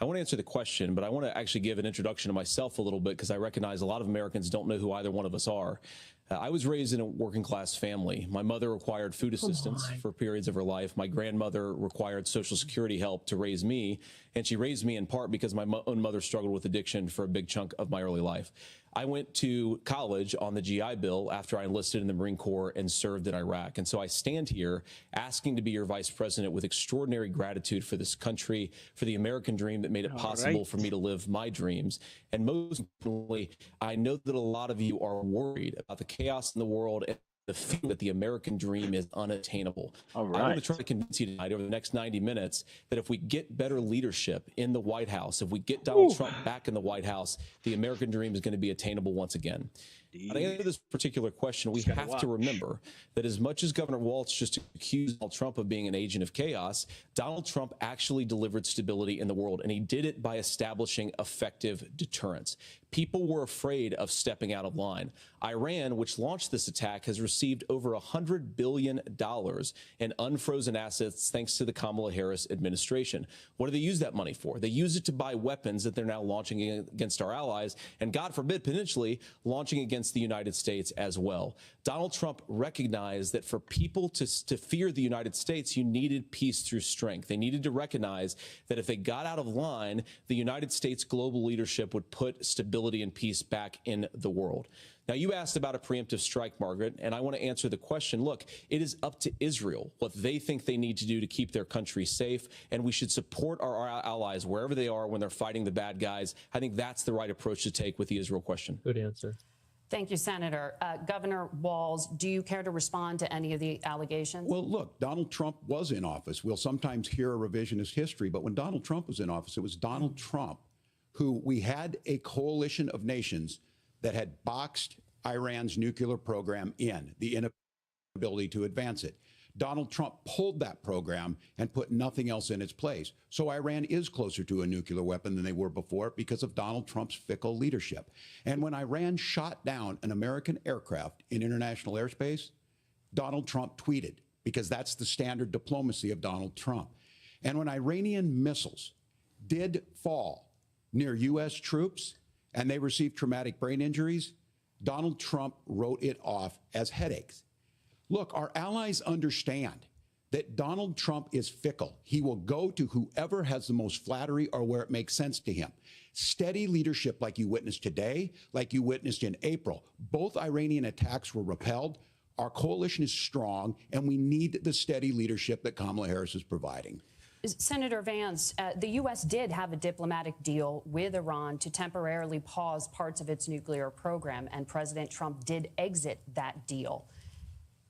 I want to answer the question, but I want to actually give an introduction to myself a little bit because I recognize a lot of Americans don't know who either one of us are. I was raised in a working class family. My mother required food assistance for periods of her life. My grandmother required Social Security help to raise me, and she raised me in part because my own mother struggled with addiction for a big chunk of my early life. I went to college on the GI Bill after I enlisted in the Marine Corps and served in Iraq. And so I stand here asking to be your vice president with extraordinary gratitude for this country, for the American dream that made it possible for me to live my dreams. And most importantly, I know that a lot of you are worried about the chaos in the world and the feeling that the American dream is unattainable. I want to try to convince you tonight over the next 90 minutes that if we get better leadership in the White House, if we get Donald Trump back in the White House, the American dream is going to be attainable once again. To answer this particular question, we have to remember that as much as Governor Walz just accused Donald Trump of being an agent of chaos, Donald Trump actually delivered stability in the world, and he did it by establishing effective deterrence. People were afraid of stepping out of line. Iran, which launched this attack, has received over $100 billion in unfrozen assets thanks to the Kamala Harris administration. What do they use that money for? They use it to buy weapons that they're now launching against our allies, and God forbid, potentially launching against the United States as well. Donald Trump recognized that for people to fear the United States, you needed peace through strength. They needed to recognize that if they got out of line, the United States global leadership would put stability and peace back in the world. Now, you asked about a preemptive strike, Margaret, and I want to answer the question. Look, it is up to Israel what they think they need to do to keep their country safe, and we should support our allies wherever they are when they're fighting the bad guys. I think that's the right approach to take with the Israel question. Good answer. Thank you, Senator. Governor Walz, do you care to respond to any of the allegations? Well, look, Donald Trump was in office. We'll sometimes hear a revisionist history, but when Donald Trump was in office, it was Donald Trump who we had a coalition of nations that had boxed Iran's nuclear program in, the inability to advance it. Donald Trump pulled that program and put nothing else in its place. So Iran is closer to a nuclear weapon than they were before because of Donald Trump's fickle leadership. And when Iran shot down an American aircraft in international airspace, Donald Trump tweeted, because that's the standard diplomacy of Donald Trump. And when Iranian missiles did fall near U.S. troops and they received traumatic brain injuries, Donald Trump wrote it off as headaches. Look, our allies understand that Donald Trump is fickle. He will go to whoever has the most flattery or where it makes sense to him. Steady leadership like you witnessed today, like you witnessed in April. Both Iranian attacks were repelled. Our coalition is strong, and we need the steady leadership that Kamala Harris is providing. Senator Vance, the U.S. did have a diplomatic deal with Iran to temporarily pause parts of its nuclear program, and President Trump did exit that deal.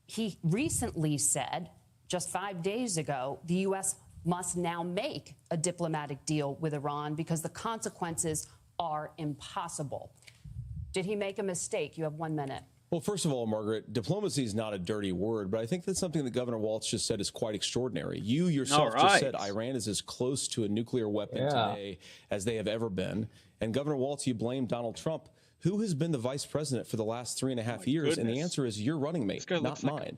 He recently said, just 5 days ago, the U.S. must now make a diplomatic deal with Iran because the consequences are impossible. Did he make a mistake? You have 1 minute. Well, first of all, Margaret, diplomacy is not a dirty word, but I think that's something that Governor Walz just said is quite extraordinary. You yourself just said Iran is as close to a nuclear weapon today as they have ever been. And Governor Walz, you blame Donald Trump. Who has been the vice president for the last 3.5 years? And the answer is your running mate, not mine.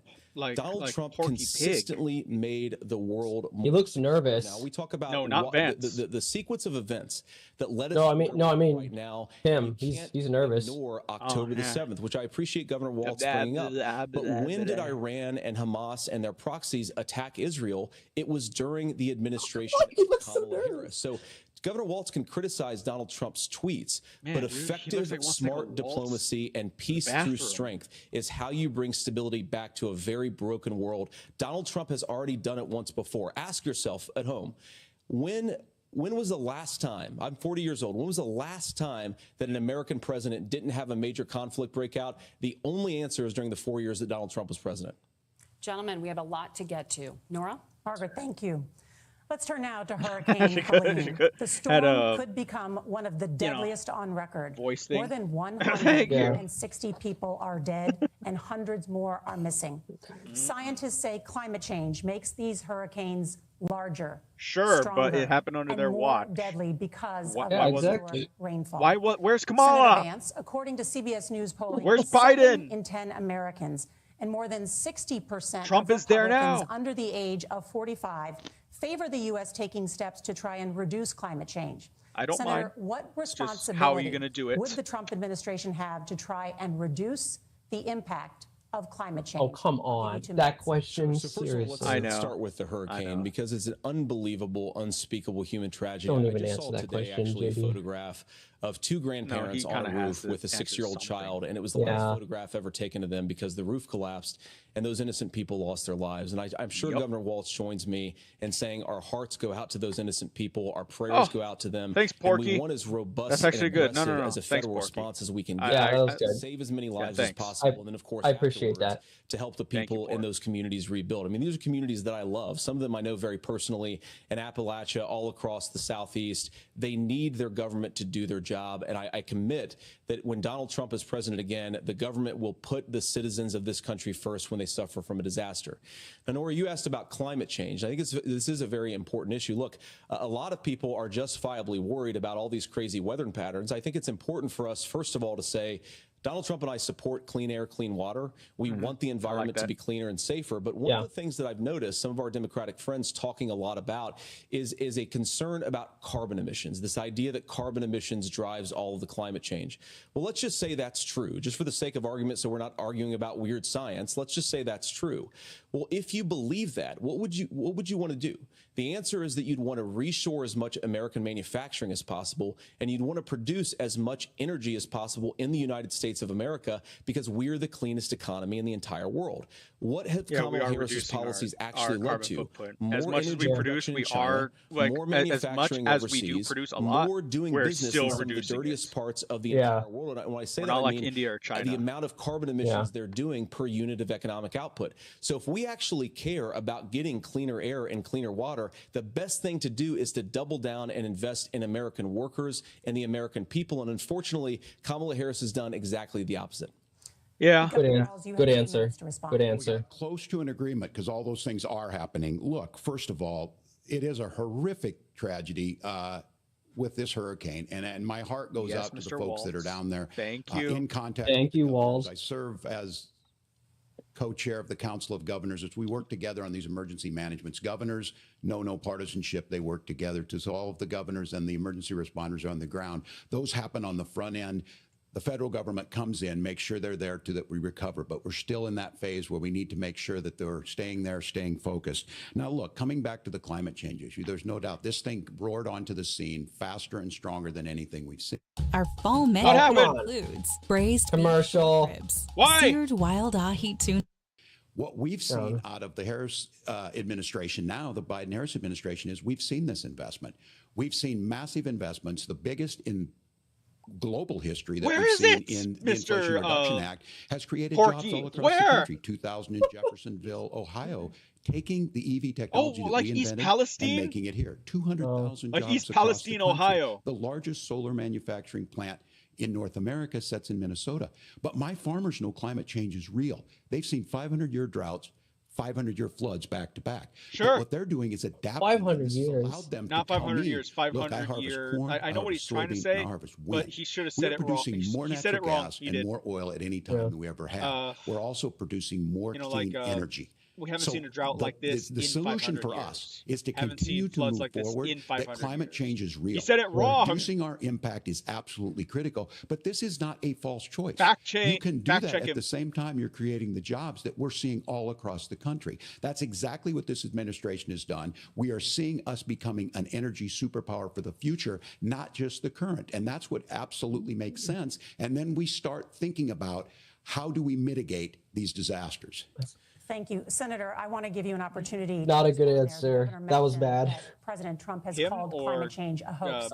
Donald Trump consistently made the world more. He looks nervous. Now we talk about the sequence of events that led us. I mean right now. Him, he's nervous. Ignore October the 7th, which I appreciate Governor Walz bringing up. But when did Iran and Hamas and their proxies attack Israel? It was during the administration of Kamala Harris. So Governor Walz can criticize Donald Trump's tweets, but effective, smart diplomacy and peace through strength is how you bring stability back to a very broken world. Donald Trump has already done it once before. Ask yourself at home, when was the last time, I'm 40 years old, when was the last time that an American president didn't have a major conflict break out? The only answer is during the 4 years that Donald Trump was president. Gentlemen, we have a lot to get to. Nora? Margaret, thank you. Let's turn now to Hurricane Helene. The storm could become one of the deadliest on record. More than 160 people are dead and hundreds more are missing. Scientists say climate change makes these hurricanes larger, stronger, but it happened under their watch. Deadly because of the rainfall. Where's Kamala? Senator Vance, according to CBS News polling, where's Biden? In 10 Americans and more than 60% Trump is there now under the age of 45 favor the U.S. taking steps to try and reduce climate change. I don't Senator, mind. what responsibility how are you going to do it? would the Trump administration have to try and reduce the impact of climate change? Oh, come on. That question, so first seriously. of all, let's start with the hurricane because it's an unbelievable, unspeakable human tragedy. Don't even I just answer saw that today question, actually JD. a photograph of two grandparents on a roof with a 6-year-old child, and it was the last photograph ever taken of them because the roof collapsed and those innocent people lost their lives. And I'm sure Governor Walz joins me in saying our hearts go out to those innocent people, our prayers go out to them. Thanks, Porky. And we want as robust That's actually and good. aggressive No. as a federal response as we can get. Yeah, that was good. Save as many lives as possible, and then of course I appreciate afterwards, that. to help the people in those communities rebuild. I mean, these are communities that I love. Some of them I know very personally in Appalachia, all across the Southeast. They need their government to do their job. And I commit that when Donald Trump is president again, the government will put the citizens of this country first when they suffer from a disaster. Now, Nora, you asked about climate change. I think this is a very important issue. Look, a lot of people are justifiably worried about all these crazy weather patterns. I think it's important for us, first of all, to say, Donald Trump and I support clean air, clean water. We want the environment to be cleaner and safer. But one of the things that I've noticed some of our Democratic friends talking a lot about is a concern about carbon emissions, this idea that carbon emissions drives all of the climate change. Well, let's just say that's true, just for the sake of argument, so we're not arguing about weird science. Let's just say that's true. Well, if you believe that, what would you want to do? The answer is that you'd want to reshore as much American manufacturing as possible, and you'd want to produce as much energy as possible in the United States of America because we're the cleanest economy in the entire world. What have Kamala Harris's policies actually led to? More as much as we produce, we are like more as much manufacturing as overseas, we do produce a lot. More doing we're business still in some of the reducing dirtiest parts of the Yeah. entire world. And when I say We're that, not I like mean India or China. the amount of carbon emissions they're doing per unit of economic output. So if we actually care about getting cleaner air and cleaner water, the best thing to do is to double down and invest in American workers and the American people. And unfortunately, Kamala Harris has done exactly the opposite. Yeah. Good answer. Good answer. Close to an agreement because all those things are happening. Look, first of all, it is a horrific tragedy with this hurricane, and my heart goes out to the folks that are down there. Thank you. In contact. Thank you, Walz. I serve as co-chair of the Council of Governors as we work together on these emergency managements. Governors know no partisanship. They work together to all of the governors and the emergency responders are on the ground. Those happen on the front end. The federal government comes in, makes sure they're there to that we recover, but we're still in that phase where we need to make sure that they're staying there, staying focused. Now, look, coming back to the climate change issue, there's no doubt this thing roared onto the scene faster and stronger than anything we've seen. Our fall menu includes braised commercial ribs, Why? seared wild ahi tuna. What we've seen out of the Harris administration now, the Biden-Harris administration, is we've seen this investment. We've seen massive investments, the biggest in global history that we've seen in the Inflation Reduction Act, has created jobs all across the country. 2,000 in Jeffersonville, Ohio, taking the EV technology that we invented and making it here. 200,000 jobs East across Palestine, the country. Ohio. The largest solar manufacturing plant in North America sits in Minnesota. But my farmers know climate change is real. They've seen 500-year droughts, 500-year floods back to back. Sure. But what they're doing is adapting. 500 years. Allowed them Not to tell 500 me, years, look, 500 years. corn, I know what he's trying to soybean, say, and I harvest but wheat. he should have said it wrong. We're producing more He said natural it wrong. gas He and did. more oil at any time than we ever have. We're also producing more clean energy. We haven't seen a drought like this The in solution 500 for years. us is to Haven't continue seen to floods move like this forward in that 500 climate years. change is real. He said it wrong. Reducing our impact is absolutely critical, but this is not a false choice. You can do that at the same time you're creating the jobs that we're seeing all across the country. That's exactly what this administration has done. We are seeing us becoming an energy superpower for the future, not just the current. And that's what absolutely makes sense. And then we start thinking about how do we mitigate these disasters. Thank you. Senator, I want to give you an opportunity. Not a good answer. That was bad. President Trump has called climate change a hoax.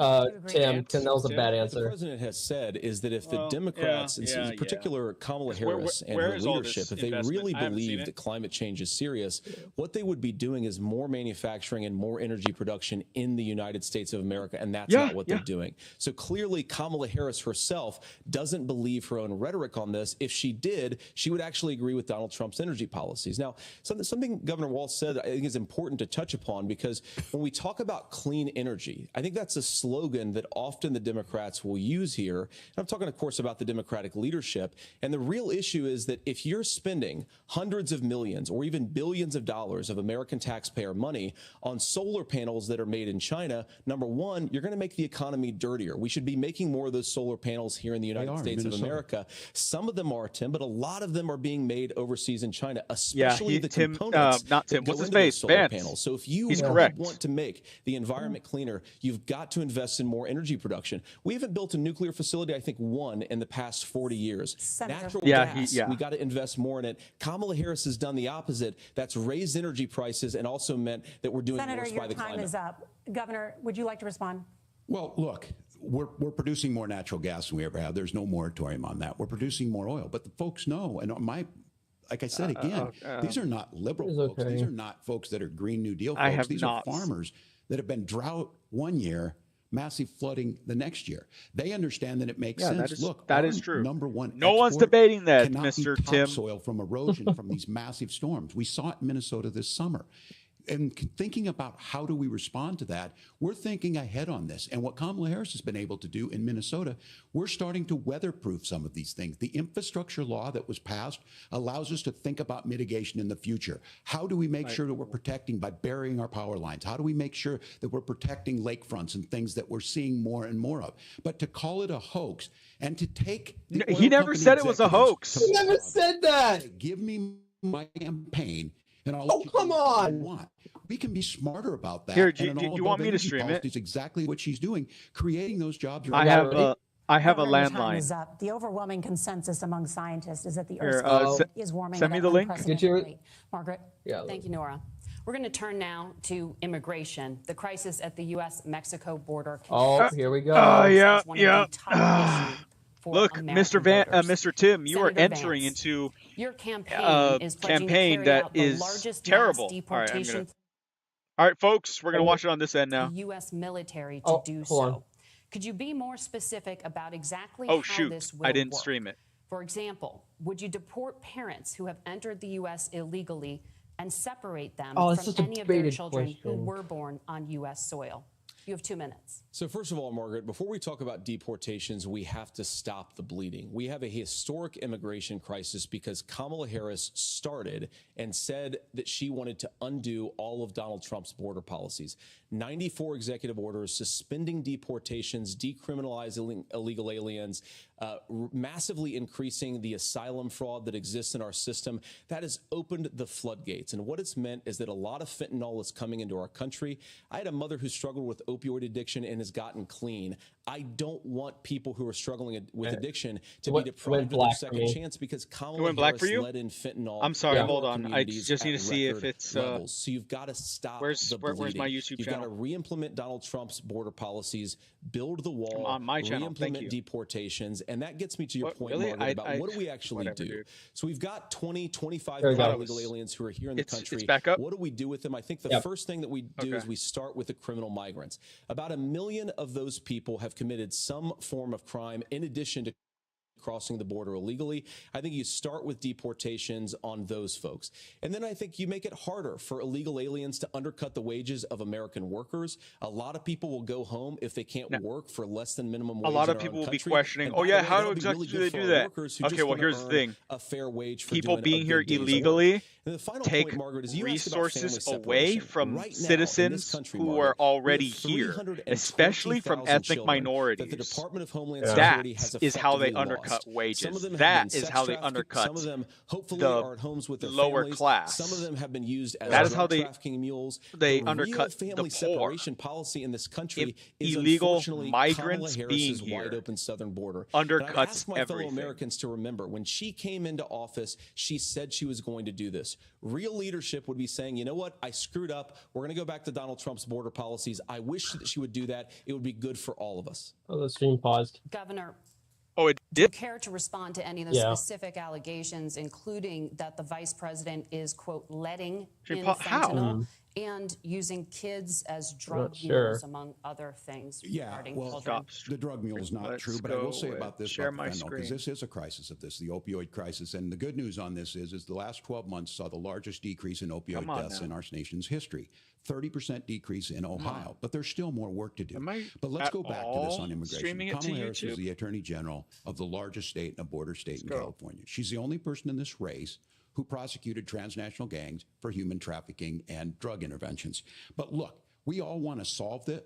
Tim, that was a bad What the answer. president has said is that if the Democrats, in particular Kamala Harris and her leadership, if they really believe that climate change is serious, what they would be doing is more manufacturing and more energy production in the United States of America, and that's not what they're doing. So clearly Kamala Harris herself doesn't believe her own rhetoric on this. If she did, she would actually agree with Donald Trump's energy policies. Now, something Governor Walz said I think is important to touch upon, because when we talk about clean energy, I think that's a slogan that often the Democrats will use here. And I'm talking, of course, about the Democratic leadership. And the real issue is that if you're spending hundreds of millions or even billions of dollars of American taxpayer money on solar panels that are made in China, number one, you're going to make the economy dirtier. We should be making more of those solar panels here in the United States of America. Some of them are, Tim, but a lot of them are being made overseas in China, especially the components not Tim. What's his face? Solar panels. So if you correct. want to make the environment cleaner, you've got to invest in more energy production. We haven't built a nuclear facility, I think, one in the past 40 years. Natural gas, we got to invest more in it. Kamala Harris has done the opposite. That's raised energy prices and also meant that we're doing worse by the climate. Senator, your time is up. Governor, would you like to respond? Well, look, we're producing more natural gas than we ever have. There's no moratorium on that. We're producing more oil. But the folks know, and like I said again, these are not liberal folks. These are not folks that are Green New Deal folks. These are farmers that have been drought one year, massive flooding the next year. They understand that it makes sense. Look, that is true. Number one, no one's debating that, Mr. Tim. Topsoil from erosion from these massive storms. We saw it in Minnesota this summer. And thinking about how do we respond to that, we're thinking ahead on this. And what Kamala Harris has been able to do in Minnesota, we're starting to weatherproof some of these things. The infrastructure law that was passed allows us to think about mitigation in the future. How do we make sure that we're protecting by burying our power lines? How do we make sure that we're protecting lakefronts and things that we're seeing more and more of? But to call it a hoax and to take... He never said it was a hoax. He never said that. Give me my campaign. And come on! We can be smarter about that. Here, do you want me to stream it? Is exactly what she's doing, creating those jobs. I have a landline. The overwhelming consensus among scientists is that the Earth is warming. Send me the link. Margaret. Yeah. Thank you, Nora. We're going to turn now to immigration. The crisis at the U.S.-Mexico border. Here we go. Look, Mr. Tim, you are entering into your campaign that is terrible. All right, folks, we're going to watch it on this end now. The U.S. military to do so. Could you be more specific about exactly how this will I didn't work? Stream it. For example, would you deport parents who have entered the U.S. illegally and separate them from any of their children who were born on U.S. soil? You have 2 minutes. So first of all, Margaret, before we talk about deportations, we have to stop the bleeding. We have a historic immigration crisis because Kamala Harris started and said that she wanted to undo all of Donald Trump's border policies. 94 executive orders suspending deportations, decriminalizing illegal aliens, massively increasing the asylum fraud that exists in our system. That has opened the floodgates. And what it's meant is that a lot of fentanyl is coming into our country. I had a mother who struggled with opioid addiction and has gotten clean. I don't want people who are struggling with addiction to be deprived of their second chance because Kamala Harris let in fentanyl. I'm sorry, hold on. I just need to see if it's so you've got to stop the bleeding. Where's my YouTube You've channel? got to re-implement Donald Trump's border policies, build the wall, on my channel. re-implement deportations, and that gets me to your point, Margaret, about what do we actually do? Dude. So we've got 20, 25 illegal aliens who are here in the country. It's back up. What do we do with them? I think the first thing that we do is we start with the criminal migrants. About 1 million of those people have committed some form of crime in addition to crossing the border illegally. I think you start with deportations on those folks. And then I think you make it harder for illegal aliens to undercut the wages of American workers. A lot of people will go home if they can't work for less than minimum wage. A lot of people will be questioning, oh yeah, how exactly do they do that? Okay, well, here's the thing. A fair wage for people being here illegally take resources away from citizens who are already here, especially from ethnic minorities. The Department of Homeland Security is how they undercut wages. That is how they undercut some of them hopefully the are at homes with their lower families. class. Some of them have been used as that is how trafficking mules. They the undercut real family the poor. Separation policy in this country is illegal migrants being here wide open southern border. Undercuts I ask my everything. fellow Americans to remember when she came into office, she said she was going to do this. Real leadership would be saying, you know what, I screwed up. We're going to go back to Donald Trump's border policies. I wish that she would do that. It would be good for all of us. Oh, the stream paused. Governor. Oh, it did? Do you care to respond to any of the specific allegations, including that the vice president is, quote, letting in fentanyl and using kids as drug mules, among other things regarding children. The drug mule is not true, but I will say about this, because this is a crisis of this, the opioid crisis. And the good news on this is the last 12 months saw the largest decrease in opioid deaths in our nation's history. 30% decrease in Ohio, but there's still more work to do. But let's go back to this on immigration. Kamala Harris is the Attorney General of the largest state and a border state in California. She's the only person in this race who prosecuted transnational gangs for human trafficking and drug interventions. But look, we all want to solve this.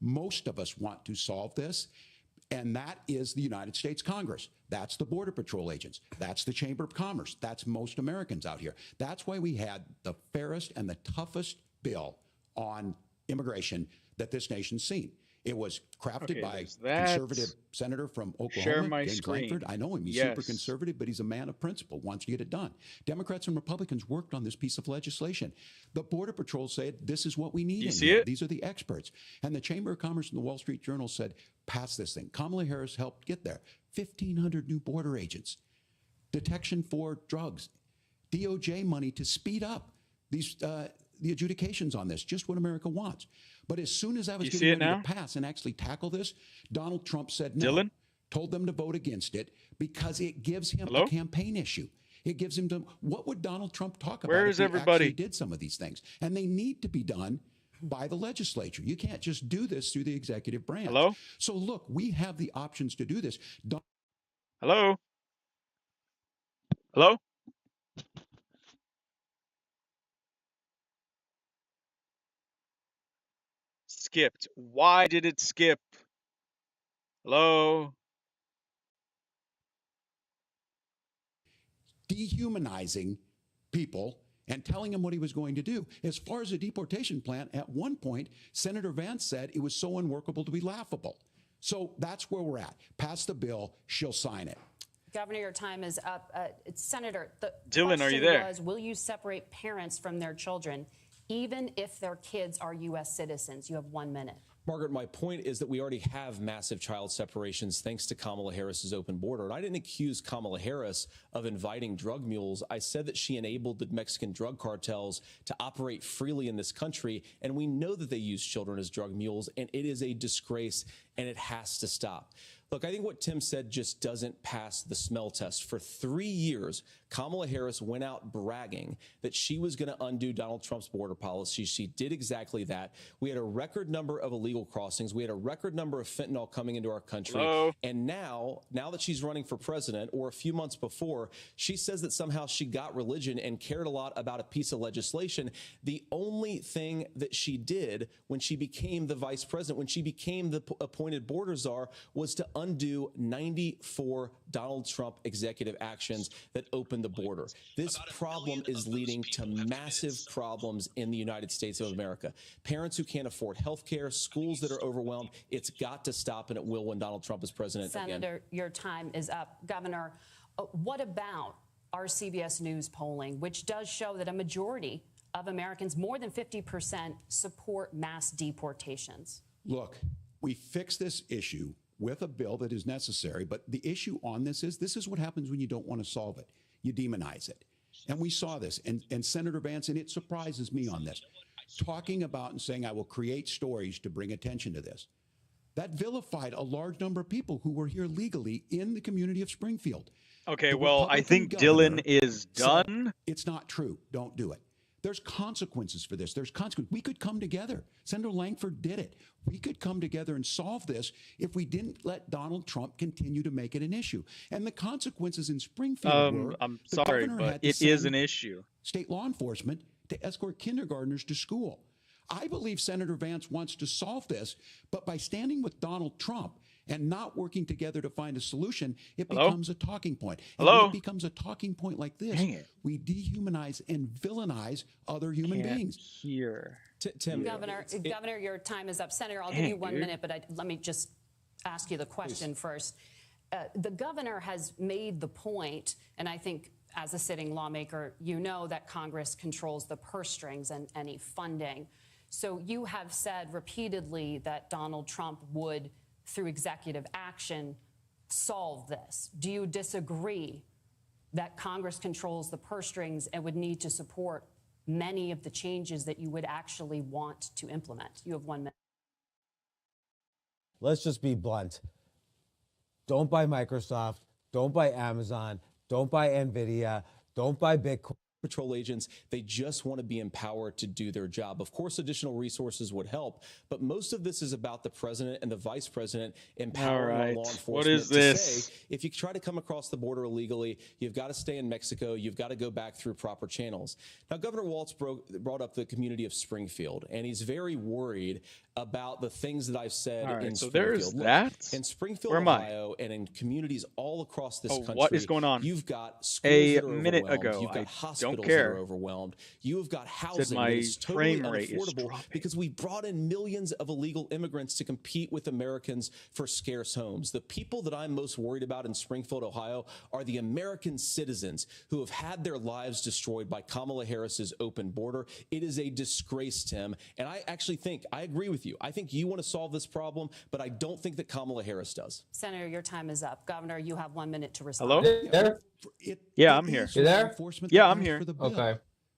Most of us want to solve this, and that is the United States Congress. That's the Border Patrol agents. That's the Chamber of Commerce. That's most Americans out here. That's why we had the fairest and the toughest bill on immigration that this nation's seen. It was crafted by a conservative senator from Oklahoma, James Langford. I know him. He's super conservative, but he's a man of principle, wants to get it done. Democrats and Republicans worked on this piece of legislation. The Border Patrol said, this is what we need. These are the experts. And the Chamber of Commerce and the Wall Street Journal said, pass this thing. Kamala Harris helped get there. 1,500 new border agents, detection for drugs, DOJ money to speed up these the adjudications on this, just what America wants. But as soon as I was getting ready to pass and actually tackle this, Donald Trump said no, told them to vote against it because it gives him a campaign issue. It gives him to, what would Donald Trump talk about if he actually did some of these things? And they need to be done by the legislature. You can't just do this through the executive branch. So look, we have the options to do this. Hello? Skipped. Why did it skip? Hello? Dehumanizing people and telling him what he was going to do. As far as the deportation plan, at one point, Senator Vance said it was so unworkable to be laughable. So that's where we're at. Pass the bill, she'll sign it. Governor, your time is up. Senator, the Dylan, are you there? was, will you separate parents from their children, even if their kids are U.S. citizens? You have 1 minute. Margaret, my point is that we already have massive child separations thanks to Kamala Harris's open border. And I didn't accuse Kamala Harris of inviting drug mules. I said that she enabled the Mexican drug cartels to operate freely in this country. And we know that they use children as drug mules, and it is a disgrace, and it has to stop. Look, I think what Tim said just doesn't pass the smell test. For 3 years, Kamala Harris went out bragging that she was going to undo Donald Trump's border policy. She did exactly that. We had a record number of illegal crossings. We had a record number of fentanyl coming into our country. And now that she's running for president, or a few months before, she says that somehow she got religion and cared a lot about a piece of legislation. The only thing that she did when she became the vice president, when she became the appointed border czar, was to undo 94 Donald Trump executive actions that opened the border. This problem is leading to massive problems in the United States of America. Parents who can't afford health care, schools that are overwhelmed. It's got to stop, and it will when Donald Trump is president again. Senator, your time is up. Governor, what about our CBS News polling, which does show that a majority of Americans, more than 50%, support mass deportations? Look, we fix this issue with a bill that is necessary, but the issue on this is what happens when you don't want to solve it. You demonize it. And we saw this, and Senator Vance, and it surprises me on this, talking about and saying, I will create stories to bring attention to this. That vilified a large number of people who were here legally in the community of Springfield. Okay, well, I think Dylan is done. It's not true. Don't do it. There's consequences for this. There's consequences. We could come together. Senator Langford did it. We could come together and solve this if we didn't let Donald Trump continue to make it an issue. And the consequences in Springfield were, I'm sorry, but it is an issue. State law enforcement to escort kindergartners to school. I believe Senator Vance wants to solve this, but by standing with Donald Trump and not working together to find a solution, it becomes a talking point. And when it becomes a talking point like this, we dehumanize and villainize other human beings. Tim, Governor, your time is up. Senator, I'll give you 1 minute, but let me just ask you the question first. The governor has made the point, and I think as a sitting lawmaker, you know that Congress controls the purse strings and any funding. So you have said repeatedly that Donald Trump would, through executive action, solve this. Do you disagree that Congress controls the purse strings and would need to support many of the changes that you would actually want to implement. You have 1 minute. Let's just be blunt. Don't buy Microsoft. Don't buy Amazon. Don't buy NVIDIA. Don't buy Bitcoin. Patrol agents, they just want to be empowered to do their job. Of course, additional resources would help, but most of this is about the president and the vice president empowering law enforcement. What is this? To say, if you try to come across the border illegally, you've got to stay in Mexico. You've got to go back through proper channels. Now, Governor Walz brought up the community of Springfield, and he's very worried about the things that I've said in so Springfield. there's that. In Springfield, Where am Ohio, and in communities all across this country. What is going on? You've got schools A that are minute overwhelmed. ago, You've got I hospitals don't care. that are overwhelmed. You have got housing my that is totally frame rate is unaffordable dropping. because we brought in millions of illegal immigrants to compete with Americans for scarce homes. The people that I'm most worried about in Springfield, Ohio, are the American citizens who have had their lives destroyed by Kamala Harris's open border. It is a disgrace, Tim. And I actually think, I agree with you. I think you want to solve this problem, but I don't think that Kamala Harris does. Senator, your time is up. Governor, you have 1 minute to respond. Hello? There? Yeah, I'm here. You there? Yeah, I'm here. Okay.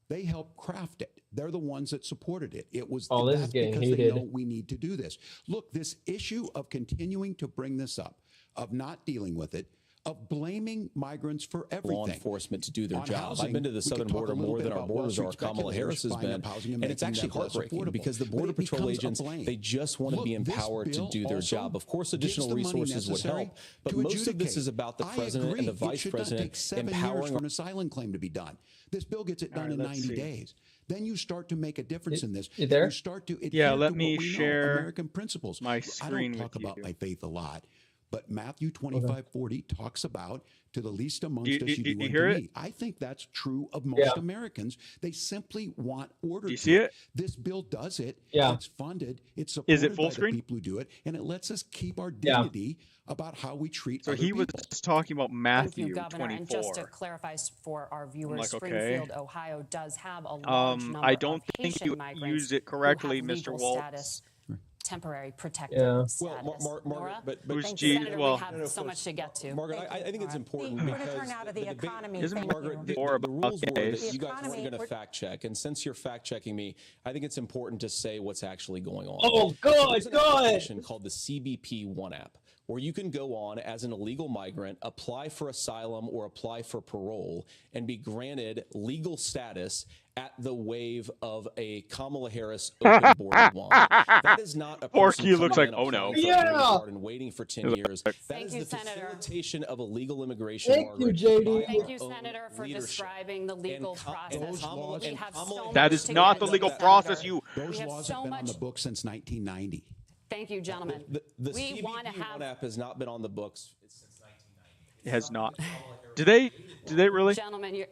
They helped craft it. They're the ones that supported it. It was Oh, this is that's getting because heated. they know we need to do this. Look, this issue of continuing to bring this up, of not dealing with it, of blaming migrants for everything. Law enforcement to do their On job. housing, I've been to the we southern could talk a border little more bit than our about Wall borders Street are. Kamala speculators Harris has buying been, up housing and it's making actually them less heartbreaking affordable. because the But border it patrol becomes a agents, blame. they just want to be Look, this empowered to bill do their also job. Of course, gives additional the money resources would necessary help, but to most of this adjudicate. is about the I president agree. and the It vice should not president take 7 years empowering for an asylum claim to be done. This bill gets it done in let's 90 see. days. Then you start to make a difference in this. you there? You start to adhere Yeah, to let what me we know, share American principles. my I screen don't talk with about you. my faith a lot, but Matthew 25:40 talks about to the least amongst us you do you unto hear me. it? I think that's true of most Yeah. Americans. They simply want order. Do you to see it? This bill does it. Yeah. It's funded. It's Is supported it full by screen? the people who do it, and it lets us keep our Yeah. dignity about how we treat So other he was people. talking about Thank you, Matthew Governor. And just to 24. clarify for our viewers, like, okay. Springfield, Ohio does have a large number I don't of think Haitian you migrants used it who correctly, have Mr. legal Waltz. status, temporary protected Yeah. status. Well, Margaret, Nora? but Who's Thank G- you, Senator. well- We have so much to get to. Margaret, Thank I you, think it's Nora. important We're going to because turn now to the debate- economy. Isn't Thank Margaret, you. the More rules about were gays. that you guys economy- weren't going to fact check, and since you're fact checking me, I think it's important to say what's actually going on. Oh, So good, there's an good. application called the CBP One app, where you can go on as an illegal migrant, apply for asylum or apply for parole, and be granted legal status at the wave of a Kamala Harris open border one. That is not a Poor person Q looks coming like, in, oh, no. applying for a green Yeah. card and waiting for 10 years. That Thank is you, the Senator. facilitation of illegal immigration. Thank you, Margaret, JD. by Thank our you, own Senator, for leadership. describing the legal And process. those laws- We and have Kamala- so That much is to not get the to, legal Senator. process. You Those We have laws so have been on much- the books since 1990. Thank you, gentlemen. The we CBP want to One have app has not been on the books since 1990. It has not. Did they really? gentlemen.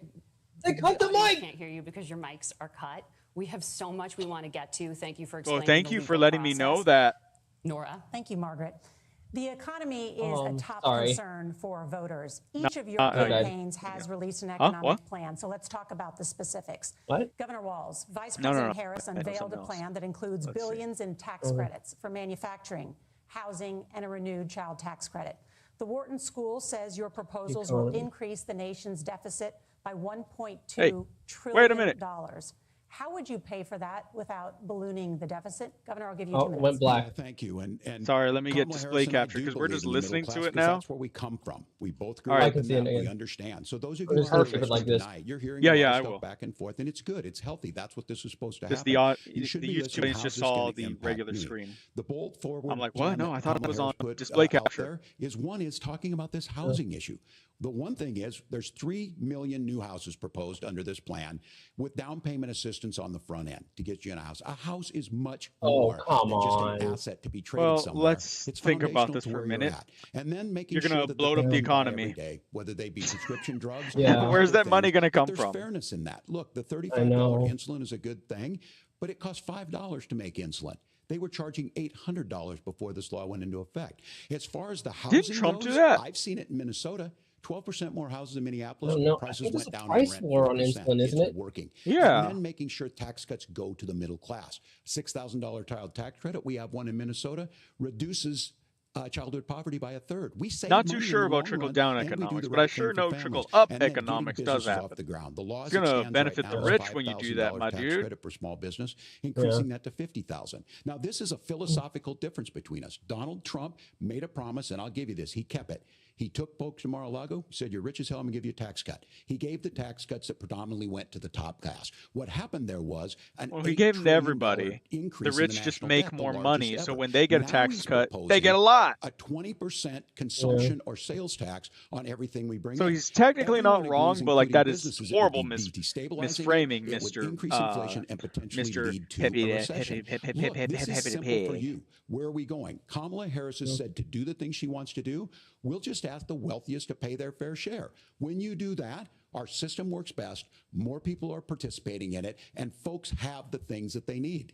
They cut the audience mic. can't hear you because your mics are cut. We have so much we want to get to. Thank you for Well, explaining. thank the you for legal letting me know process. that. Nora. Thank you, Margaret. The economy is a top sorry. concern for voters. Each of your okay. campaigns has released an economic What? plan. So let's talk about the specifics. What? Governor Walz, Vice No, no, President no. Harris I know unveiled a something else. plan that includes Let's see. billions in tax credits for manufacturing, housing, and a renewed child tax credit. The Wharton School says your proposals will Economy. increase the nation's deficit by $1.2 Hey, trillion. wait a minute. How would you pay for that without ballooning the deficit? Governor, I'll give you Oh, 2 minutes. went black. Yeah, thank you. And Sorry, let me get Kamala display Harris and I capture, do 'cause we're believe just in the middle listening to class it because now. That's where we come from. We both grew All right. up I can in see it that. We again. understand. So those of Or you just who are keep it like listening this. tonight, you're hearing Yeah, a lot yeah, of I stuff will. back and forth, and it's good. It's healthy. That's what this is supposed to Just happen. the You should the be YouTube listening. audience How's just this saw gonna the impact regular me? screen. The bold forward. I'm like, plan what? No, that I thought it Kamala was Harris on put, display out capture. there is one is talking about this housing issue. The one thing is there's 3 million new houses proposed under this plan with down payment assistance on the front end to get you in a house. A house is much more come than just an on. asset to be traded Well, somewhere. let's It's think about foundational this to for a where you're minute. at. And then making You're gonna sure that blow up the things you buy economy. every day, whether they be prescription drugs. Yeah. or Where's other that money things, gonna come but from? There's fairness in that. Look, the I $35 know. insulin is a good thing, but it costs $5 to make insulin. They were charging $800 before this law went into effect. As far as the housing Trump do goes, that? I've seen it in Minnesota. 12% more houses in Minneapolis. I don't know. I Prices think went it's a down price in rent war on 4%. insulin, isn't It's it? working. Yeah. And then making sure tax cuts go to the middle class. $6,000 child tax credit. We have one in Minnesota. Reduces childhood poverty by a third. We save Not too money sure in the about long trickle run, down and we do economics, the but I right sure thing for know families. trickle up And then getting economics does businesses happen. off the ground. The law It's as it gonna stands benefit right the now rich is when you do $5,000 that, my tax dude. credit for small business, increasing that to $50,000. Now, this is a philosophical difference between us. Donald Trump made a promise, and I'll give you this. He kept it. He took folks to Mar-a-Lago, said, you're rich as hell, I'm going to give you a tax cut. He gave the tax cuts that predominantly went to the top class. What happened there was he gave them to everybody. The rich just make more money, so when they get a tax cut, they get a lot. A 20% consumption or sales tax on everything we bring in. So he's technically not wrong, but like that is horrible misframing, Mr. This is simple for you. Where are we going? Kamala Harris has said to do the things she wants to do, we'll just ask the wealthiest to pay their fair share. When you do that, our system works best, more people are participating in it, and folks have the things that they need.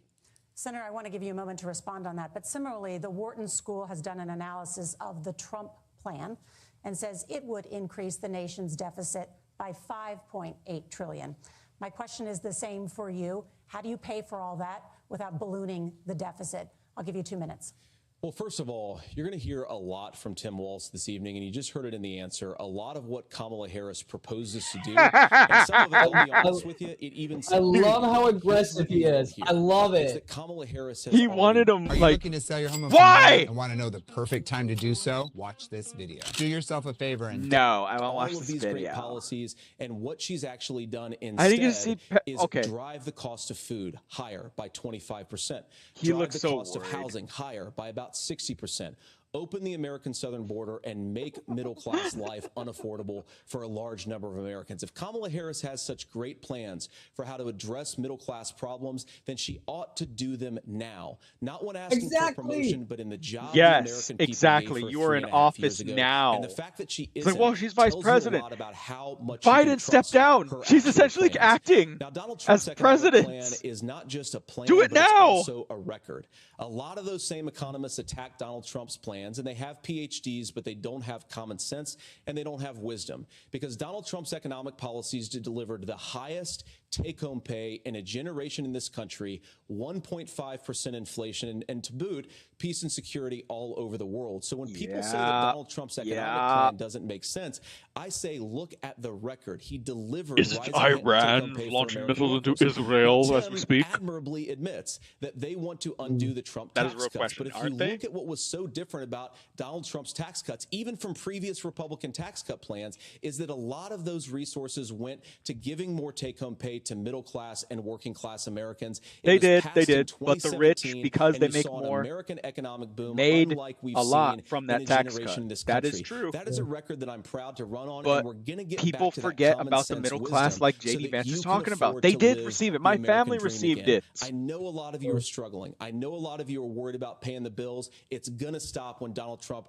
Senator, I want to give you a moment to respond on that. But similarly, the Wharton School has done an analysis of the Trump plan and says it would increase the nation's deficit by $5.8 trillion. My question is the same for you. How do you pay for all that without ballooning the deficit? I'll give you 2 minutes. Well, first of all, you're going to hear a lot from Tim Walz this evening, and you just heard it in the answer. A lot of what Kamala Harris proposes to do, and some of it, I'll be honest with you, it even. I love how aggressive he is. I love it. That Kamala Harris has he wanted him. Are you looking to sell your home? Why? And want to know the perfect time to do so? Watch this video. Do yourself a favor and no, I won't watch all of this these video. great policies, and what she's actually done instead is drive the cost of food higher by 25%. He looks so cost of housing higher by about 60%. Open the American southern border and make middle-class life unaffordable for a large number of Americans. If Kamala Harris has such great plans for how to address middle-class problems, then she ought to do them now. Not when asking for promotion, but in the job the American people exactly. made for You are in 3.5 office years ago. now. And the fact that she isn't, well, she's vice president. About how much Biden stepped down. She's essentially acting now, Donald Trump's as president. Plan is not just a plan, do it but now. It's also a record. A lot of those same economists attack Donald Trump's plans, and they have PhDs, but they don't have common sense and they don't have wisdom, because Donald Trump's economic policies delivered the highest take-home pay in a generation in this country, 1.5% inflation, and to boot, peace and security all over the world. So when people say that Donald Trump's economic plan doesn't make sense, I say look at the record. He delivered. Is it Iran launching missiles into Israel as we speak? Admirably admits that they want to undo the Trump tax cuts. Question, but if you look at what was so different about Donald Trump's tax cuts, even from previous Republican tax cut plans, is that a lot of those resources went to giving more take-home pay to middle class and working class Americans. They did, but the rich, because they make more, American economic boom, made unlike we've a lot seen from that in tax generation cut. in this That country. is true. That is a record that I'm proud to run on, but and we're going to get people back to forget that about the middle class, like JD Vance is talking about. They did receive it. My family received it. I know a lot of you are struggling. I know a lot of you are worried about paying the bills. It's going to stop when Donald Trump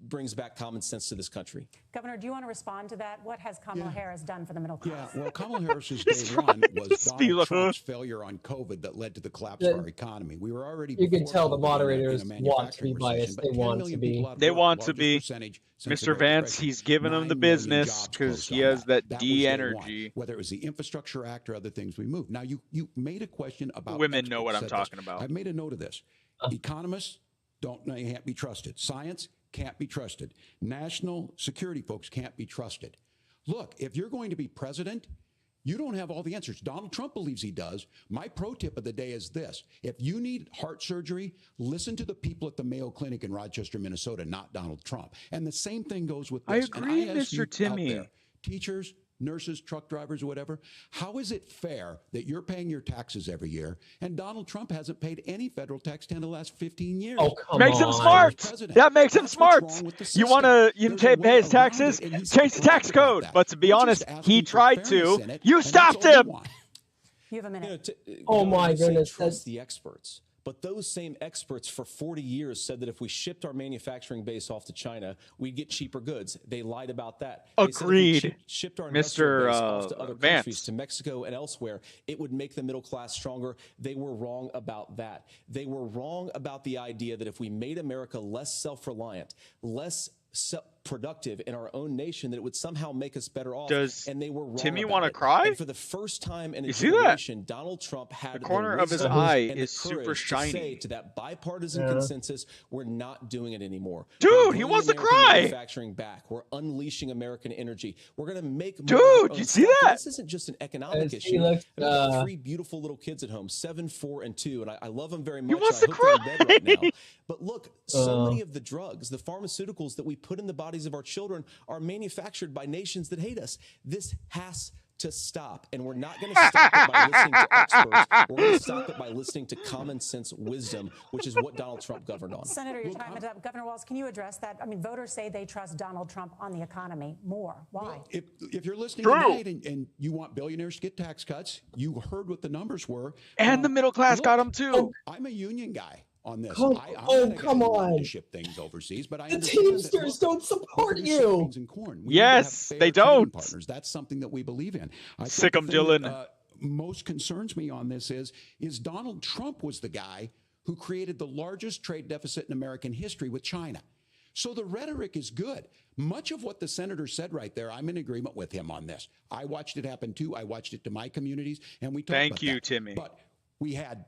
brings back common sense to this country. Governor, do you want to respond to that? What has Kamala Harris done for the middle class? Yeah, well, Kamala Harris's day one was Donald Trump's failure on COVID that led to the collapse of our economy. We were already. You can tell the moderators want to be biased. They want to be. They want to be. Mr. Vance, he's given them the business because he has that D energy. Whether it was the Infrastructure Act or other things we moved. Now, you made a question about women know what I'm talking about. I've made a note of this. Economists can't be trusted. Science can't be trusted. National security folks can't be trusted. Look, if you're going to be president, you don't have all the answers. Donald Trump believes he does. My pro tip of the day is this. If you need heart surgery, listen to the people at the Mayo Clinic in Rochester, Minnesota, not Donald Trump. And the same thing goes with this. I agree, Mr. Timmy. Teachers, nurses, truck drivers, or whatever. How is it fair that you're paying your taxes every year and Donald Trump hasn't paid any federal tax in the last 15 years? Oh, come makes on. him smart. That makes him smart. You want to pay his taxes? Change the tax code. But to be honest, he tried to. You stopped him. You have a minute. Oh, my goodness. Trust the experts. But those same experts for 40 years said that if we shipped our manufacturing base off to China, we'd get cheaper goods. They lied about that. Agreed. They shipped our industrial base off to other countries, to Mexico and elsewhere, it would make the middle class stronger. They were wrong about that. They were wrong about the idea that if we made America less self-reliant, less productive in our own nation, that it would somehow make us better off. Does and they were wrong Timmy want to cry? And for the first time in a see generation, Donald Trump had the corner of his eye is super shiny. To say to that bipartisan consensus, we're not doing it anymore. Dude, he wants to cry. Manufacturing back. We're unleashing American energy. We're going to make more. Dude, you see that? This isn't just an economic issue. I've got 3 beautiful little kids at home, 7, 4, and 2, and I love them very much. He wants to cry. They're in bed right now. But look, so many of the drugs, the pharmaceuticals that we put in the bodies of our children are manufactured by nations that hate us. This has to stop, and we're not going to stop it by listening to experts. We're going to stop it by listening to common sense wisdom, which is what Donald Trump governed on. Senator, your time is up. Governor Walz, can you address that? I mean, voters say they trust Donald Trump on the economy more. Why? Well, if you're listening tonight and you want billionaires to get tax cuts, you heard what the numbers were. And the middle class got them too. I'm a union guy on this. Come on. To ship things overseas, but the Teamsters don't support you. And corn. Yes, they don't. Partners. That's something that we believe in. Sick 'em, Dylan. Most concerns me on this is Donald Trump was the guy who created the largest trade deficit in American history with China. So the rhetoric is good. Much of what the senator said right there, I'm in agreement with him on this. I watched it happen too. I watched it to my communities, and we talked about Thank you, that. Timmy. But we had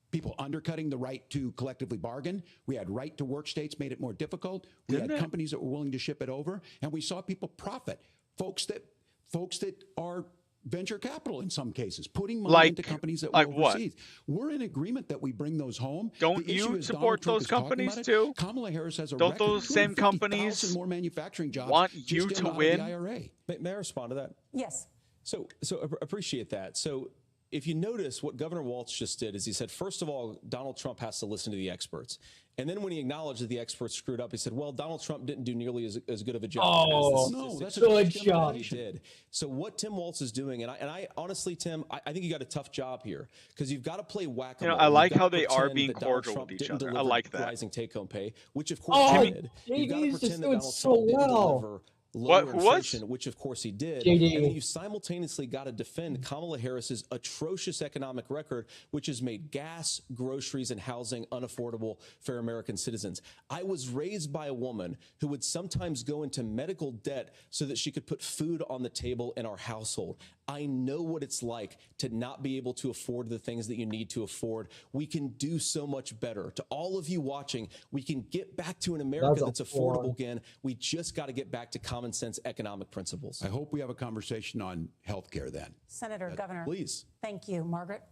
people undercutting the right to collectively bargain. We had right to work states made it more difficult. We had companies that were willing to ship it over, and we saw people profit. Folks that are venture capital in some cases, putting money into companies that were overseas. We're in agreement that we bring those home. Don't you support those companies too? Kamala Harris has a Don't those same companies more manufacturing jobs want you to win? May I respond to that? Yes. So appreciate that. So if you notice, what Governor Walz just did is he said, first of all, Donald Trump has to listen to the experts. And then when he acknowledged that the experts screwed up, he said, well, Donald Trump didn't do nearly as good of a job. That's a good job. He did. So what Tim Walz is doing, and I honestly, Tim, I think you got a tough job here because you've got to play whack-a-mole. I like how they are being cordial with each other. I like that. Rising take-home pay, which of course he did. You got to pretend that Donald Trump didn't deliver lower inflation, which of course he did. JD. And then you simultaneously got to defend Kamala Harris's atrocious economic record, which has made gas, groceries, and housing unaffordable for American citizens. I was raised by a woman who would sometimes go into medical debt so that she could put food on the table in our household. I know what it's like to not be able to afford the things that you need to afford. We can do so much better. To all of you watching, we can get back to an America that's affordable again. We just got to get back to common sense economic principles. I hope we have a conversation on health care then. Senator, Governor. Please. Thank you. Margaret?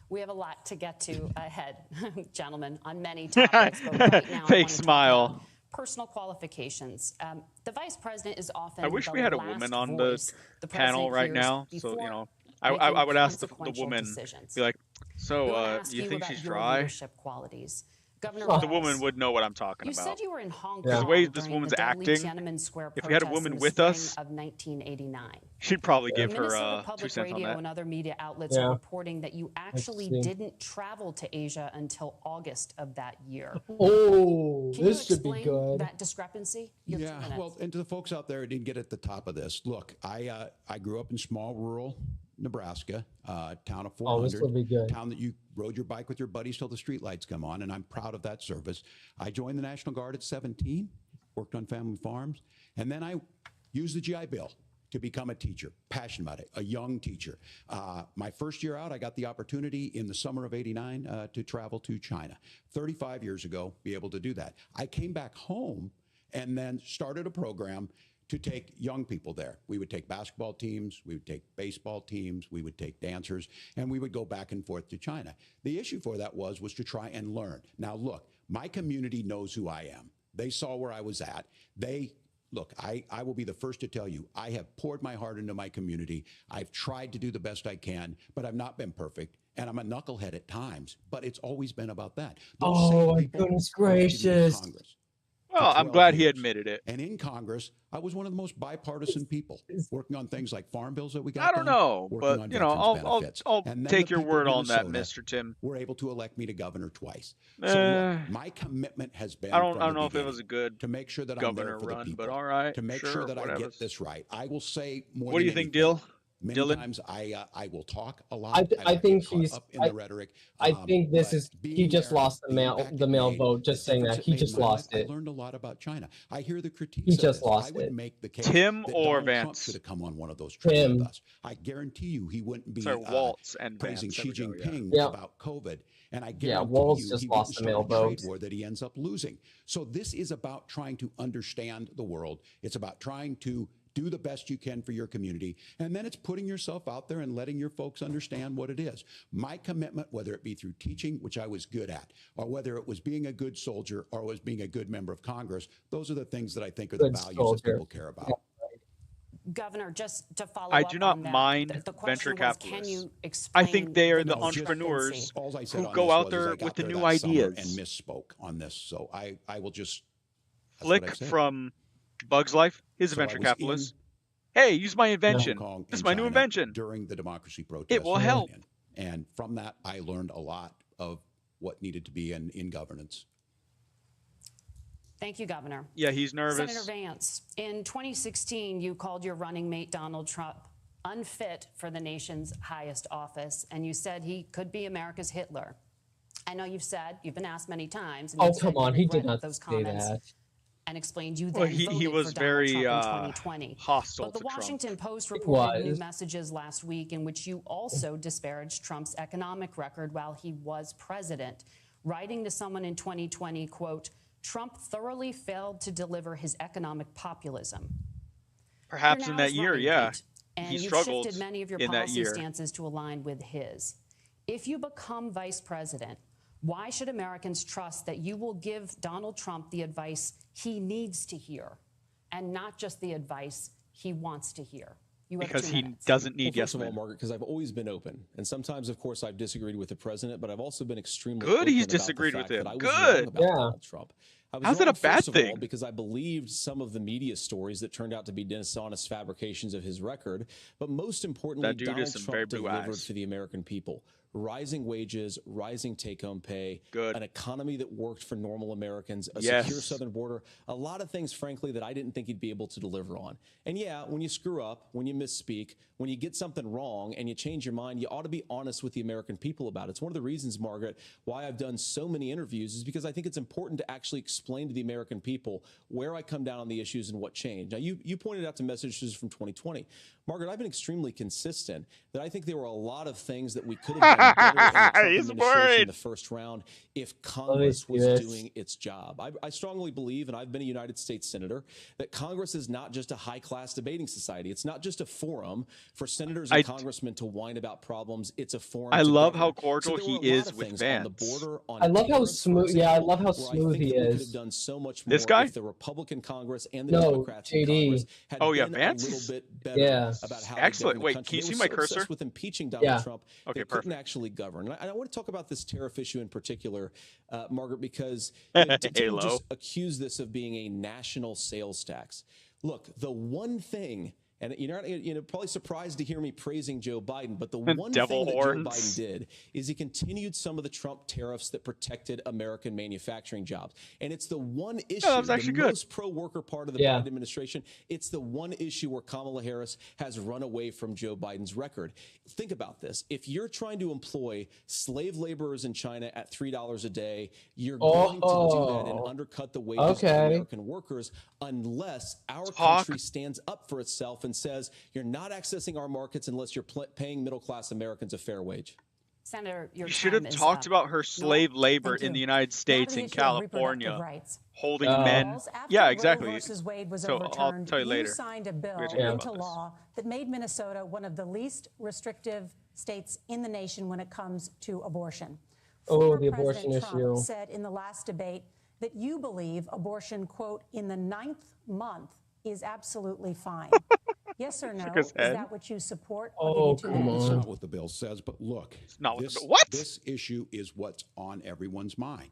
We have a lot to get to ahead, gentlemen, on many topics. But right now, Fake smile. Personal qualifications. The vice president is often. I wish we had a woman on the panel right now. So, I would ask the woman, be like, so do you think she's dry? Leadership qualities. Governor the woman would know what I'm talking about. You said you were in Hong Kong. Because the way this woman's acting, if we had a woman with us, of 1989. She'd probably give her Public 2 cents on Radio that. and other media outlets are reporting that you actually didn't travel to Asia until August of that year. Oh, this should be good. That discrepancy? Well, and to the folks out there who didn't get at the top of this, look, I grew up in small rural Nebraska, town of 400. Oh, this will be good. Town that you rode your bike with your buddies till the streetlights come on, and I'm proud of that service. I joined the National Guard at 17, worked on family farms, and then I used the GI Bill to become a teacher, passionate about it, a young teacher. My first year out, I got the opportunity in the summer of '89 to travel to China. 35 years ago, be able to do that. I came back home and then started a program to take young people there. We would take basketball teams, we would take baseball teams, we would take dancers, and we would go back and forth to China. The issue for that was to try and learn. Now, look, my community knows who I am. They saw where I was at. Look, I will be the first to tell you, I have poured my heart into my community. I've tried to do the best I can, but I've not been perfect. And I'm a knucklehead at times, but it's always been about that. Oh, my goodness gracious. Well, I'm glad he admitted it. And in Congress, I was one of the most bipartisan people working on things like farm bills that we got. I don't know, but I'll take your word on that, Mr. Tim. Were able to elect me to governor twice. So look, my commitment has been. I don't know if it was a good to make sure that governor I'm there for run, the people, but all right, to make sure that I get this right. I will say more. What do you think, Dill? Many times I will talk a lot. I think he's up in the rhetoric. I think this is he just lost the mail vote. Just saying that he just lost it. I learned a lot about China. I hear the critiques. He just lost I would it. make the case Tim that or Donald Vance Trump should have come on one of those trips with us. I guarantee you he wouldn't be Waltz and praising Vance. Xi Jinping about COVID. And I guarantee Waltz you just he lost the mail wouldn't start a vote. trade war that he ends up losing. So this is about trying to understand the world. It's about trying to do the best you can for your community. And then it's putting yourself out there and letting your folks understand what it is. My commitment, whether it be through teaching, which I was good at, or whether it was being a good soldier or was being a good member of Congress, those are the things that I think are the values that people care about. Governor, just to follow up I do not on that, mind the venture was, capitalists. Can you explain I think they are the most entrepreneurs All I said who on go this out was there I got with the there new that summer ideas. and misspoke on this. So I will just that's what I Flick said. from Bug's Life is a So I venture was capitalist. Hey, use my invention. Hong Kong This is and my new China invention. during the democracy protest. It will help. And from that, I learned a lot of what needed to be in governance. Thank you, Governor. Yeah, he's nervous. Senator Vance, in 2016, you called your running mate Donald Trump unfit for the nation's highest office, and you said he could be America's Hitler. I know you've been asked many times. And Come on, he did not those say comments. that. And explained you then Well, he voted was for very Donald Trump in 2020. hostile But the to Trump. Washington Post reported new messages last week in which you also disparaged Trump's economic record while he was president, writing to someone in 2020, quote, "Trump thoroughly failed to deliver his economic populism." Perhaps in that year, yeah. And he you've struggled shifted many of your in that policy year. stances to align with his. If you become vice president, why should Americans trust that you will give Donald Trump the advice he needs to hear and not just the advice he wants to hear? Because he doesn't need First of all, Margaret, because I've always been open. And sometimes, of course, I've disagreed with the president, but I've also been extremely good. open He's about the disagreed fact with him. that I was Good. wrong about Donald Trump. I was How's that wrong, a bad first of all, thing? because I believed some of the media stories that turned out to be dishonest fabrications of his record. But most importantly, That dude Donald has some very Trump blue delivered eyes. for the American people. Rising wages, rising take-home pay, an economy that worked for normal Americans, a secure southern border, a lot of things, frankly, that I didn't think he'd be able to deliver on. And yeah, when you screw up, when you misspeak, when you get something wrong and you change your mind, you ought to be honest with the American people about it. It's one of the reasons, Margaret, why I've done so many interviews is because I think it's important to actually explain to the American people where I come down on the issues and what changed. Now, you pointed out the messages from 2020. Margaret, I've been extremely consistent that I think there were a lot of things that we could have done better in the Trump administration in the first round if Congress was doing its job. I strongly believe, and I've been a United States Senator, that Congress is not just a high-class debating society. It's not just a forum for senators and congressmen to whine about problems. It's a forum. I love how cordial he is with Vance. I love how smooth. Yeah, I love how smooth he is. Could have done so much more This guy? if the Republican Congress and the Democrats in Congress had been Vance? a little bit better about how excellent. they govern the Wait, country. can you They see were my so cursor? obsessed with impeaching Donald Trump, okay, they perfect. couldn't actually govern. And I want to talk about this tariff issue in particular, Margaret, because to just accuse this of being a national sales tax. Look, the one thing, and you're probably surprised to hear me praising Joe Biden, but the one thing that Joe Biden did is he continued some of the Trump tariffs that protected American manufacturing jobs. And it's the one issue, the most pro-worker part of the Biden administration, it's the one issue where Kamala Harris has run away from Joe Biden's record. Think about this. If you're trying to employ slave laborers in China at $3 a day, you're going to do that and undercut the wages of American workers unless our country stands up for itself and says, you're not accessing our markets unless you're paying middle-class Americans a fair wage. Senator, you should have talked about her slave labor in the United States in California, holding men. Yeah, exactly. Wade was so I'll tell you later. You signed a bill into law that made Minnesota one of the least restrictive states in the nation when it comes to abortion. The abortion President issue. Trump said in the last debate that you believe abortion, quote, in the 9th month is absolutely fine. Yes or no? Is that what you support? Come on. It's not what the bill says, but look, this issue is what's on everyone's mind.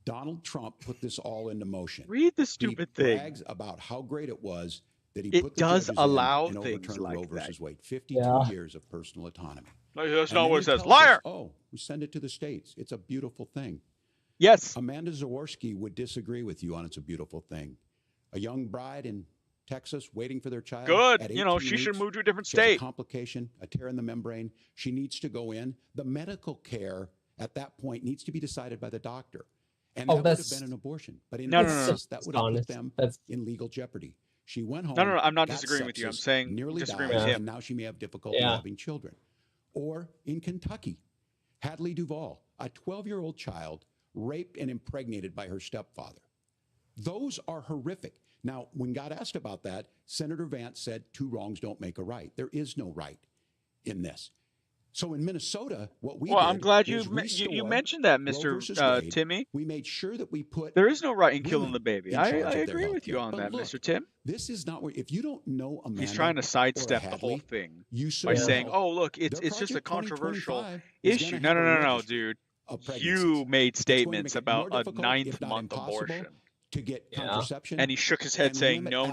Donald Trump put this all into motion. Read the stupid thing. He brags about how great it was that he put the does allow and things overturned like Roe that. versus Wade. 52 years of personal autonomy. That's not what it says. Liar! We send it to the states. It's a beautiful thing. Yes. Amanda Zaworski would disagree with you on it's a beautiful thing. A young bride in Texas, waiting for their child. Good. At You know, 18 she should weeks, move to a different she has a state. complication, a tear in the membrane. She needs to go in. The medical care at that point needs to be decided by the doctor. And that would have been an abortion. But in Texas, that would have put them in legal jeopardy. She went home. No, I'm not got disagreeing with you. I'm sepsis, saying nearly disagreeing died, with him. and now she may have difficulty having children. Or in Kentucky, Hadley Duvall, a 12-year-old child raped and impregnated by her stepfather. Those are horrific. Now, when got asked about that, Senator Vance said 2 wrongs don't make a right. There is no right in this. So in Minnesota, what we did I'm glad you you mentioned that, Mr. Timmy. We made sure that we put there is no right in killing the baby. I agree with you on that, look, Mr. Tim. This is not where, if you don't know Amanda, he's trying to sidestep the whole thing by saying, "Oh, look, it's just a controversial issue." No, dude. You made statements about a 9th-month abortion. To get contraception, and he shook his head saying, "No."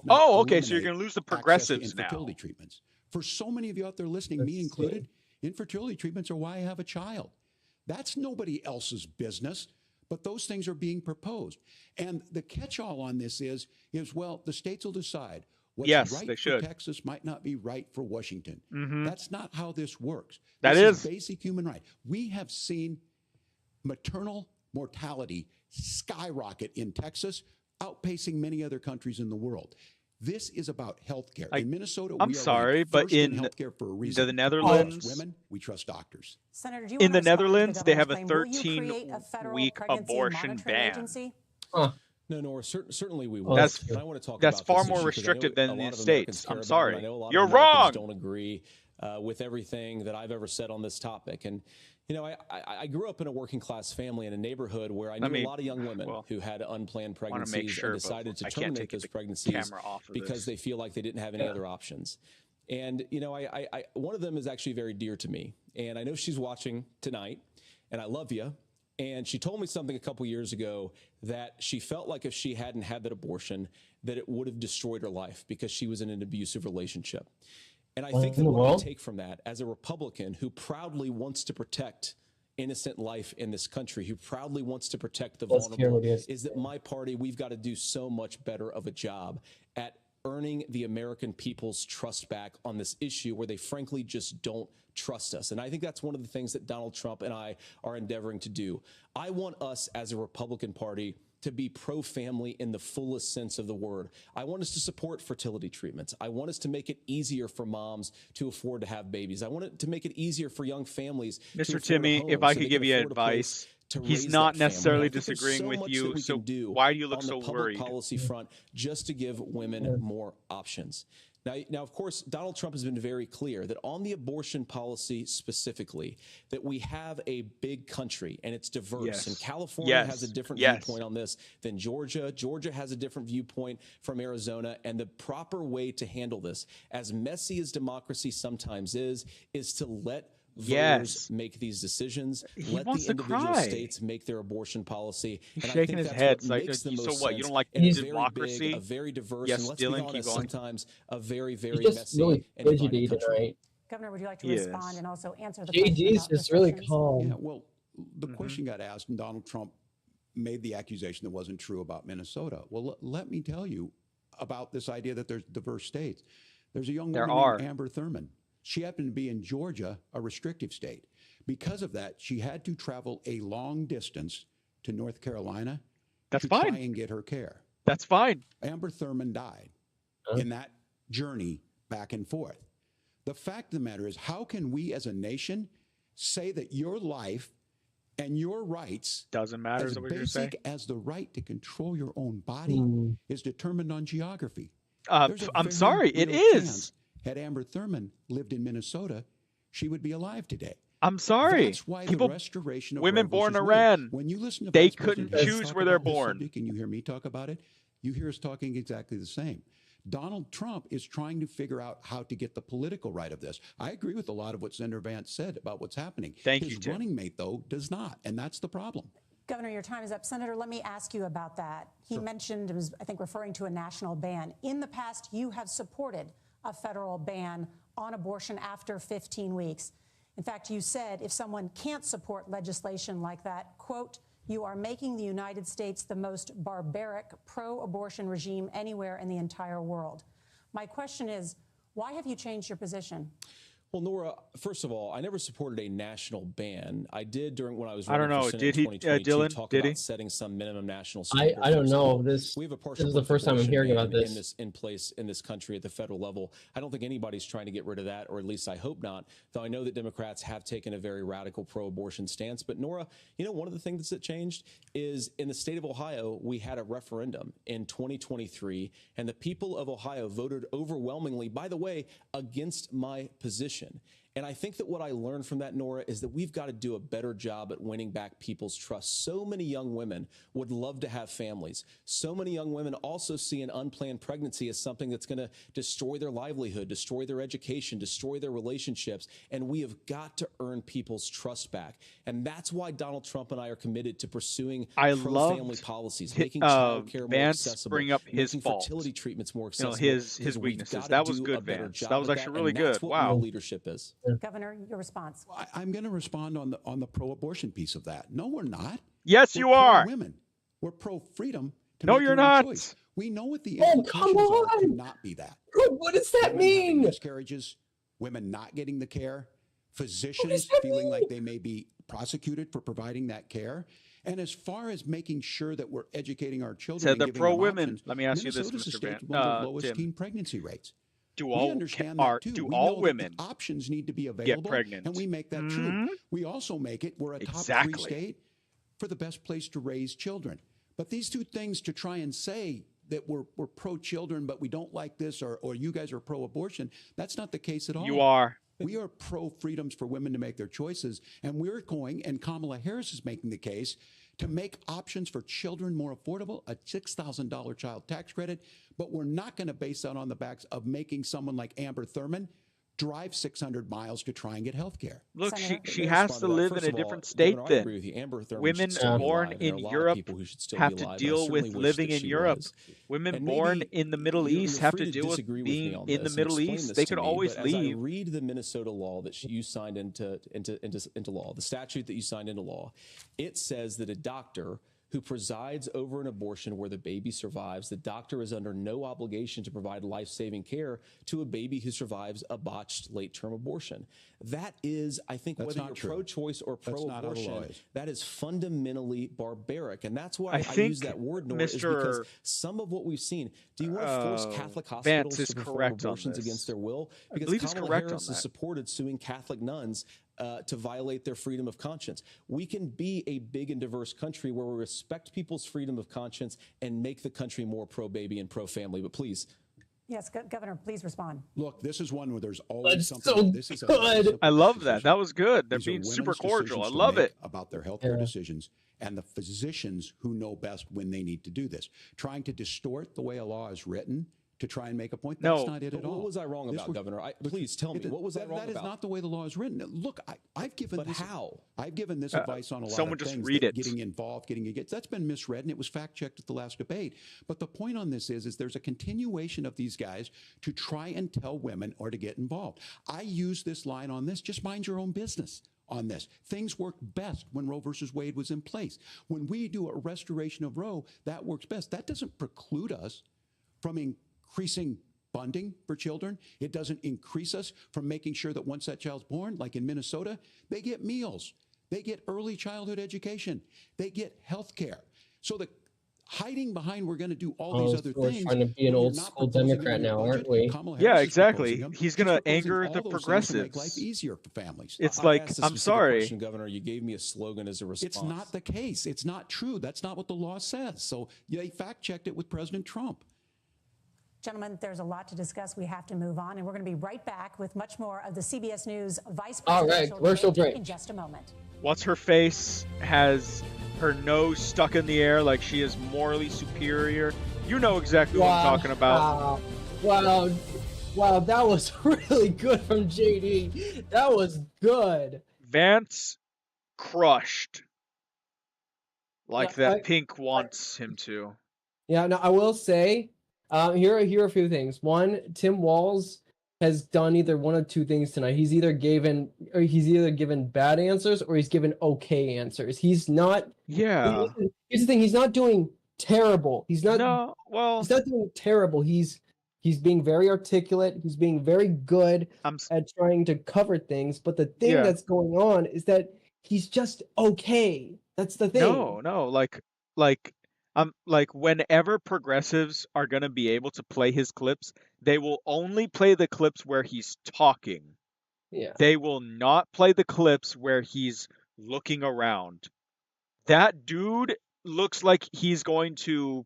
Oh, okay, so you're going to lose the progressives now. Infertility treatments. For so many of you out there listening, me included, infertility treatments are why I have a child. That's nobody else's business, but those things are being proposed. And the catch-all on this is well, the states will decide. What's right for Texas might not be right for Washington. That's not how this works. This is basic human right. We have seen maternal mortality skyrocket in Texas, outpacing many other countries in the world. This is about health care. In Minnesota, I'm sorry, but in healthcare for a reason. the Netherlands, women, we trust doctors. Senator, do you in the want to Netherlands, they have a claim? Will you create a federal 13-week pregnancy abortion monitoring ban. agency? No, certainly we will. That's and I want to talk that's about far this more issue, 'cause I know restrictive a than lot the of States. Americans care I'm about it, sorry. and I know a lot of You're Americans wrong. don't agree with everything that I've ever said on this topic. And you know, I grew up in a working class family in a neighborhood where I knew a lot of young women who had unplanned pregnancies and decided to terminate those pregnancies because they feel like they didn't have any other options. And you know, one of them is actually very dear to me, and I know she's watching tonight, and I love you. And she told me something a couple years ago that she felt like if she hadn't had that abortion, that it would have destroyed her life because she was in an abusive relationship. And I think that what we take from that as a Republican who proudly wants to protect innocent life in this country, who proudly wants to protect the vulnerable, is that my party, we've got to do so much better of a job at earning the American people's trust back on this issue where they frankly just don't trust us. And I think that's one of the things that Donald Trump and I are endeavoring to do. I want us as a Republican Party to be pro-family in the fullest sense of the word. I want us to support fertility treatments. I want us to make it easier for moms to afford to have babies. I want it to make it easier for young families. Mr. Timmy, if I could give you advice, he's not necessarily disagreeing with you. So why do you look so worried? Policy front, just to give women more options. Now, of course, Donald Trump has been very clear that on the abortion policy specifically, that we have a big country and it's diverse. And California has a different viewpoint on this than Georgia. Georgia has a different viewpoint from Arizona. And the proper way to handle this, as messy as democracy sometimes is to let voters make these decisions. Let the individual states make their abortion policy. He's and shaking his head. Like, so what? You don't like democracy? A very diverse, yes, and let's Dylan, be honest, keep going. sometimes a very, very messy really and fidgety tonight. Governor, would you like to respond and also answer the JG's just really calm. Yeah, well, the question got asked, and Donald Trump made the accusation that wasn't true about Minnesota. Well, let me tell you about this idea that there's diverse states. There's a young woman named Amber Thurman. She happened to be in Georgia, a restrictive state. Because of that, she had to travel a long distance to North Carolina to try and get her care. That's fine. Amber Thurman died in that journey back and forth. The fact of the matter is, how can we as a nation say that your life and your rights, doesn't matter, as basic as the right to control your own body, is determined on geography? I'm sorry, it is. Had Amber Thurman lived in Minnesota, she would be alive today. I'm sorry. That's why people, the restoration of women Roe born in versus Wade, Iran, when you listen to they Vice couldn't President choose talk where they're about this born. subject, and you hear me talk about it, you hear us talking exactly the same. Donald Trump is trying to figure out how to get the political right of this. I agree with a lot of what Senator Vance said about what's happening. His running mate, though, does not, and that's the problem. Governor, your time is up. Senator, let me ask you about that. He mentioned, was, I think, referring to a national ban. In the past, you have supported a federal ban on abortion after 15 weeks. In fact, you said if someone can't support legislation like that, quote, you are making the United States the most barbaric pro-abortion regime anywhere in the entire world. My question is, why have you changed your position? Well, Nora, first of all, I never supported a national ban. I did when I was I don't running know. for Senate in 2022 Dylan, talk did about he? setting some minimum national standard. I don't know. We have a This is the first time I'm hearing about this. in place in this country at the federal level. I don't think anybody's trying to get rid of that, or at least I hope not, though I know that Democrats have taken a very radical pro-abortion stance. But Nora, you know, one of the things that changed is in the state of Ohio, we had a referendum in 2023, and the people of Ohio voted overwhelmingly, by the way, against my position. And I think that what I learned from that, Nora, is that we've got to do a better job at winning back people's trust. So many young women would love to have families. So many young women also see an unplanned pregnancy as something that's going to destroy their livelihood, destroy their education, destroy their relationships. And we have got to earn people's trust back. And that's why Donald Trump and I are committed to pursuing pro-family policies, making child care more accessible, bring up his making faults. fertility treatments more accessible. His weaknesses. That was good, Vance. That was actually really good. Wow. Leadership is. Governor, your response. I'm going to respond on the pro-abortion piece of that. No, we're not. Yes, we're you are. Women. We're pro-freedom. No, you're not. Choice. We know what the implications are to not be that. What does that mean? Miscarriages, women not getting the care, physicians feeling like they may be prosecuted for providing that care. And as far as making sure that we're educating our children, said they're pro-women. Let me ask you this, Minnesota's Mr. Van. One of the lowest Tim. teen pregnancy rates. Do all women options need to be available, get pregnant? And we make that true. We also make it. We're a top 3 state for the best place to raise children. But these two things to try and say that we're pro-children, but we don't like this, or you guys are pro-abortion, that's not the case at all. You are. We are pro-freedoms for women to make their choices, and we're going, and Kamala Harris is making the case, to make options for children more affordable, a $6,000 child tax credit, but we're not going to base that on the backs of making someone like Amber Thurman drive 600 miles to try and get health care. Look, she has to live in a different state then. Women born in Europe have to deal with living in Europe. Women born in the Middle East have to deal with being in the Middle East. They could always leave. As I read the Minnesota law that you signed into law, the statute that you signed into law, it says that a doctor who presides over an abortion where the baby survives, the doctor is under no obligation to provide life-saving care to a baby who survives a botched late-term abortion. That is, I think, whether you're pro-choice or pro-abortion, that is fundamentally barbaric. And that's why I use that word, Nora, is because some of what we've seen, do you want to force Catholic hospitals to perform abortions against their will? Because Kamala Harris has supported suing Catholic nuns to violate their freedom of conscience. We can be a big and diverse country where we respect people's freedom of conscience and make the country more pro-baby and pro-family. But please. Yes, Governor, please respond. Look, this is one where there's always something. So this is good. I love that. That was good. They're being super cordial. I love it. About their healthcare decisions and the physicians who know best when they need to do this. Trying to distort the way a law is written to try and make a point. That's not it at all. What was I wrong about, Governor? Please tell me. What was I wrong about? That is not the way the law is written. Look, I've given but this. how? I've given this advice on a lot someone of just things. Read it. Getting involved, that's been misread, and it was fact-checked at the last debate. But the point on this is there's a continuation of these guys to try and tell women or to get involved. I use this line on this, just mind your own business. On this. Things worked best when Roe versus Wade was in place. When we do a restoration of Roe, that works best. That doesn't preclude us from increasing funding for children. It doesn't increase us from making sure that once that child's born, like in Minnesota, they get meals, they get early childhood education, they get health care. So the hiding behind we're going to do all these other things. We're trying to be an old school Democrat now, aren't we? Yeah, exactly. He's going to anger the progressives. Make life easier for families. It's like, I'm sorry. Governor, you gave me a slogan as a response. It's not the case. It's not true. That's not what the law says. So they fact-checked it with President Trump. Gentlemen, there's a lot to discuss. We have to move on, and we're going to be right back with much more of the CBS News Vice Presidential commercial break in just a moment. What's her face has her nose stuck in the air like she is morally superior. You know exactly what I'm talking about. Wow, that was really good from JD. That was good. Vance crushed. Like Pink wants him to. Yeah, no, I will say, here are a few things. One, Tim Walz has done either one of two things tonight. He's either given bad answers or he's given okay answers. He's not. Yeah. Here's the thing. He's not doing terrible. He's not. No. Well. He's not doing terrible. He's being very articulate. He's being very good at trying to cover things. But the thing that's going on is that he's just okay. That's the thing. No. Like whenever progressives are going to be able to play his clips, they will only play the clips where he's talking. Yeah. They will not play the clips where he's looking around. That dude looks like he's going to,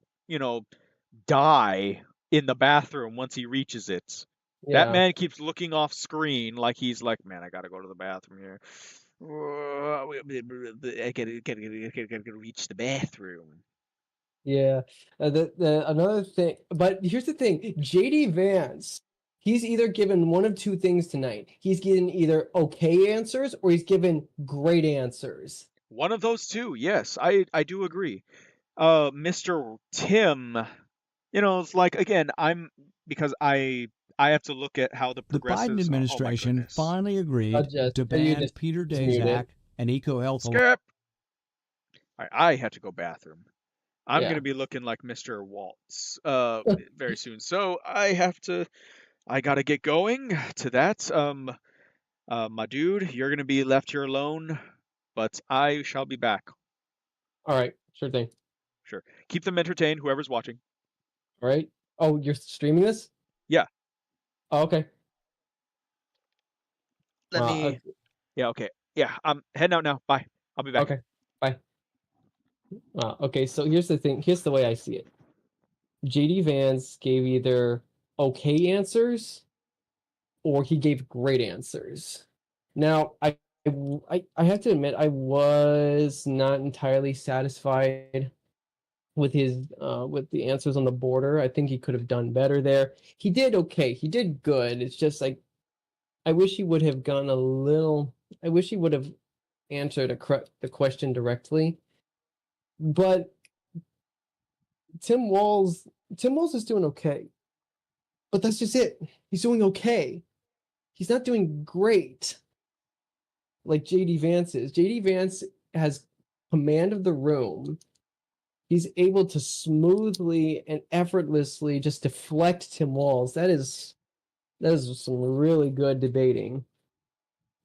die in the bathroom once he reaches it. Yeah. That man keeps looking off screen like he's like, man, I got to go to the bathroom here. I gotta reach the bathroom. Yeah. Another thing, but here's the thing: JD Vance, he's either given one of two things tonight. He's given either okay answers or he's given great answers. One of those two, yes, I do agree. Mr. Tim, it's like, again, because I have to look at how the progressives... The Biden administration finally agreed to ban Peter Daszak and EcoHealth. Skip! I have to go bathroom. I'm going to be looking like Mr. Waltz very soon. So I got to get going to that. My dude, you're going to be left here alone, but I shall be back. All right. Sure thing. Sure. Keep them entertained, whoever's watching. All right. Oh, you're streaming this? Yeah. Oh, okay. Yeah, okay. Yeah, I'm heading out now. Bye. I'll be back. Okay. Bye. Okay, so here's the thing. Here's the way I see it. JD Vance gave either okay answers or he gave great answers. Now, I have to admit I was not entirely satisfied with with the answers on the border. I think he could have done better there. He did okay. He did good. It's just like I wish he would have gone a little. I wish he would have answered the question directly. But Tim Walz is doing okay. But that's just it. He's doing okay. He's not doing great like JD Vance is. JD Vance has command of the room. He's able to smoothly and effortlessly just deflect Tim Walz. That is some really good debating.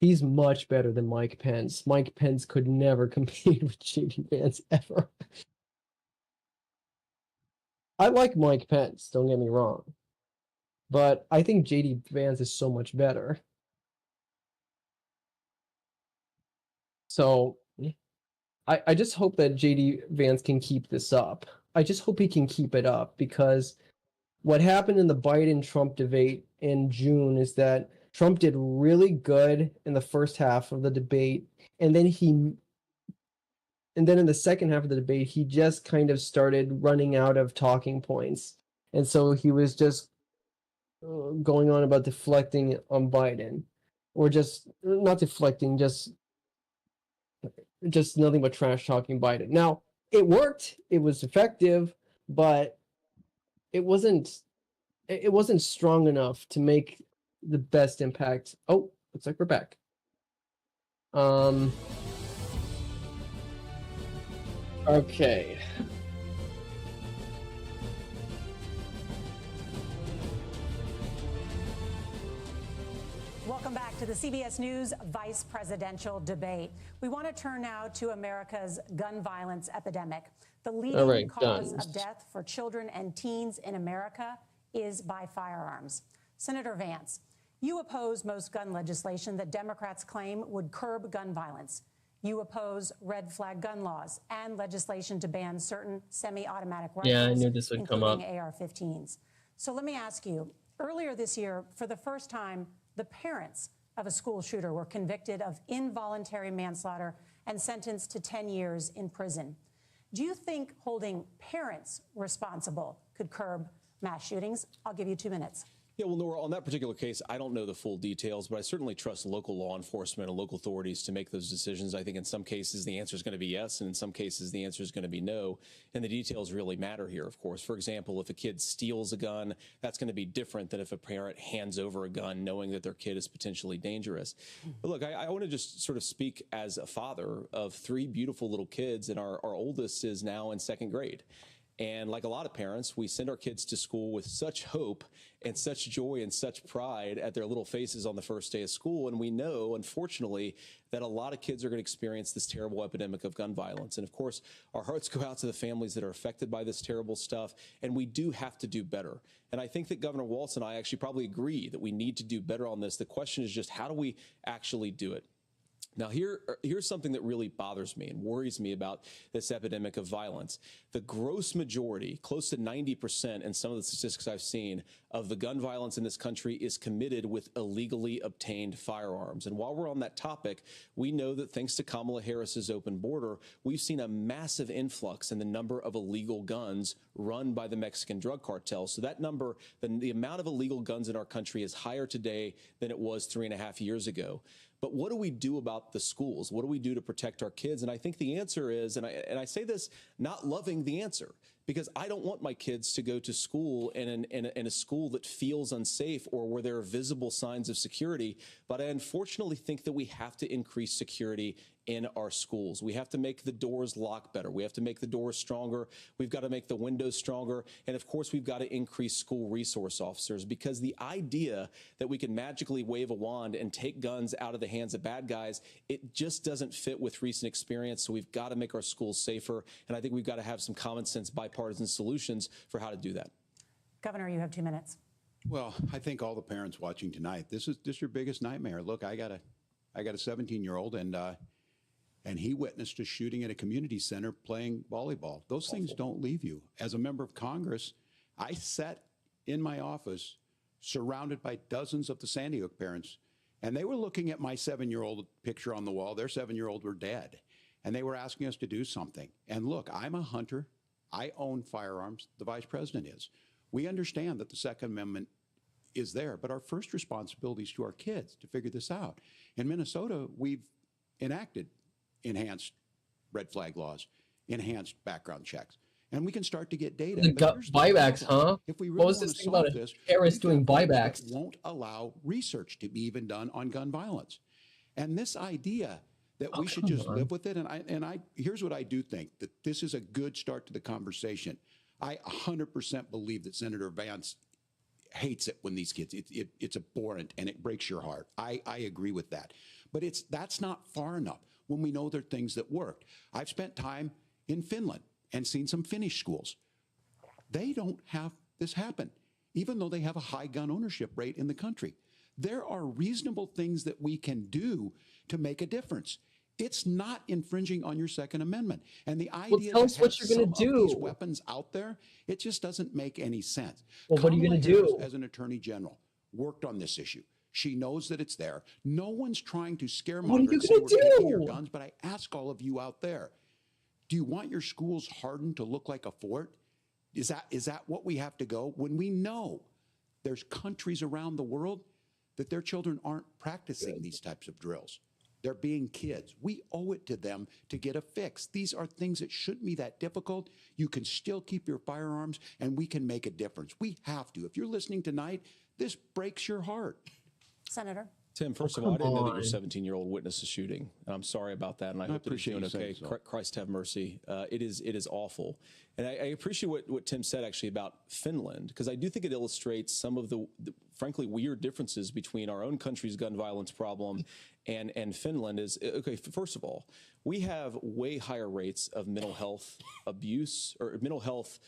He's much better than Mike Pence. Mike Pence could never compete with JD Vance ever. I like Mike Pence, don't get me wrong. But I think JD Vance is so much better. So I just hope that JD Vance can keep this up. I just hope he can keep it up, because what happened in the Biden-Trump debate in June is that Trump did really good in the first half of the debate, and then in the second half of the debate, he just kind of started running out of talking points. And so he was just going on about deflecting on Biden, or just not deflecting, just nothing but trash talking Biden. Now, it worked, it was effective, but it wasn't strong enough to make the best impact. Oh, looks like we're back. Okay. Welcome back to the CBS News vice presidential debate. We want to turn now to America's gun violence epidemic. The leading cause of death for children and teens in America is by firearms. Senator Vance, you oppose most gun legislation that Democrats claim would curb gun violence. You oppose red flag gun laws and legislation to ban certain semi-automatic rifles, I knew this would come up. including AR-15s. So let me ask you, earlier this year, for the first time, the parents of a school shooter were convicted of involuntary manslaughter and sentenced to 10 years in prison. Do you think holding parents responsible could curb mass shootings? I'll give you 2 minutes. Yeah, well, Nora, on that particular case, I don't know the full details, but I certainly trust local law enforcement and local authorities to make those decisions. I think in some cases the answer is going to be yes, and in some cases the answer is going to be no. And the details really matter here, of course. For example, if a kid steals a gun, that's going to be different than if a parent hands over a gun knowing that their kid is potentially dangerous. But look, I want to just sort of speak as a father of 3 beautiful little kids, and our oldest is now in 2nd grade. And like a lot of parents, we send our kids to school with such hope and such joy and such pride at their little faces on the first day of school. And we know, unfortunately, that a lot of kids are going to experience this terrible epidemic of gun violence. And of course, our hearts go out to the families that are affected by this terrible stuff. And we do have to do better. And I think that Governor Walz and I actually probably agree that we need to do better on this. The question is just, how do we actually do it? Now, here's something that really bothers me and worries me about this epidemic of violence. The gross majority, close to 90% in some of the statistics I've seen, of the gun violence in this country is committed with illegally obtained firearms. And while we're on that topic, we know that thanks to Kamala Harris's open border, we've seen a massive influx in the number of illegal guns run by the Mexican drug cartel. So that number, the amount of illegal guns in our country is higher today than it was 3.5 years ago. But what do we do about the schools? What do we do to protect our kids? And I think the answer is, and I say this not loving the answer, because I don't want my kids to go to school in a school that feels unsafe or where there are visible signs of security. But I unfortunately think that we have to increase security in our schools. We have to make the doors lock better. We have to make the doors stronger. We've got to make the windows stronger. And of course, we've got to increase school resource officers, because the idea that we can magically wave a wand and take guns out of the hands of bad guys, it just doesn't fit with recent experience. So we've got to make our schools safer. And I think we've got to have some common sense bipartisan solutions for how to do that. Governor, you have 2 minutes. Well, I think all the parents watching tonight, this is your biggest nightmare. Look, I got a 17-year-old, and he witnessed a shooting at a community center playing volleyball. Those things don't leave you. As a member of Congress, I sat in my office surrounded by dozens of the Sandy Hook parents, and they were looking at my 7-year-old picture on the wall. Their 7-year-old were dead, and they were asking us to do something. And look, I'm a hunter. I own firearms. The vice president is. We understand that the Second Amendment is there, but our first responsibility is to our kids to figure this out. In Minnesota, we've enacted enhanced red flag laws, enhanced background checks, and we can start to get data. The buybacks, huh? If we really what was this thing about Harris doing buybacks? Won't allow research to be even done on gun violence, and this idea that we should just live with it. And I here's what I do think, that this is a good start to the conversation. I 100% believe that Senator Vance hates it when these kids, it's abhorrent and it breaks your heart. I agree with that. But that's not far enough when we know there are things that worked. I've spent time in Finland and seen some Finnish schools. They don't have this happen, even though they have a high gun ownership rate in the country. There are reasonable things that we can do to make a difference. It's not infringing on your Second Amendment. And the idea tell us what you're going to do. These weapons out there, it just doesn't make any sense. Well, what are you going to do? As an attorney general, worked on this issue. She knows that it's there. No one's trying to scaremonger. What are you going to do? Your guns, but I ask all of you out there, do you want your schools hardened to look like a fort? Is that what we have to go? When we know there's countries around the world that their children aren't practicing these types of drills. They're being kids. We owe it to them to get a fix. These are things that shouldn't be that difficult. You can still keep your firearms, and we can make a difference. We have to. If you're listening tonight, this breaks your heart. Senator? Tim, first of all, I didn't know that your 17-year-old witnessed a shooting. And I'm sorry about that, and I hope that he's doing okay. Christ have mercy. It is awful. And I appreciate what Tim said, actually, about Finland, because I do think it illustrates some of the frankly weird differences between our own country's gun violence problem and Finland. Is okay, first of all, we have way higher rates of mental health abuse, or mental health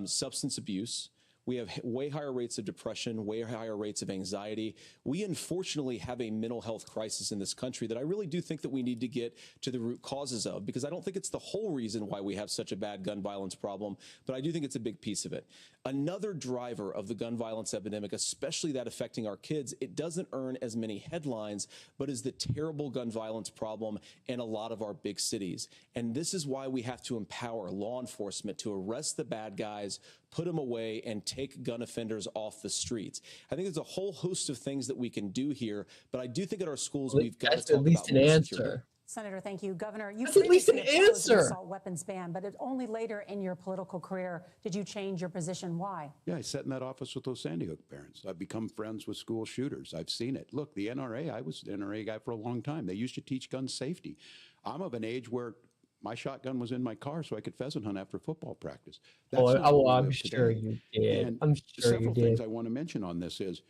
substance abuse. We have way higher rates of depression, way higher rates of anxiety. We unfortunately have a mental health crisis in this country that I really do think that we need to get to the root causes of, because I don't think it's the whole reason why we have such a bad gun violence problem, but I do think it's a big piece of it. Another driver of the gun violence epidemic, especially that affecting our kids, it doesn't earn as many headlines, but is the terrible gun violence problem in a lot of our big cities. And this is why we have to empower law enforcement to arrest the bad guys, put them away, and take gun offenders off the streets. I think there's a whole host of things that we can do here, but I do think at our schools we've got to talk at least about an more answer. security. Senator, thank you. Governor, you That's at least an previously opposed the answer. assault weapons ban, but it's only later in your political career did you change your position. Why? Yeah, I sat in that office with those Sandy Hook parents. I've become friends with school shooters. I've seen it. Look, the NRA, I was the NRA guy for a long time. They used to teach gun safety. I'm of an age where my shotgun was in my car so I could pheasant hunt after football practice. That's not where we I'm live sure today. you did. And I'm sure you several did. things I want to mention on this is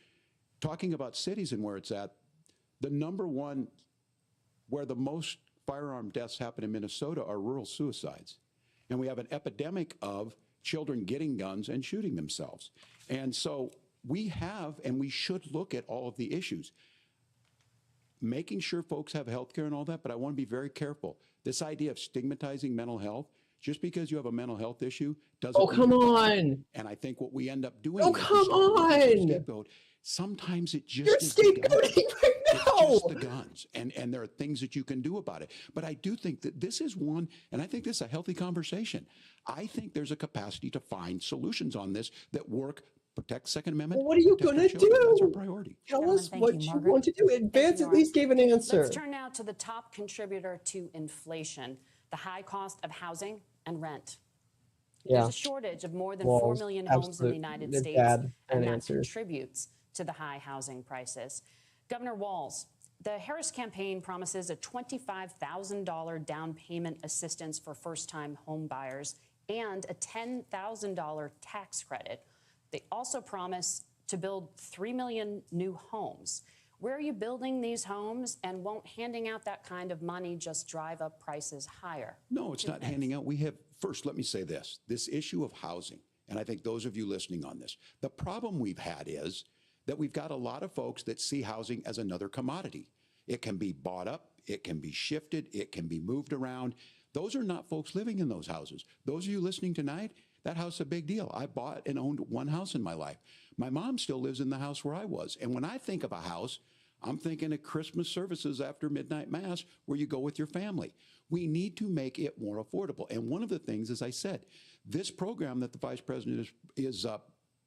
talking about cities and where it's at. The number one where the most firearm deaths happen in Minnesota are rural suicides. And we have an epidemic of children getting guns and shooting themselves. And so we have, and we should look at all of the issues, making sure folks have health care and all that, but I want to be very careful. This idea of stigmatizing mental health, just because you have a mental health issue doesn't Oh, come on. And I think what we end up doing Oh, is come on. scapegoat. Sometimes it just You're is the guns. scapegoating right now. It's just the guns, and there are things that you can do about it. But I do think that this is one, and I think this is a healthy conversation. I think there's a capacity to find solutions on this that work, protect Second Amendment. Well, what are you going to do? That's our priority. Tell us Thank what you want to do. Advance at least gave an answer. Let's turn now to the top contributor to inflation, the high cost of housing and rent. Yeah. There's a shortage of more than 4 million homes in the United States, and that contributes to the high housing prices. Governor Walz, the Harris campaign promises a $25,000 down payment assistance for first-time home buyers and a $10,000 tax credit. They also promise to build 3 million new homes. Where are you building these homes, and won't handing out that kind of money just drive up prices higher? No, it's not handing out. First, let me say this issue of housing, and I think those of you listening on this, the problem we've had is that we've got a lot of folks that see housing as another commodity. It can be bought up, it can be shifted, it can be moved around. Those are not folks living in those houses. Those of you listening tonight, that house is a big deal. I bought and owned one house in my life. My mom still lives in the house where I was. And when I think of a house, I'm thinking of Christmas services after midnight mass where you go with your family. We need to make it more affordable. And one of the things, as I said, this program that the vice president is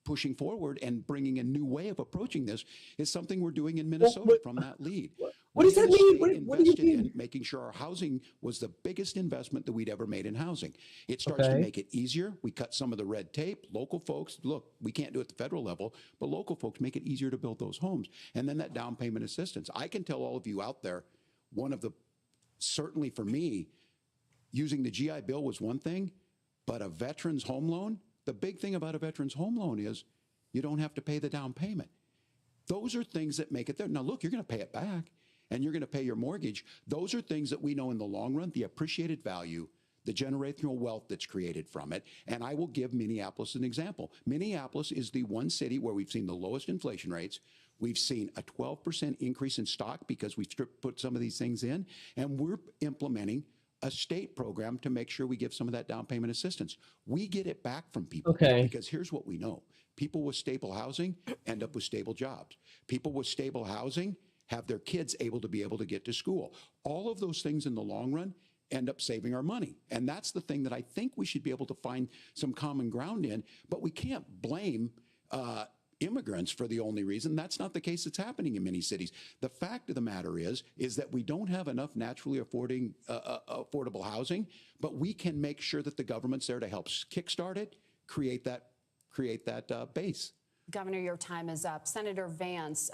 pushing forward and bringing a new way of approaching this is something we're doing in Minnesota from that lead. What does that mean? What do you mean? In making sure our housing was the biggest investment that we'd ever made in housing. It starts to make it easier. We cut some of the red tape. Local folks, look, we can't do it at the federal level, but local folks make it easier to build those homes. And then that down payment assistance. I can tell all of you out there, certainly for me, using the GI Bill was one thing, but a veteran's home loan, the big thing about a veteran's home loan is you don't have to pay the down payment. Those are things that make it there. Now, look, you're going to pay it back and you're going to pay your mortgage. Those are things that we know in the long run, the appreciated value, the generational wealth that's created from it. And I will give Minneapolis an example. Minneapolis is the one city where we've seen the lowest inflation rates. We've seen a 12% increase in stock because we've put some of these things in, and we're implementing a state program to make sure we give some of that down payment assistance. We get it back from people because here's what we know. People with stable housing end up with stable jobs. People with stable housing have their kids able to get to school. All of those things in the long run end up saving our money. And that's the thing that I think we should be able to find some common ground in, but we can't blame immigrants for the only reason. That's not the case that's happening in many cities. The fact of the matter is that we don't have enough naturally affordable housing, but we can make sure that the government's there to help kickstart it, create that base. Governor, your time is up. Senator Vance,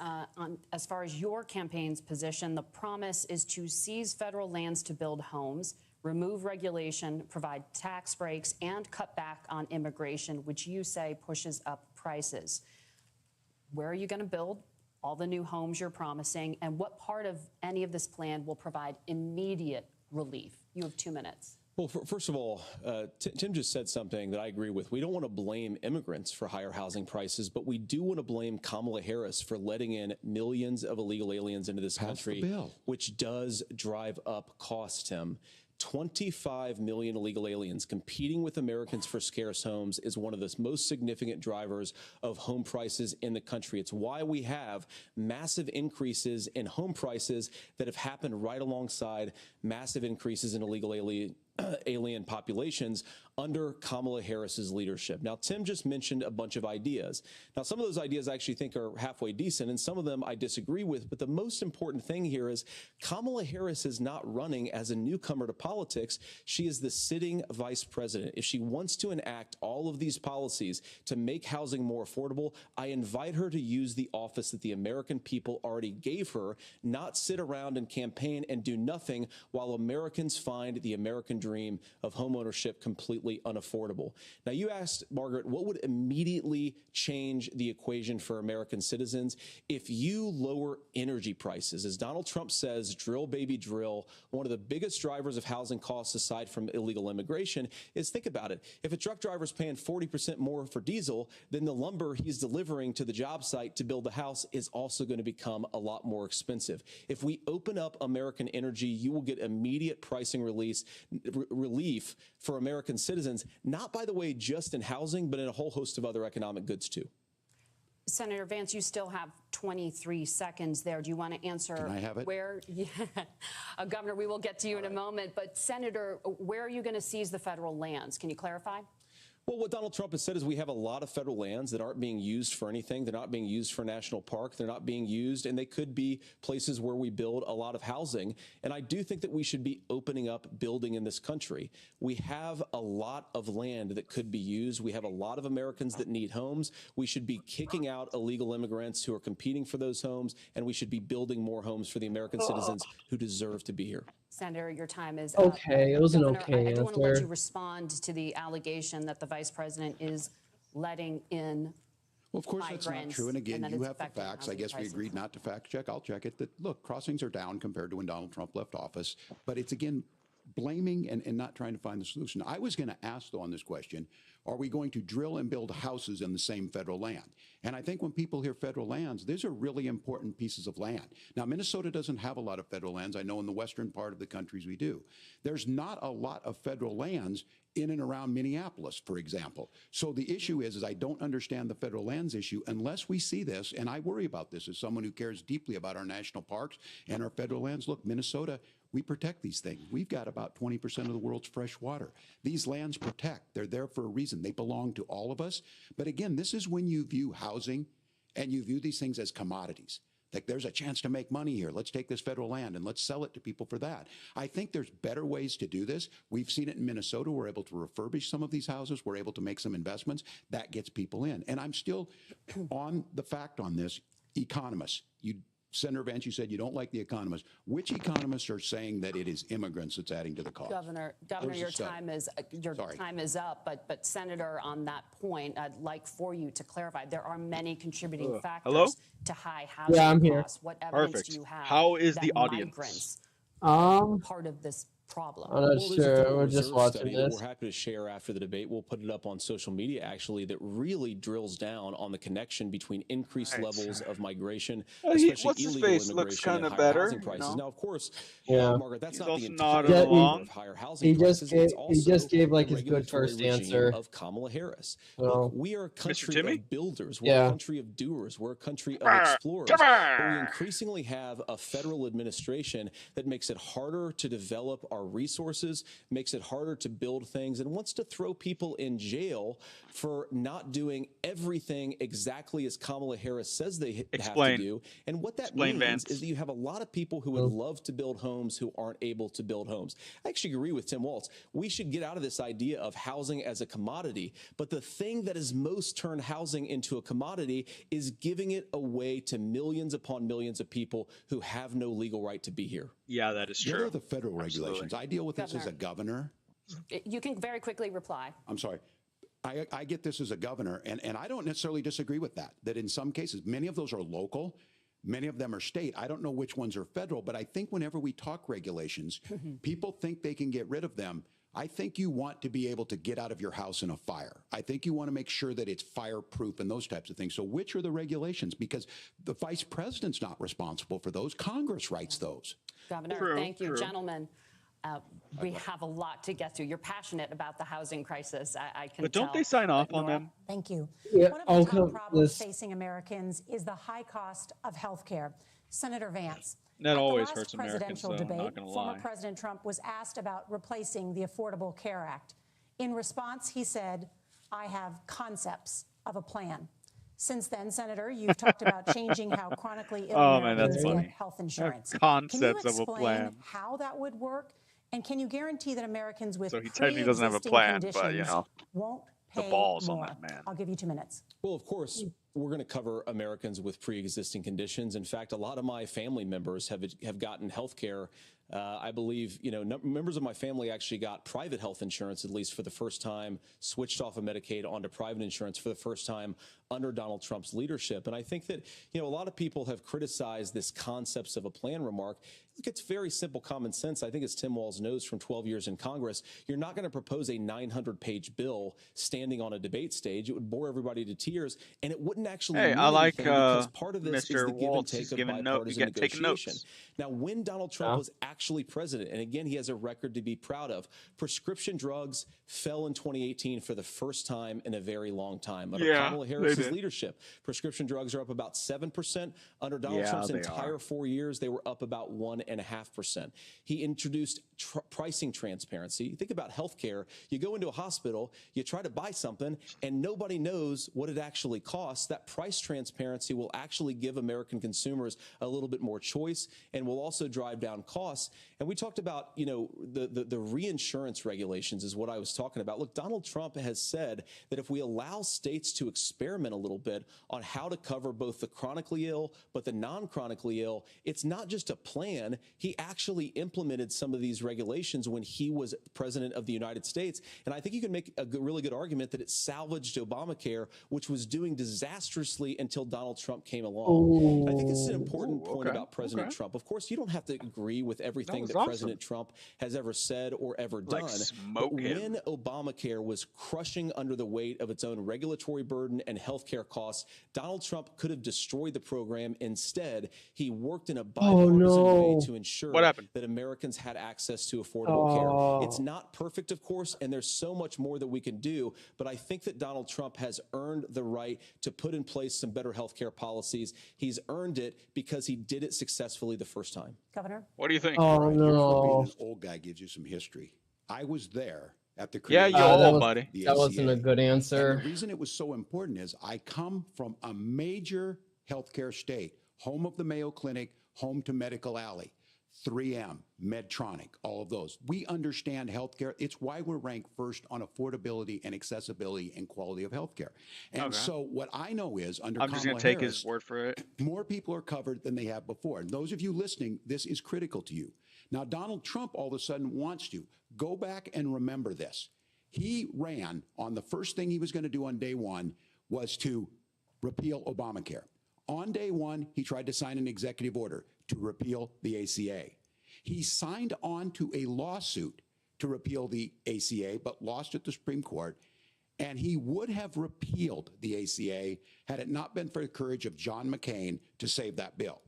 as far as your campaign's position, the promise is to seize federal lands to build homes, remove regulation, provide tax breaks, and cut back on immigration, which you say pushes up prices. Where are you going to build all the new homes you're promising, and what part of any of this plan will provide immediate relief? You have 2 minutes. Well, first of all, Tim just said something that I agree with. We don't want to blame immigrants for higher housing prices, but we do want to blame Kamala Harris for letting in millions of illegal aliens into this country, which does drive up costs, Tim. 25 million illegal aliens competing with Americans for scarce homes is one of the most significant drivers of home prices in the country. It's why we have massive increases in home prices that have happened right alongside massive increases in illegal alien populations under Kamala Harris's leadership. Now, Tim just mentioned a bunch of ideas. Now, some of those ideas I actually think are halfway decent, and some of them I disagree with. But the most important thing here is Kamala Harris is not running as a newcomer to politics. She is the sitting vice president. If she wants to enact all of these policies to make housing more affordable, I invite her to use the office that the American people already gave her, not sit around and campaign and do nothing while Americans find the American dream of homeownership completely unaffordable. Now, you asked, Margaret, what would immediately change the equation for American citizens? If you lower energy prices, as Donald Trump says, drill, baby, drill, one of the biggest drivers of housing costs aside from illegal immigration is, think about it, if a truck driver is paying 40% more for diesel, then the lumber he's delivering to the job site to build the house is also going to become a lot more expensive. If we open up American energy, you will get immediate pricing relief for American citizens, not, by the way, just in housing, but in a whole host of other economic goods too. Senator Vance, you still have 23 seconds there. Do you want to answer? Can I have it? Where, yeah. Governor, we will get to you in a moment. But Senator, where are you going to seize the federal lands? Can you clarify? Well, what Donald Trump has said is we have a lot of federal lands that aren't being used for anything. They're not being used for national park. They're not being used, and they could be places where we build a lot of housing. And I do think that we should be opening up building in this country. We have a lot of land that could be used. We have a lot of Americans that need homes. We should be kicking out illegal immigrants who are competing for those homes, and we should be building more homes for the American citizens who deserve to be here. Senator, your time is okay. up. It was an Governor, okay I do want to let answer. you respond to the allegation that the vice president is letting in. Well, of course, that's not true. And again, and you have the facts. I guess we agreed not to fact check. I'll check it. That, look, crossings are down compared to when Donald Trump left office. But it's, again, blaming and not trying to find the solution. I was going to ask, though, on this question, are we going to drill and build houses in the same federal land? And I think when people hear federal lands, these are really important pieces of land. Now, Minnesota doesn't have a lot of federal lands. I know in the western part of the countries we do. There's not a lot of federal lands in and around Minneapolis, for example. So the issue is I don't understand the federal lands issue unless we see this, and I worry about this as someone who cares deeply about our national parks and our federal lands. Look, Minnesota, we protect these things. We've got about 20% of the world's fresh water. These lands protect. They're there for a reason. They belong to all of us. But again, this is when you view housing and you view these things as commodities. Like, there's a chance to make money here. Let's take this federal land and let's sell it to people for that. I think there's better ways to do this. We've seen it in Minnesota. We're able to refurbish some of these houses. We're able to make some investments. That gets people in. And I'm still on the fact on this. Economists, Senator Vance, you said you don't like the economists. Which economists are saying that it is immigrants that's adding to the cost? Governor, your time is up. But Senator, on that point, I'd like for you to clarify. There are many contributing factors to high housing costs. What evidence do you have? How is that the audience? Migrants are part of this problem? I'm not sure. We're just watching this. We're happy to share after the debate. We'll put it up on social media, actually, that really drills down on the connection between increased levels of migration, especially illegal immigration, and higher housing prices. Now, of course, Margaret, that's not the entire of higher housing prices. He just gave like his good first answer of Kamala Harris. Look, we are a country of builders. We're a country of doers. We're a country of explorers. But we increasingly have a federal administration that makes it harder to develop our resources, makes it harder to build things, and wants to throw people in jail for not doing everything exactly as Kamala Harris says they have to do. And what that means is that you have a lot of people who would love to build homes who aren't able to build homes. I actually agree with Tim Walz. We should get out of this idea of housing as a commodity. But the thing that has most turned housing into a commodity is giving it away to millions upon millions of people who have no legal right to be here. Yeah, that is true. What are the federal regulations? I deal with this as a governor. You can very quickly reply. I'm sorry. I get this as a governor, and I don't necessarily disagree with that, that in some cases, many of those are local, many of them are state. I don't know which ones are federal, but I think whenever we talk regulations, people think they can get rid of them. I think you want to be able to get out of your house in a fire. I think you want to make sure that it's fireproof and those types of things. So which are the regulations? Because the vice president's not responsible for those. Congress writes those. Governor, thank you. Gentlemen, we have a lot to get to. You're passionate about the housing crisis. I can But don't they sign off on them? Thank you. Yeah, One of the top problems facing Americans is the high cost of health care. Senator Vance. That always hurts Americans, though, I'm not going to lie. Former President Trump was asked about replacing the Affordable Care Act. In response, he said, I have concepts of a plan. Since then, Senator, you've talked about changing how chronically ill Americans get health insurance. Concepts Can you of a plan. how that would work? And can you guarantee that Americans with So he technically doesn't have a plan, but won't pay the balls more? on that man. I'll give you 2 minutes. Well, of course, we're going to cover Americans with pre-existing conditions. In fact, a lot of my family members have gotten health care. I believe, members of my family actually got private health insurance, at least for the first time, switched off of Medicaid onto private insurance for the first time under Donald Trump's leadership. And I think that, a lot of people have criticized this concepts of a plan remark. Look, it's very simple common sense. I think as Tim Walz knows from 12 years in Congress, you're not going to propose a 900-page bill standing on a debate stage. It would bore everybody to tears, and it wouldn't actually mean anything because part of this is the give and take of bipartisan negotiation. Now, when Donald Trump was actually president, and again, he has a record to be proud of, prescription drugs fell in 2018 for the first time in a very long time. Under Kamala Harris's leadership, prescription drugs are up about 7%. Under Donald Trump's entire 4 years, they were up about 1.5%. He introduced pricing transparency. Think about healthcare. You go into a hospital, you try to buy something, and nobody knows what it actually costs. That price transparency will actually give American consumers a little bit more choice and will also drive down costs. And we talked about, the reinsurance regulations is what I was talking about. Look, Donald Trump has said that if we allow states to experiment a little bit on how to cover both the chronically ill but the non-chronically ill, it's not just a plan. He actually implemented some of these regulations when he was president of the United States. And I think you can make a really good argument that it salvaged Obamacare, which was doing disastrously until Donald Trump came along. I think this is an important point about President Trump. Of course, you don't have to agree with everything that President Trump has ever said or ever done. But when Obamacare was crushing under the weight of its own regulatory burden and healthcare costs, Donald Trump could have destroyed the program. Instead, he worked in a bipartisan way to ensure that Americans had access to affordable care. It's not perfect, of course, and there's so much more that we can do, but I think that Donald Trump has earned the right to put in place some better healthcare policies. He's earned it because he did it successfully the first time. Governor? What do you think? Oh, no. This old guy gives you some history. I was there at the creation buddy. That wasn't a good answer. And the reason it was so important is I come from a major healthcare state, home of the Mayo Clinic, home to Medical Alley, 3M, Medtronic, all of those. We understand healthcare. It's why we're ranked first on affordability and accessibility and quality of healthcare. And so what I know is under I'm just going to take his word for it. More people are covered than they have before. And those of you listening, this is critical to you. Now, Donald Trump all of a sudden wants to. Go back and remember this. He ran on the first thing he was going to do on day one was to repeal Obamacare. On day one, he tried to sign an executive order to repeal the ACA. He signed on to a lawsuit to repeal the ACA, but lost at the Supreme Court. And he would have repealed the ACA had it not been for the courage of John McCain to save that bill.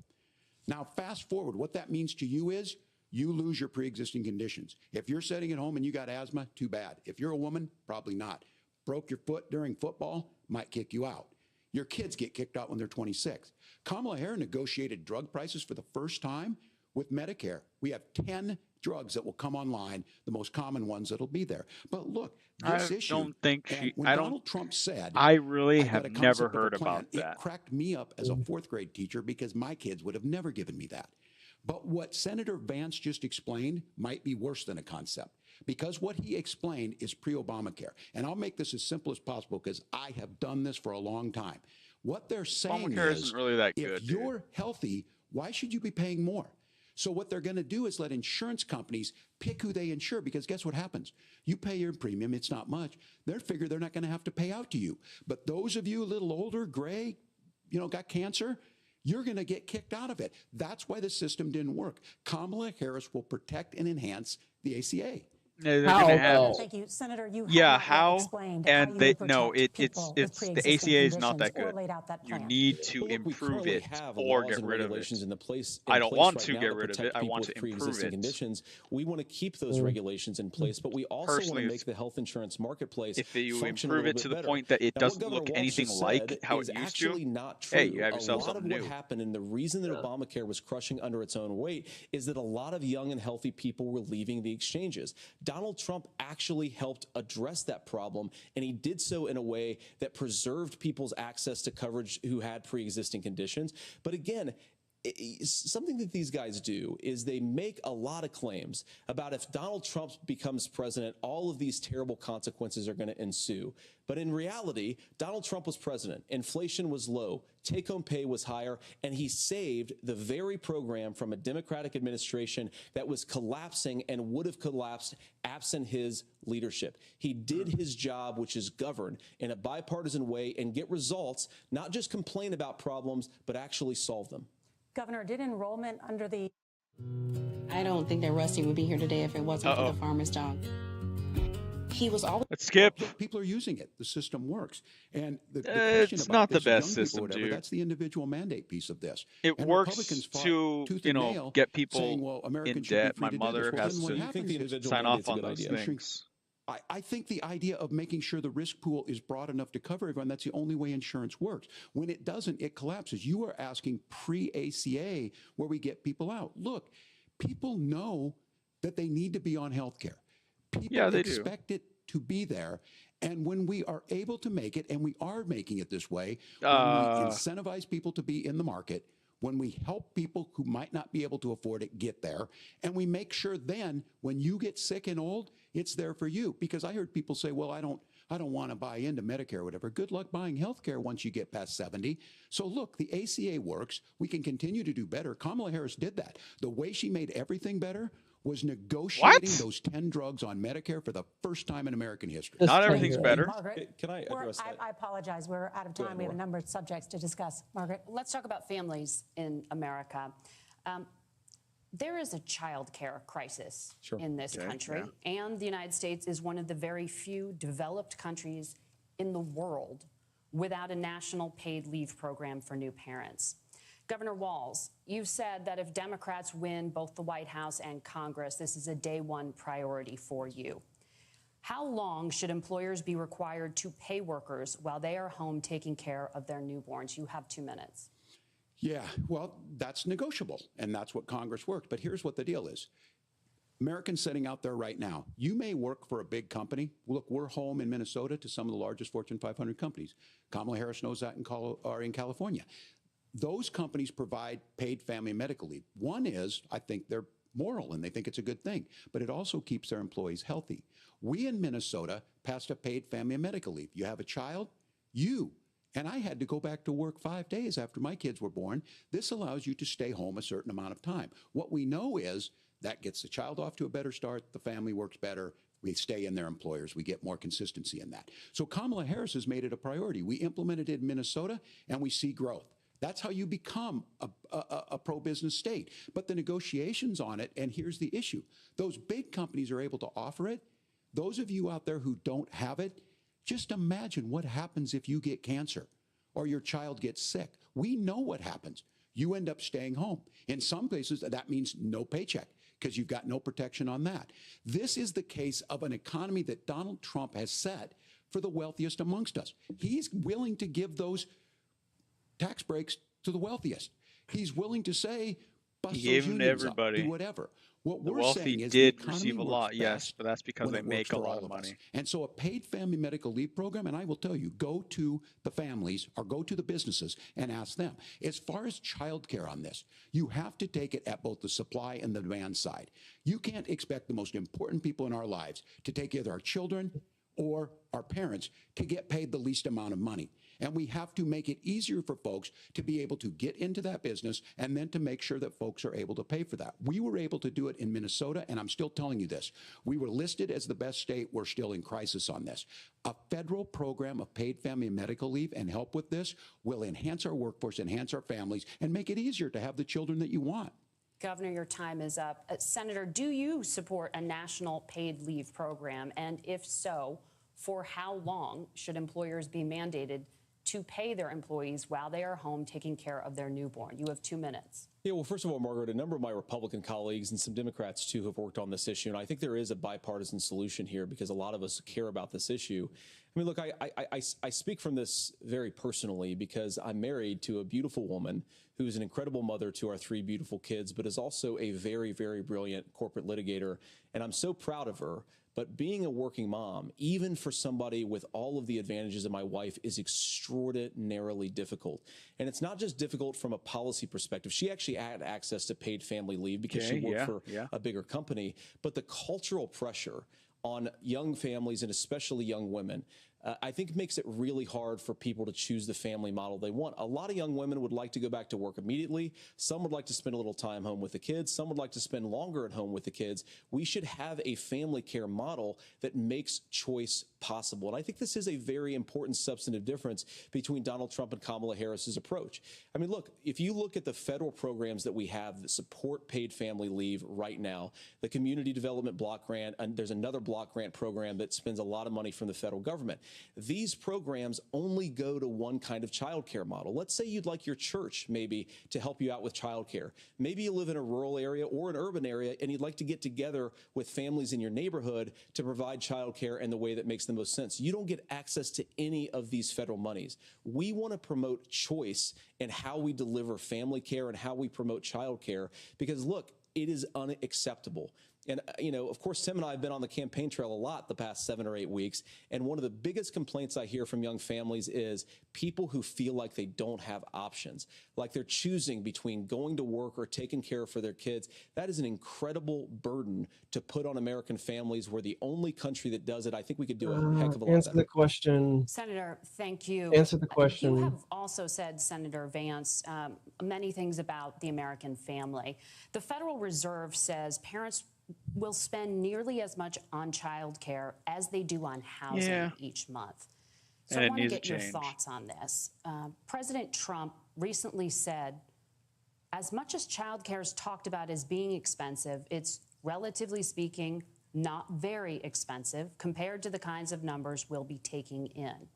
Now, fast forward, what that means to you is you lose your pre-existing conditions. If you're sitting at home and you got asthma, too bad. If you're a woman, probably not. Broke your foot during football, might kick you out. Your kids get kicked out when they're 26. Kamala Harris negotiated drug prices for the first time with Medicare. We have 10 drugs that will come online, the most common ones that'll be there. But look, this issue, don't think she, when Donald Trump said, I really have never heard about that. It cracked me up as a fourth grade teacher because my kids would have never given me that. But what Senator Vance just explained might be worse than a concept, because what he explained is pre-Obamacare. And I'll make this as simple as possible because I have done this for a long time. What they're saying is, really that good, if you're healthy, why should you be paying more? So what they're going to do is let insurance companies pick who they insure, because guess what happens? You pay your premium, it's not much. They figure they're not going to have to pay out to you. But those of you a little older, gray, got cancer, you're going to get kicked out of it. That's why the system didn't work. Kamala Harris will protect and enhance the ACA. Thank you, Senator. You how? Explained and how they no, it's the ACA is not that good. You need to improve it or get rid of it. I don't want to get rid of it. I want to improve it. Conditions. We want to keep those regulations in place, but we also want to make the health insurance marketplace if you improve it to the point that it doesn't look anything like how it used to. Not true. Hey, you have yourself something new. What happened, and the reason that Obamacare was crushing under its own weight, is that a lot of young and healthy people were leaving the exchanges. Donald Trump actually helped address that problem, and he did so in a way that preserved people's access to coverage who had pre-existing conditions. But again, something that these guys do is they make a lot of claims about if Donald Trump becomes president, all of these terrible consequences are going to ensue. But in reality, Donald Trump was president. Inflation was low. Take-home pay was higher. And he saved the very program from a Democratic administration that was collapsing and would have collapsed absent his leadership. He did his job, which is govern in a bipartisan way and get results, not just complain about problems, but actually solve them. Governor, did enrollment under the... I don't think that Rusty would be here today if it wasn't for the farmer's dog. He was always... Let's skip. People are using it. The system works. And the it's not the best system, dude. That's the individual mandate piece of this. It works to, you know, get people saying, well, in debt. My mother has to sign off on those things. I think the idea of making sure the risk pool is broad enough to cover everyone, that's the only way insurance works. When it doesn't, it collapses. You are asking pre-ACA where we get people out. Look, people know that they need to be on health care. People expect it to be there. And when we are able to make it, and we are making it this way, when we incentivize people to be in the market, when we help people who might not be able to afford it get there, and we make sure then when you get sick and old, it's there for you. Because I heard people say, well, I don't want to buy into Medicare or whatever. Good luck buying health care once you get past 70. So look, the ACA works. We can continue to do better. Kamala Harris did that. The way she made everything better was negotiating those 10 drugs on Medicare for the first time in American history. Not everything's better. Margaret, can I address that? I apologize. We're out of time. We have a number of subjects to discuss. Margaret? Let's talk about families in America. There is a child care crisis in this country, and the United States is one of the very few developed countries in the world without a national paid leave program for new parents. Governor Walz, you've said that if Democrats win both the White House and Congress, this is a day one priority for you. How long should employers be required to pay workers while they are home taking care of their newborns? You have 2 minutes. Yeah, well, that's negotiable, and that's what Congress worked. But here's what the deal is. Americans sitting out there right now, you may work for a big company. Look, we're home in Minnesota to some of the largest Fortune 500 companies. Kamala Harris knows that in California. Those companies provide paid family and medical leave. One is, I think they're moral and they think it's a good thing, but it also keeps their employees healthy. We in Minnesota passed a paid family and medical leave. You have a child, and I had to go back to work 5 days after my kids were born. This allows you to stay home a certain amount of time. What we know is that gets the child off to a better start, the family works better, we stay in their employers, we get more consistency in that. So Kamala Harris has made it a priority. We implemented it in Minnesota and we see growth. That's how you become a pro-business state. But the negotiations on it, and here's the issue, those big companies are able to offer it. Those of you out there who don't have it, just imagine what happens if you get cancer or your child gets sick. We know what happens. You end up staying home. In some cases, that means no paycheck because you've got no protection on that. This is the case of an economy that Donald Trump has set for the wealthiest amongst us. He's willing to give those tax breaks to the wealthiest. He's willing to say, bust those unions up, do whatever. What the we're wealthy saying is did the receive a lot, yes, but that's because they make a lot of money. And so a paid family medical leave program, and I will tell you, go to the families or go to the businesses and ask them. As far as childcare on this, you have to take it at both the supply and the demand side. You can't expect the most important people in our lives to take either our children or our parents to get paid the least amount of money. And we have to make it easier for folks to be able to get into that business and then to make sure that folks are able to pay for that. We were able to do it in Minnesota, and I'm still telling you this. We were listed as the best state. We're still in crisis on this. A federal program of paid family and medical leave and help with this will enhance our workforce, enhance our families, and make it easier to have the children that you want. Governor, your time is up. Senator, do you support a national paid leave program? And if so, for how long should employers be mandated to pay their employees while they are home taking care of their newborn? You have 2 minutes. Yeah, well, first of all, Margaret, a number of my Republican colleagues and some Democrats, too, have worked on this issue. And I think there is a bipartisan solution here because a lot of us care about this issue. I mean, look, I speak from this very personally because I'm married to a beautiful woman who is an incredible mother to our 3 beautiful kids, but is also a very, very brilliant corporate litigator. And I'm so proud of her. But being a working mom, even for somebody with all of the advantages of my wife, is extraordinarily difficult. And it's not just difficult from a policy perspective. She actually had access to paid family leave because she worked for a bigger company. But the cultural pressure on young families and especially young women, I think makes it really hard for people to choose the family model they want. A lot of young women would like to go back to work immediately. Some would like to spend a little time home with the kids. Some would like to spend longer at home with the kids. We should have a family care model that makes choice possible. And I think this is a very important substantive difference between Donald Trump and Kamala Harris's approach. I mean, look, if you look at the federal programs that we have that support paid family leave right now, the Community Development Block Grant, and there's another block grant program that spends a lot of money from the federal government. These programs only go to one kind of child care model. Let's say you'd like your church maybe to help you out with child care. Maybe you live in a rural area or an urban area and you'd like to get together with families in your neighborhood to provide child care in the way that makes the most sense. You don't get access to any of these federal monies. We want to promote choice in how we deliver family care and how we promote child care because, look, it is unacceptable. And, you know, of course, Tim and I have been on the campaign trail a lot the past 7 or 8 weeks. And one of the biggest complaints I hear from young families is people who feel like they don't have options, like they're choosing between going to work or taking care for their kids. That is an incredible burden to put on American families. We're the only country that does it. I think we could do a heck of a lot Answer better. the question. Senator, thank you. Answer the question. You have also said, Senator Vance, many things about the American family. The Federal Reserve says parents will spend nearly as much on child care as they do on housing each month. So I want to get your thoughts on this. President Trump recently said, as much as child care is talked about as being expensive, it's relatively speaking not very expensive compared to the kinds of numbers we'll be taking in.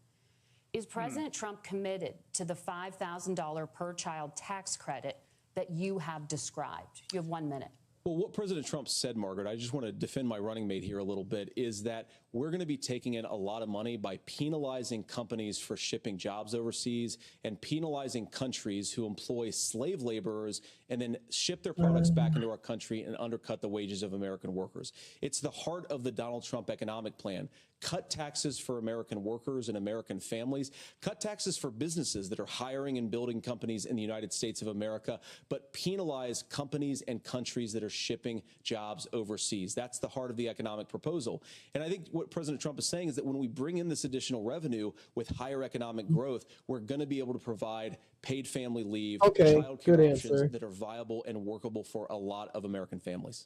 Is President Trump committed to the $5,000 per child tax credit that you have described? You have 1 minute. Well, what President Trump said, Margaret, I just want to defend my running mate here a little bit, is that we're going to be taking in a lot of money by penalizing companies for shipping jobs overseas and penalizing countries who employ slave laborers and then ship their products back into our country and undercut the wages of American workers. It's the heart of the Donald Trump economic plan. Cut taxes for American workers and American families. Cut taxes for businesses that are hiring and building companies in the United States of America, but penalize companies and countries that are shipping jobs overseas. That's the heart of the economic proposal. And I think what President Trump is saying is that when we bring in this additional revenue with higher economic growth, we're going to be able to provide paid family leave, child care options that are viable and workable for a lot of American families.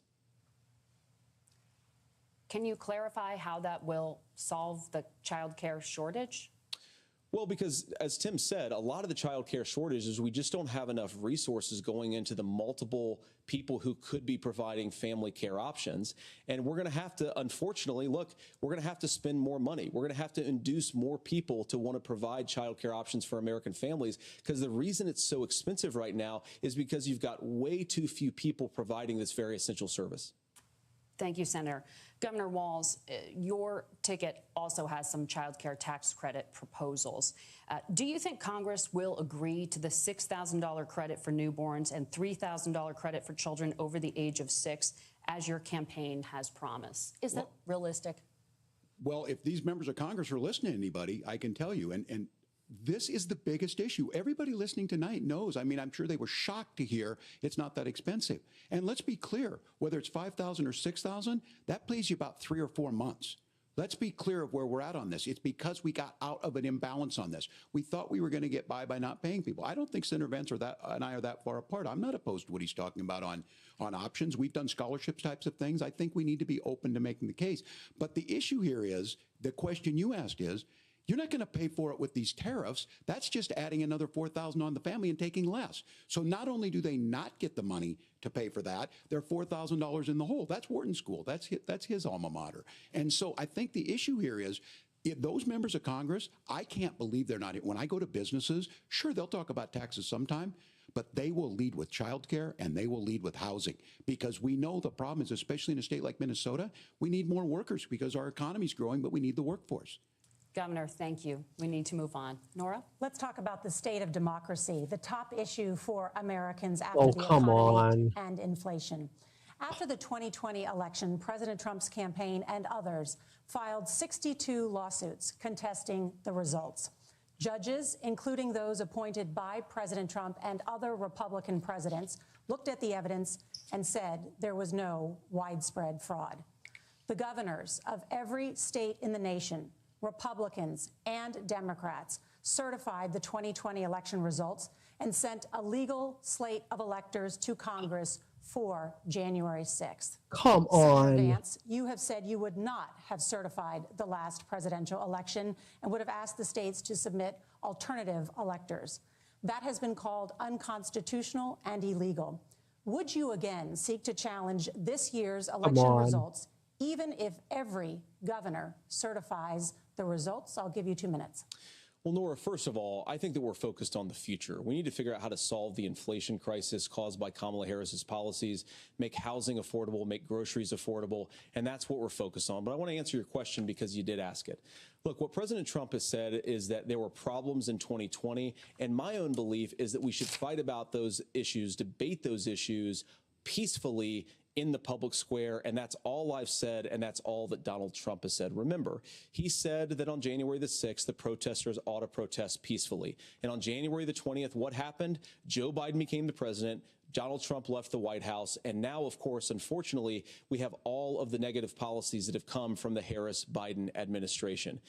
Can you clarify how that will solve the child care shortage? Well, because as Tim said, a lot of the child care shortage is we just don't have enough resources going into the multiple people who could be providing family care options. And we're going to have to, unfortunately, look, we're going to have to spend more money. We're going to have to induce more people to want to provide child care options for American families, because the reason it's so expensive right now is because you've got way too few people providing this very essential service. Thank you, Senator. Governor Walz, your ticket also has some child care tax credit proposals. Do you think Congress will agree to the $6,000 credit for newborns and $3,000 credit for children over the age of 6, as your campaign has promised? Is that realistic? Well, if these members of Congress are listening to anybody, I can tell you, and this is the biggest issue. Everybody listening tonight knows. I mean, I'm sure they were shocked to hear it's not that expensive. And let's be clear, whether it's $5,000 or $6,000, that pays you about 3 or 4 months. Let's be clear of where we're at on this. It's because we got out of an imbalance on this. We thought we were going to get by not paying people. I don't think Senator Vance and I are that far apart. I'm not opposed to what he's talking about on options. We've done scholarships types of things. I think we need to be open to making the case. But the issue here is, the question you asked is, you're not going to pay for it with these tariffs. That's just adding another $4,000 on the family and taking less. So not only do they not get the money to pay for that, they're $4,000 in the hole. That's Wharton School. That's his alma mater. And so I think the issue here is, if those members of Congress, I can't believe they're not. When I go to businesses, sure, they'll talk about taxes sometime, but they will lead with childcare and they will lead with housing, because we know the problem is, especially in a state like Minnesota, we need more workers because our economy's growing, but we need the workforce. Governor, thank you. We need to move on. Nora? Let's talk about the state of democracy, the top issue for Americans after the come economy on. and inflation. After the 2020 election, President Trump's campaign and others filed 62 lawsuits contesting the results. Judges, including those appointed by President Trump and other Republican presidents, looked at the evidence and said there was no widespread fraud. The governors of every state in the nation, Republicans and Democrats, certified the 2020 election results and sent a legal slate of electors to Congress for January 6th. Come Senator on. Vance, you have said you would not have certified the last presidential election and would have asked the states to submit alternative electors. That has been called unconstitutional and illegal. Would you again seek to challenge this year's election results, even if every governor certifies the results? I'll give you 2 minutes. Well, Nora, first of all, I think that we're focused on the future. We need to figure out how to solve the inflation crisis caused by Kamala Harris's policies, make housing affordable, make groceries affordable, and that's what we're focused on. But I want to answer your question because you did ask it. Look, what President Trump has said is that there were problems in 2020, and my own belief is that we should fight about those issues, debate those issues peacefully in the public square, and that's all I've said, and that's all that Donald Trump has said. Remember, he said that on January the 6th, the protesters ought to protest peacefully. And on January the 20th, what happened? Joe Biden became the president. Donald Trump left the White House. And now, of course, unfortunately, we have all of the negative policies that have come from the Harris-Biden administration.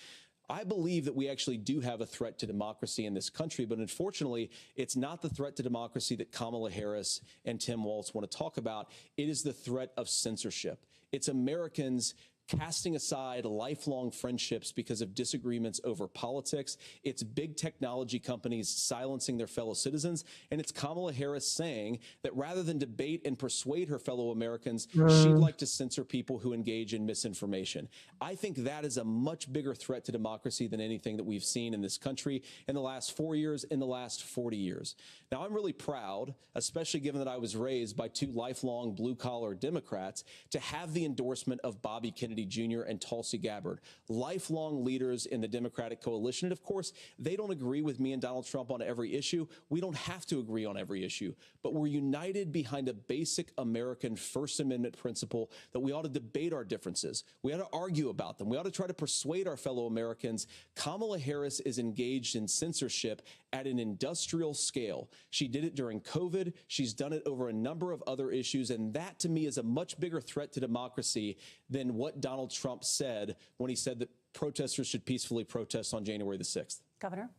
I believe that we actually do have a threat to democracy in this country, but unfortunately, it's not the threat to democracy that Kamala Harris and Tim Walz want to talk about. It is the threat of censorship. It's Americans casting aside lifelong friendships because of disagreements over politics. It's big technology companies silencing their fellow citizens. And it's Kamala Harris saying that rather than debate and persuade her fellow Americans, she'd like to censor people who engage in misinformation. I think that is a much bigger threat to democracy than anything that we've seen in this country in the last 4 years, in the last 40 years. Now, I'm really proud, especially given that I was raised by two lifelong blue-collar Democrats, to have the endorsement of Bobby Kennedy Jr. and Tulsi Gabbard, lifelong leaders in the Democratic coalition. And of course, they don't agree with me and Donald Trump on every issue. We don't have to agree on every issue, but we're united behind a basic American First Amendment principle that we ought to debate our differences. We ought to argue about them. We ought to try to persuade our fellow Americans. Kamala Harris is engaged in censorship at an industrial scale. She did it during COVID. She's done it over a number of other issues. And that, to me, is a much bigger threat to democracy than what Donald Trump said when he said that protesters should peacefully protest on January the 6th. Governor?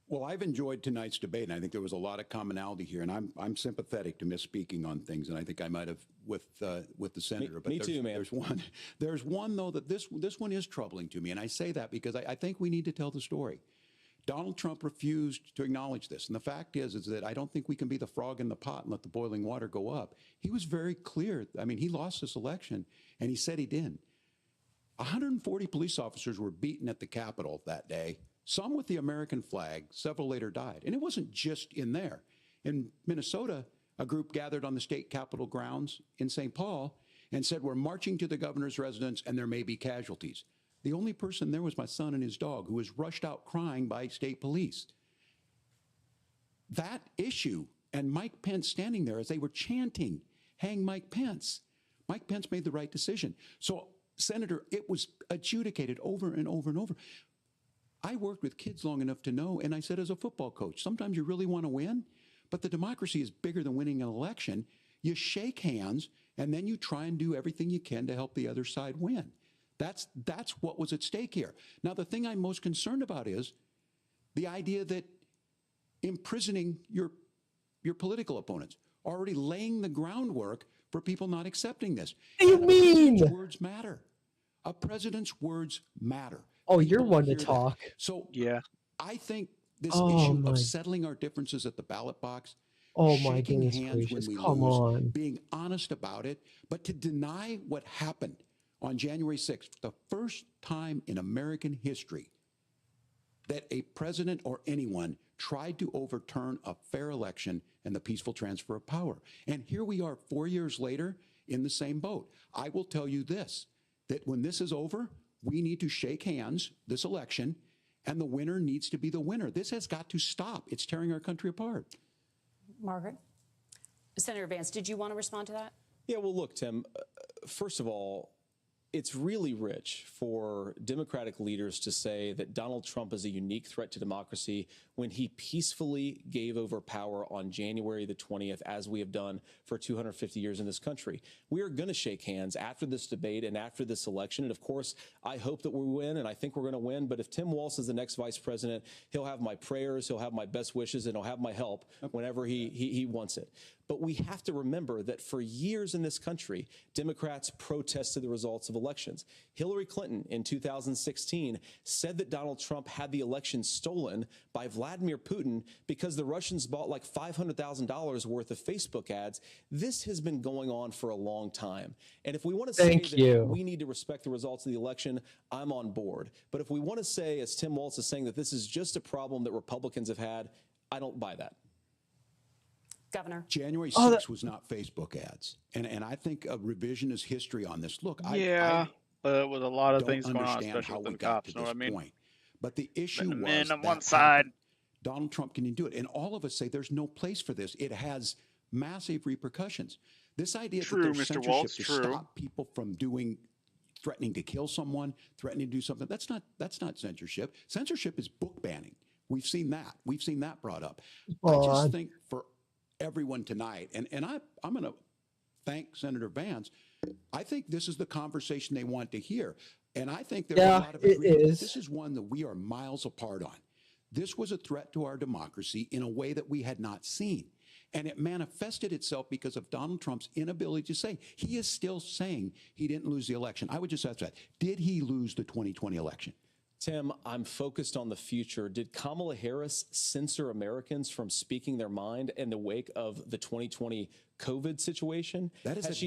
Well, I've enjoyed tonight's debate, and I think there was a lot of commonality here. And I'm sympathetic to misspeaking on things, and I think I might have with the senator. Me too, man. There's one though that this one is troubling to me, and I say that because I think we need to tell the story. Donald Trump refused to acknowledge this, and the fact is that I don't think we can be the frog in the pot and let the boiling water go up. He was very clear. I mean, he lost this election, and he said he didn't. 140 police officers were beaten at the Capitol that day. Some with the American flag, several later died. And it wasn't just in there. In Minnesota, a group gathered on the state capitol grounds in St. Paul and said, we're marching to the governor's residence and there may be casualties. The only person there was my son and his dog, who was rushed out crying by state police. That issue, and Mike Pence standing there as they were chanting, hang Mike Pence. Mike Pence made the right decision. So, Senator, it was adjudicated over and over and over. I worked with kids long enough to know, and I said as a football coach, sometimes you really want to win, but the democracy is bigger than winning an election. You shake hands, and then you try and do everything you can to help the other side win. That's what was at stake here. Now, the thing I'm most concerned about is the idea that imprisoning your political opponents, already laying the groundwork for people not accepting this. What do you mean? President's words matter. A president's words matter. Oh, you're one to talk. So yeah, I think this issue of settling our differences at the ballot box, shaking hands when we lose, being honest about it, but to deny what happened on January 6th, the first time in American history that a president or anyone tried to overturn a fair election and the peaceful transfer of power. And here we are 4 years later in the same boat. I will tell you this, that when this is over, We need to shake hands this election, and the winner needs to be the winner. This has got to stop. It's tearing our country apart. Margaret? Senator Vance, did you want to respond to that? Yeah, well, look, Tim, first of all, it's really rich for Democratic leaders to say that Donald Trump is a unique threat to democracy when he peacefully gave over power on January the 20th, as we have done for 250 years in this country. We are going to shake hands after this debate and after this election. And of course, I hope that we win, and I think we're going to win. But if Tim Walz is the next vice president, he'll have my prayers, he'll have my best wishes, and he'll have my help whenever he wants it. But we have to remember that for years in this country, Democrats protested the results of elections. Hillary Clinton in 2016 said that Donald Trump had the election stolen by Vladimir Putin because the Russians bought like $500,000 worth of Facebook ads. This has been going on for a long time. And if we want to say that we need to respect the results of the election, I'm on board. But if we want to say, as Tim Walz is saying, that this is just a problem that Republicans have had, I don't buy that. Governor. January 6th was not Facebook ads. And I think a revisionist history on this. Look, with a lot of things going on, especially with the cops, know what I mean? Point. But the issue was men on one side. Donald Trump can do it. And all of us say there's no place for this. It has massive repercussions. This idea that there's censorship to stop people from threatening to kill someone, threatening to do something, that's not censorship. Censorship is book banning. We've seen that. We've seen that brought up. I just think for everyone tonight, and I'm going to thank Senator Vance. I think this is the conversation they want to hear. And I think there's a lot of agreement. This is one that we are miles apart on. This was a threat to our democracy in a way that we had not seen. And it manifested itself because of Donald Trump's inability to say. He is still saying he didn't lose the election. I would just ask that. Did he lose the 2020 election? Tim, I'm focused on the future. Did Kamala Harris censor Americans from speaking their mind in the wake of the 2020 COVID situation? That is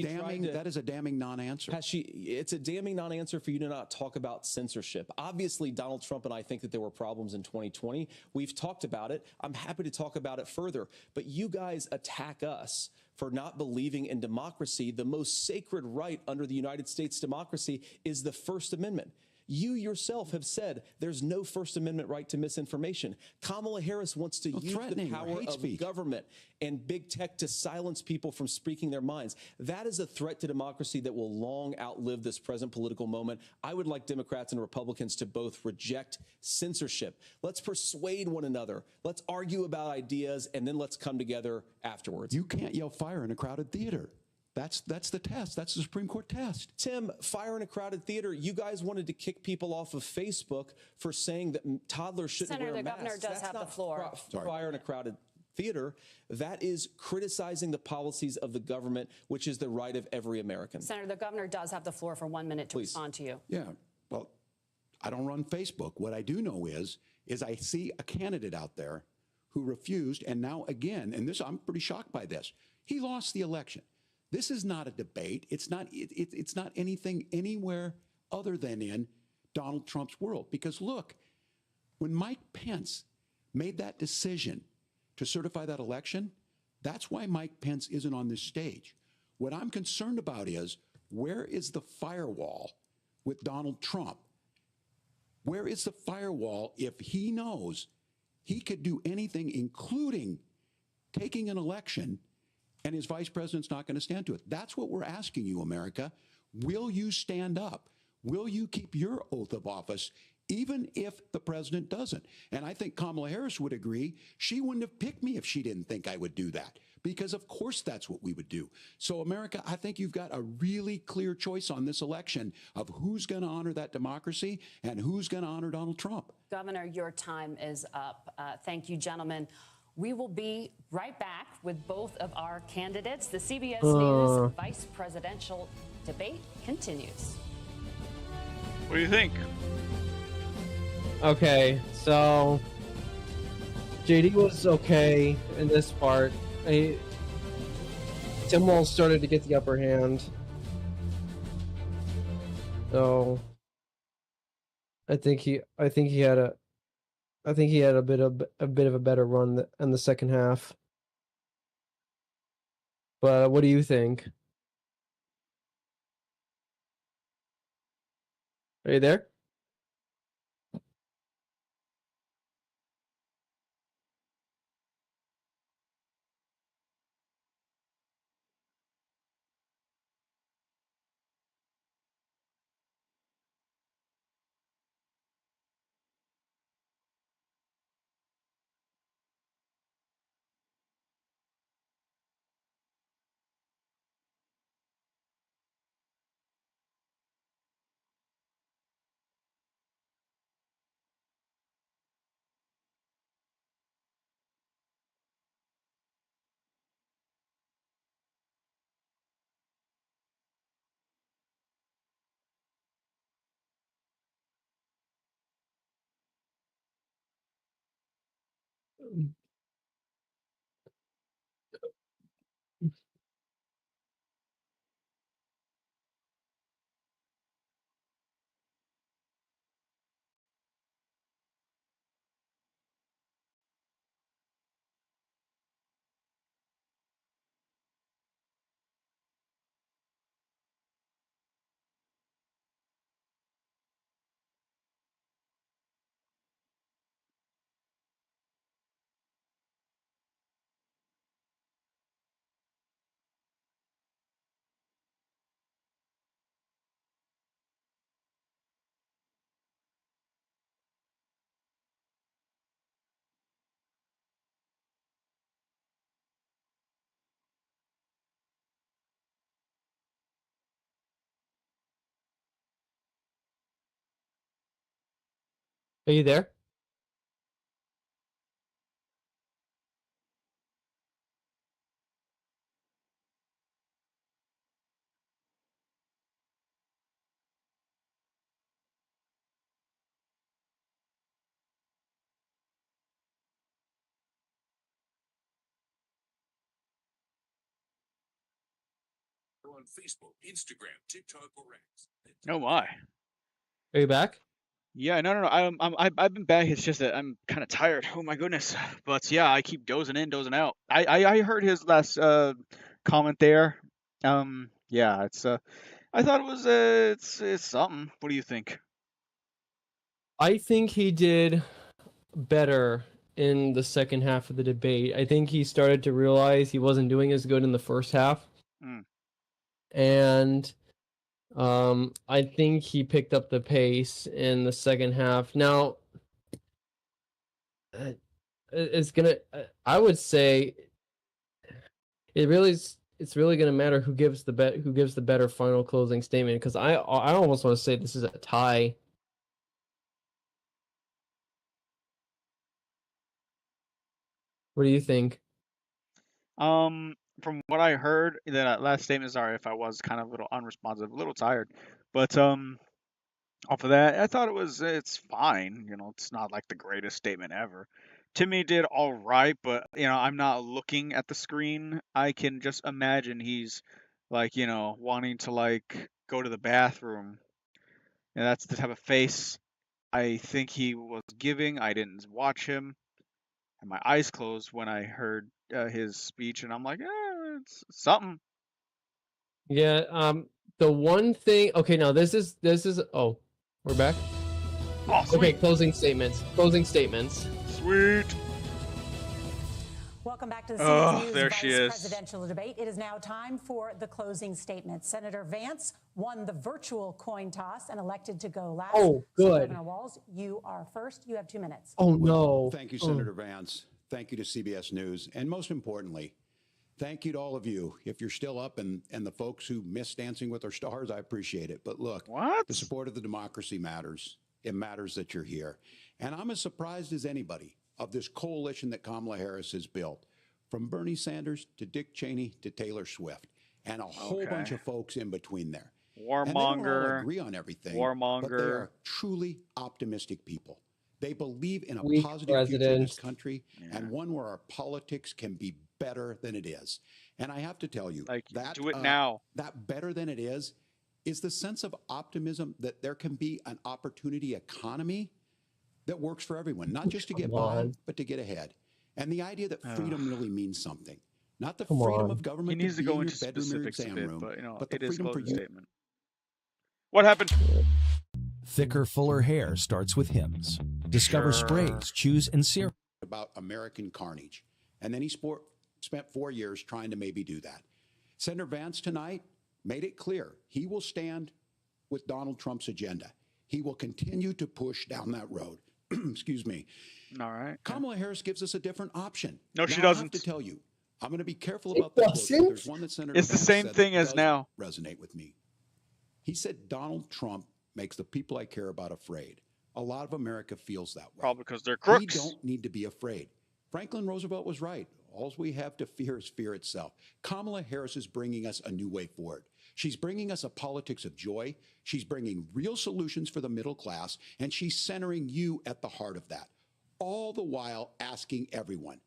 a damning non-answer. It's a damning non-answer for you to not talk about censorship. Obviously, Donald Trump and I think that there were problems in 2020. We've talked about it. I'm happy to talk about it further. But you guys attack us for not believing in democracy. The most sacred right under the United States democracy is the First Amendment. You yourself have said there's no First Amendment right to misinformation. Kamala Harris wants to use the power of government and big tech to silence people from speaking their minds. That is a threat to democracy that will long outlive this present political moment. I would like Democrats and Republicans to both reject censorship. Let's persuade one another. Let's argue about ideas, and then let's come together afterwards. You can't yell fire in a crowded theater. That's the test. That's the Supreme Court test. Tim, fire in a crowded theater. You guys wanted to kick people off of Facebook for saying that toddlers shouldn't wear masks. Senator, the governor does have the floor. Fire in a crowded theater. That is criticizing the policies of the government, which is the right of every American. Senator, the governor does have the floor for 1 minute to respond to you. Yeah. Well, I don't run Facebook. What I do know is I see a candidate out there who refused, and now again, and this I'm pretty shocked by this. He lost the election. This is not a debate. It's not anything anywhere other than in Donald Trump's world. Because look, when Mike Pence made that decision to certify that election, that's why Mike Pence isn't on this stage. What I'm concerned about is, where is the firewall with Donald Trump? Where is the firewall if he knows he could do anything, including taking an election, and his vice president's not going to stand to it? That's what we're asking you, America. Will you stand up? Will you keep your oath of office, even if the president doesn't? And I think Kamala Harris would agree. She wouldn't have picked me if she didn't think I would do that, because of course that's what we would do. So America, I think you've got a really clear choice on this election of who's going to honor that democracy and who's going to honor Donald Trump. Governor, your time is up. Thank you, gentlemen. We will be right back with both of our candidates. The CBS News vice presidential debate continues. What do you think? Okay, so JD was okay in this part. Tim Walz started to get the upper hand. So I think he had a bit of a better run in the second half. But what do you think? Are you there? Are you there? On Facebook, Instagram, TikTok, or X. Oh my. Are you back? Yeah, no. I've been back. It's just that I'm kind of tired. Oh my goodness. But yeah, I keep dozing in, dozing out. I heard his last comment there. Yeah, it's I thought it was it's something. What do you think? I think he did better in the second half of the debate. I think he started to realize he wasn't doing as good in the first half. And I think he picked up the pace in the second half. Now, it's gonna. I would say it's really gonna matter who gives the better final closing statement, because I almost want to say this is a tie. What do you think? From what I heard, that last statement. Sorry if I was kind of a little unresponsive, a little tired, but off of that, I thought it's fine. It's not like the greatest statement ever. Timmy did all right, but I'm not looking at the screen. I can just imagine he's like, wanting to like go to the bathroom. And that's the type of face I think he was giving. I didn't watch him. And my eyes closed when I heard his speech, and I'm like, it's something. Yeah. The one thing. Okay, now this is. Oh, we're back. Oh, sweet. Okay, closing statements. Closing statements. Sweet. Welcome back to the CBS News there she is. presidential debate. It is now time for the closing statements. Senator Vance won the virtual coin toss and elected to go last. Oh, good. So Governor Walz, you are first. You have 2 minutes. Oh, no. Thank you, Senator Vance. Thank you to CBS News. And most importantly, thank you to all of you. If you're still up and the folks who miss Dancing with Our Stars, I appreciate it. But look, the support of the democracy matters. It matters that you're here. And I'm as surprised as anybody of this coalition that Kamala Harris has built, from Bernie Sanders to Dick Cheney to Taylor Swift, and a whole bunch of folks in between there. Warmonger. And they don't all agree on everything, Warmonger. but they are truly optimistic people. They believe in a positive future in this country, and one where our politics can be better than it is. And I have to tell you, that do it now. That better than it is the sense of optimism that there can be an opportunity economy that works for everyone, not just to get by, but to get ahead. And the idea that freedom really means something. Not the freedom of government he needs to be go in into your bedroom or specifics a exam bit, room, but the it is freedom for closing you. statement. What happened? Thicker, fuller hair starts with Hims. Discover sprays, chews, and serum. About American carnage. And then he spent 4 years trying to maybe do that. Senator Vance tonight made it clear he will stand with Donald Trump's agenda. He will continue to push down that road. Excuse me. All right. Kamala Harris gives us a different option. No, she now, doesn't. I have to tell you, I'm going to be careful about the quotes. There's one that Senator It's the Vance same said thing that as does now. resonate with me. He said Donald Trump makes the people I care about afraid. A lot of America feels that way. Probably because they're crooks. We don't need to be afraid. Franklin Roosevelt was right. All we have to fear is fear itself. Kamala Harris is bringing us a new way forward. She's bringing us a politics of joy. She's bringing real solutions for the middle class, and she's centering you at the heart of that. all the while asking everyone,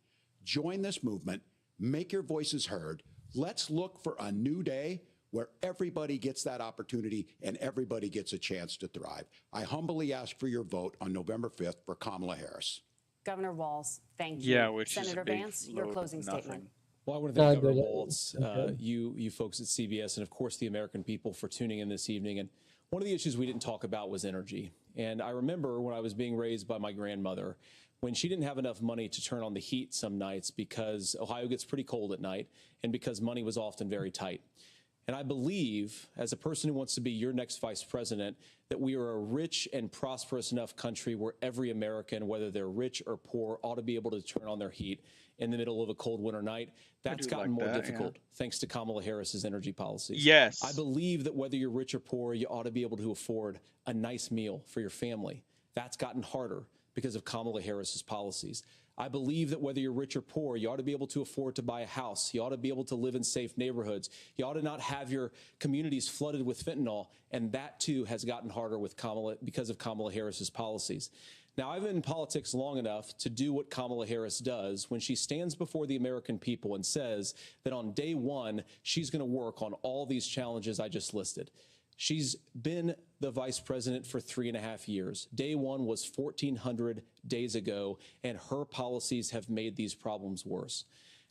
join this movement, make your voices heard. Let's look for a new day where everybody gets that opportunity and everybody gets a chance to thrive. I humbly ask for your vote on November 5th for Kamala Harris. Governor Walz, thank you. Yeah, which Senator is a big Vance, your closing statement. Well, I want to thank Governor Walz, you folks at CBS, and of course the American people for tuning in this evening. And one of the issues we didn't talk about was energy. And I remember when I was being raised by my grandmother, when she didn't have enough money to turn on the heat some nights because Ohio gets pretty cold at night and because money was often very tight. And I believe, as a person who wants to be your next vice president, that we are a rich and prosperous enough country where every American, whether they're rich or poor, ought to be able to turn on their heat in the middle of a cold winter night. That's gotten more difficult thanks to Kamala Harris's energy policies. Yes. I believe that whether you're rich or poor, you ought to be able to afford a nice meal for your family. That's gotten harder because of Kamala Harris's policies. I believe that whether you're rich or poor, you ought to be able to afford to buy a house. You ought to be able to live in safe neighborhoods. You ought to not have your communities flooded with fentanyl. And that, too, has gotten harder with because of Kamala Harris's policies. Now, I've been in politics long enough to do what Kamala Harris does when she stands before the American people and says that on day one, she's going to work on all these challenges I just listed. She's been the vice president for 3.5 years. Day one was 1,400 days ago, and her policies have made these problems worse.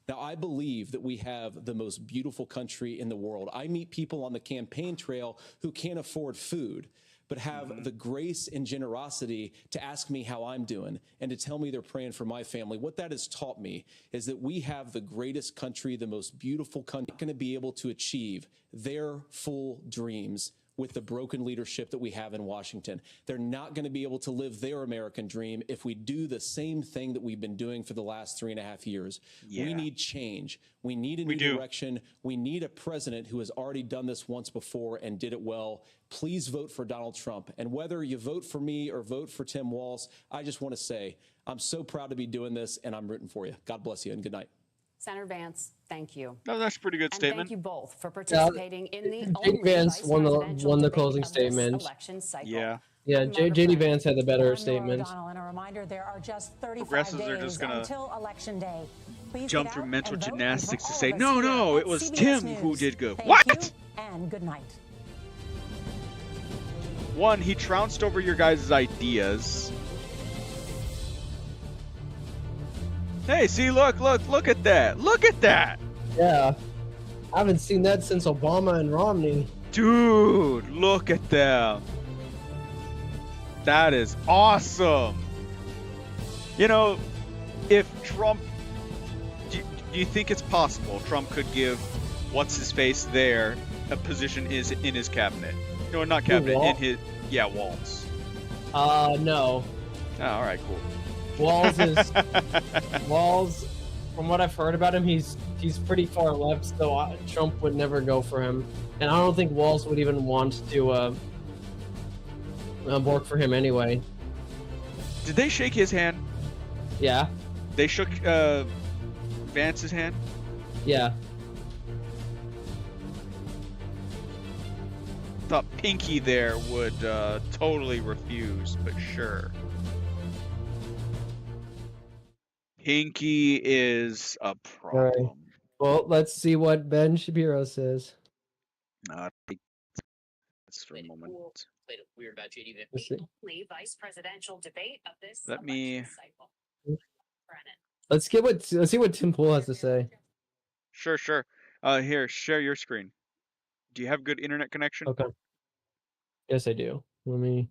Now, I believe that we have the most beautiful country in the world. I meet people on the campaign trail who can't afford food, but have the grace and generosity to ask me how I'm doing and to tell me they're praying for my family. What that has taught me is that we have the greatest country, the most beautiful country, going to be able to achieve their full dreams with the broken leadership that we have in Washington. They're not going to be able to live their American dream if we do the same thing that we've been doing for the last 3.5 years. Yeah. We need change. We need a new direction. We need a president who has already done this once before and did it well. Please vote for Donald Trump. And whether you vote for me or vote for Tim Walz, I just want to say I'm so proud to be doing this, and I'm rooting for you. God bless you, and good night. Senator Vance, thank you. No, that's a pretty good statement. Thank you both for participating in the JD Vance won the closing statement. Yeah. Yeah, JD Vance had the better statement. And a reminder, there are just 35 days until Election Day. Please jump through mental gymnastics to say, no, it was Tim who did good. Thank What? You, and good night. One, he trounced over your guys' ideas. Hey, see, look at that. Look at that. Yeah. I haven't seen that since Obama and Romney. Dude, look at them. That is awesome. You know, if Trump... Do you think it's possible Trump could give what's-his-face there a position is in his cabinet? No, not cabinet, in his... Yeah, Walz. No. Oh, all right, cool. Walz, from what I've heard about him, he's pretty far left, so Trump would never go for him. And I don't think Walz would even want to work for him anyway. Did they shake his hand? Yeah. They shook Vance's hand? Yeah. Thought Pinky there would totally refuse, but sure. Pinky is a problem. Right. Well, let's see what Ben Shapiro says. Let's for a moment. Played it weird about JD Let's see. vice presidential debate of this Let me. Let's see what Tim Pool has to say. Sure. Here, share your screen. Do you have good internet connection? Okay. Yes, I do. Let me.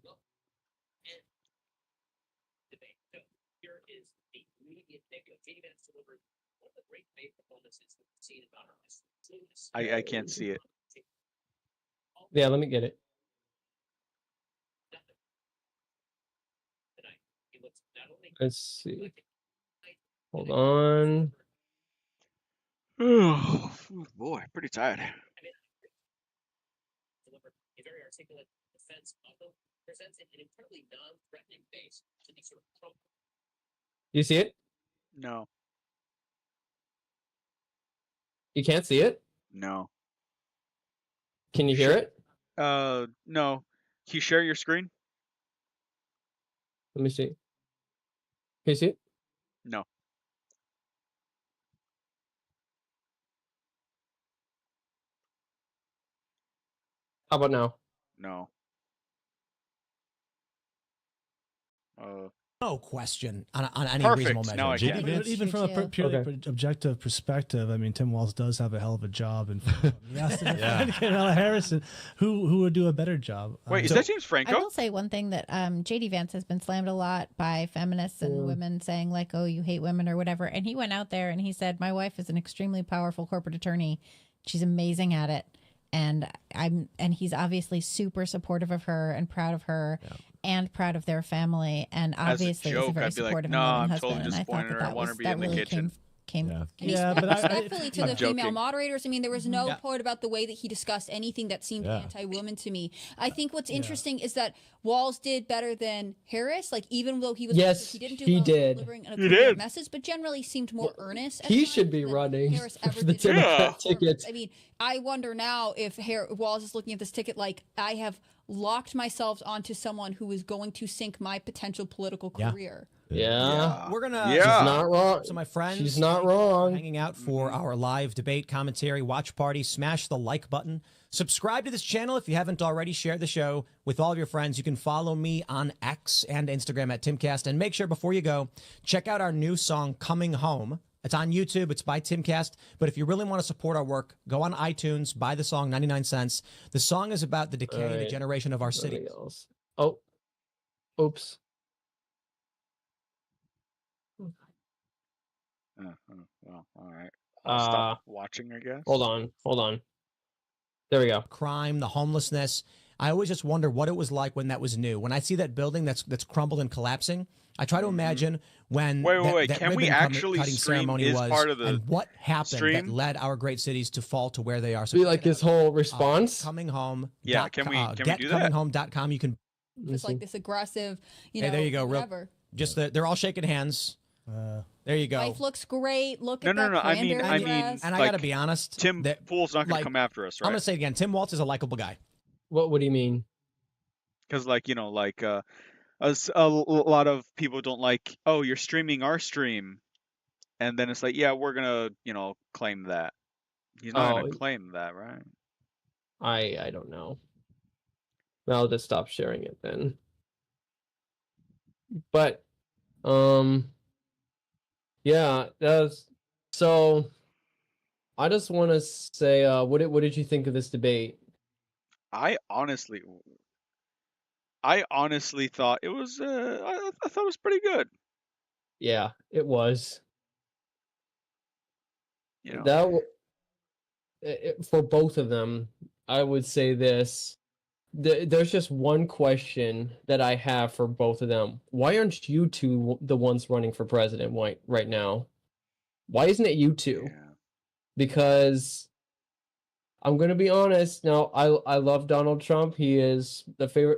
I can't see it. Yeah, let me get it. Let's see. Hold on. Oh boy, pretty tired. A very articulate defense also presents an incredibly non-threatening face to the sort of Trump. You see it? No. You can't see it? No. Can you hear it? No. Can you share your screen? Let me see. you see it? No. How about now? No. No question on any Perfect. reasonable measure. Now I get it. Even from a purely objective perspective, I mean, Tim Walz does have a hell of a job, and he has to defend Kamala Harris, and who would do a better job? Wait, is that James Franco? I will say one thing that JD Vance has been slammed a lot by feminists and women saying like, "Oh, you hate women" or whatever, and he went out there and he said, "My wife is an extremely powerful corporate attorney. She's amazing at it." And he's obviously super supportive of her and proud of her and proud of their family. And obviously joke, he's a very I'd be like, supportive no, and loving I'm husband. totally And I thought disappointed. that I want to be that in the really kitchen. came Respectfully to the female joking. moderators. I mean, there was no part about the way that he discussed anything that seemed anti-woman to me. I think what's interesting is that Walz did better than Harris. Like, even though he was he didn't do well delivering a clear message, but generally seemed more earnest. He should be running Harris for ever the did. Democrat ticket. I mean, I wonder now if Walz is looking at this ticket like, I have locked myself onto someone who is going to sink my potential political career. Yeah. We're gonna. She's not wrong. So my friends, she's not wrong. Hanging out for our live debate, commentary, watch party. Smash the like button. Subscribe to this channel if you haven't already. Share the show with all of your friends. You can follow me on X and Instagram at Timcast. And make sure before you go, check out our new song "Coming Home." It's on YouTube. It's by Timcast. But if you really want to support our work, go on iTunes, buy the song, 99 cents. The song is about the decay and degeneration of our city. Oh, oops. Well, all right. I'll stop watching, I guess. Hold on. There we go. Crime, the homelessness. I always just wonder what it was like when that was new. When I see that building that's crumbled and collapsing, I try to imagine when Wait. that Can we ribbon actually cutting stream ceremony is was, part of the and what happened stream? that led our great cities to fall to where they are. So Be like his whole response. Coming home. Yeah, can we do that? Getcomminghome.com. You can. Just like this aggressive, Hey, there you go. whatever. Just they're all shaking hands. There you go. Life looks great. Look No, at no, that no. I mean, cranberry dress. And I like, gotta be honest, Tim Pool's not gonna come after us, right? I'm gonna say it again. Tim Walz is a likable guy. What do you mean? Because, like, a lot of people don't like, oh, you're streaming our stream, and then it's like, yeah, we're gonna, claim that. He's not gonna claim that, right? I don't know. I'll just stop sharing it then. But, yeah, so. I just want to say, what did you think of this debate? I honestly thought it was. I thought it was pretty good. Yeah, it was. For both of them, I would say this. There's just one question that I have for both of them. Why aren't you two the ones running for president right now? Why isn't it you two? Yeah. Because I'm going to be honest. Now, I love Donald Trump. He is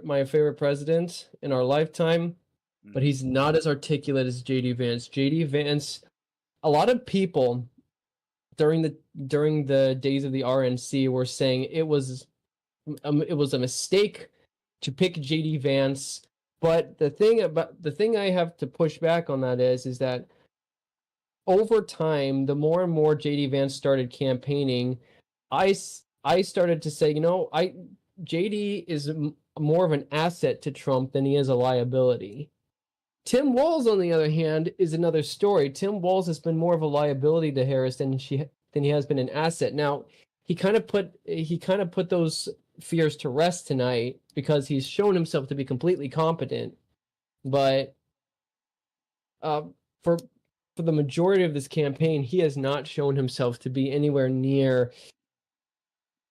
my favorite president in our lifetime, but he's not as articulate as JD Vance. JD Vance, a lot of people during the days of the RNC were saying it was a mistake to pick JD Vance. But the thing I have to push back on that is that over time, the more and more JD Vance started campaigning, I started to say, JD is more of an asset to Trump than he is a liability. Tim Walz, on the other hand, is another story. Tim Walz has been more of a liability to Harris than he has been an asset. Now, he kind of put those fears to rest tonight because he's shown himself to be completely competent. But for the majority of this campaign, he has not shown himself to be anywhere near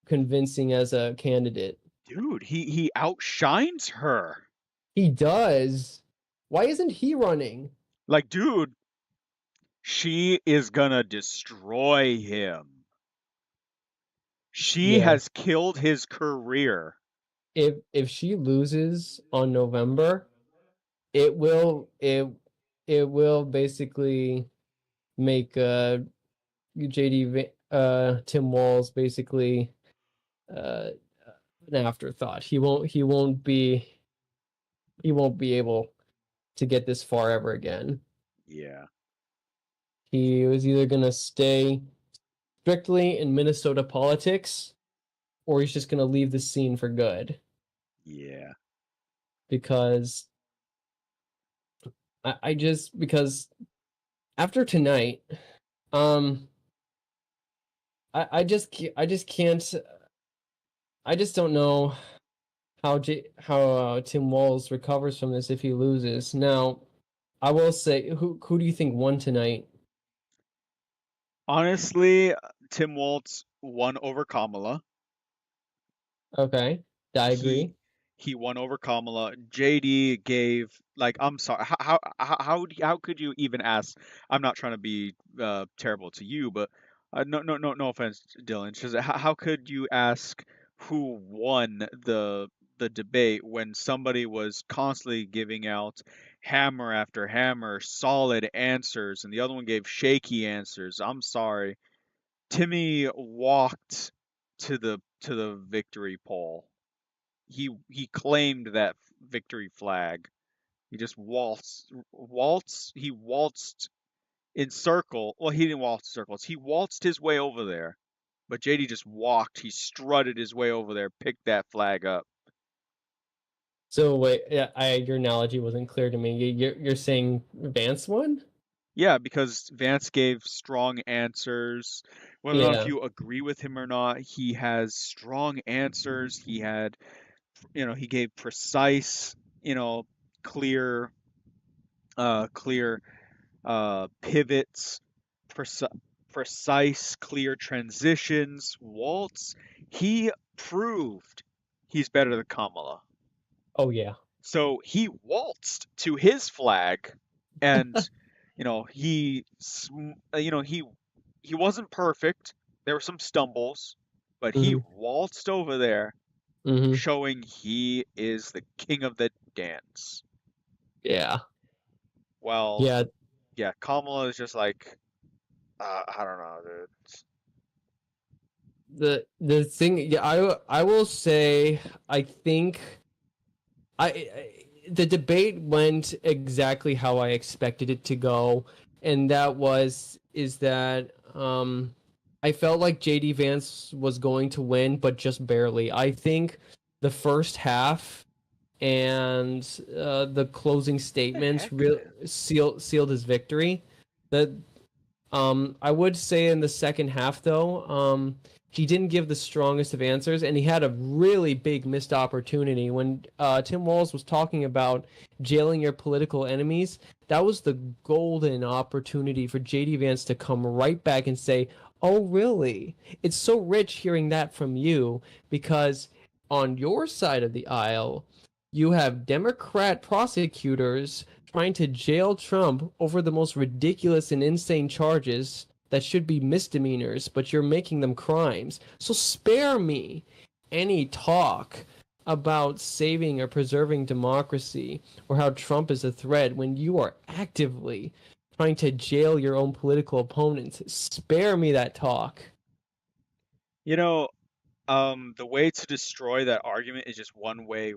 convincing as a candidate. Dude, he outshines her. He does. Why isn't he running? Like, dude, she is gonna destroy him. She has killed his career. If she loses on November, it will basically make Tim Walz basically an afterthought. He won't be able to get this far ever again. Yeah. He was either going to stay strictly in Minnesota politics, or he's just going to leave the scene for good. Yeah. Because because after tonight, I just can't. I just don't know how Tim Walz recovers from this if he loses. Now, I will say, who do you think won tonight? Honestly, Tim Walz won over Kamala. Okay, I agree. He won over Kamala. JD gave, like, I'm sorry. How could you even ask? I'm not trying to be terrible to you, but no offense, Dylan. Just how could you ask who won the debate when somebody was constantly giving out hammer after hammer, solid answers, and the other one gave shaky answers? I'm sorry. Timmy walked to the victory pole. He claimed that victory flag. He just he waltzed in circle. Well, he didn't waltz in circles. He waltzed his way over there. But JD just walked. He strutted his way over there, picked that flag up. So wait, your analogy wasn't clear to me. You're saying Vance won? Yeah, because Vance gave strong answers. Whether or not if you agree with him or not, he has strong answers. He had, he gave precise, clear, pivots, precise, clear transitions. Waltz, he proved he's better than Kamala. Oh yeah. So he waltzed to his flag, and he wasn't perfect. There were some stumbles, but he waltzed over there, showing he is the king of the dance. Yeah. Well, yeah, Kamala is just like, I don't know, dude. The thing, yeah, I will say, I think the debate went exactly how I expected it to go, and that is that I felt like JD Vance was going to win, but just barely. I think the first half and the closing statements sealed his victory. I would say in the second half, though, he didn't give the strongest of answers, and he had a really big missed opportunity. When Tim Walz was talking about jailing your political enemies, that was the golden opportunity for JD Vance to come right back and say, oh, really? It's so rich hearing that from you, because on your side of the aisle, you have Democrat prosecutors trying to jail Trump over the most ridiculous and insane charges that should be misdemeanors, but you're making them crimes. So spare me any talk about saving or preserving democracy or how Trump is a threat when you are actively trying to jail your own political opponents. Spare me that talk. The way to destroy that argument is just one way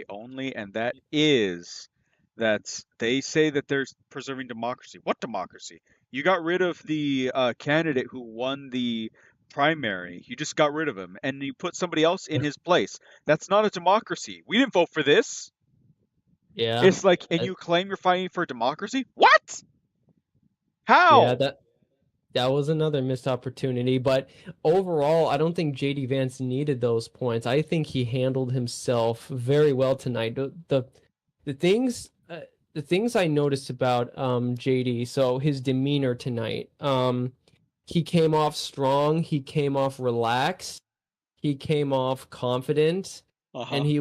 only, and that is that they say that they're preserving democracy. What democracy? You got rid of the candidate who won the primary. You just got rid of him, and you put somebody else in his place. That's not a democracy. We didn't vote for this. Yeah. It's like, and you claim you're fighting for democracy? What? How? Yeah, that was another missed opportunity, but overall, I don't think JD Vance needed those points. I think he handled himself very well tonight. The things I noticed about JD, so his demeanor tonight, he came off strong, he came off relaxed, he came off confident, and he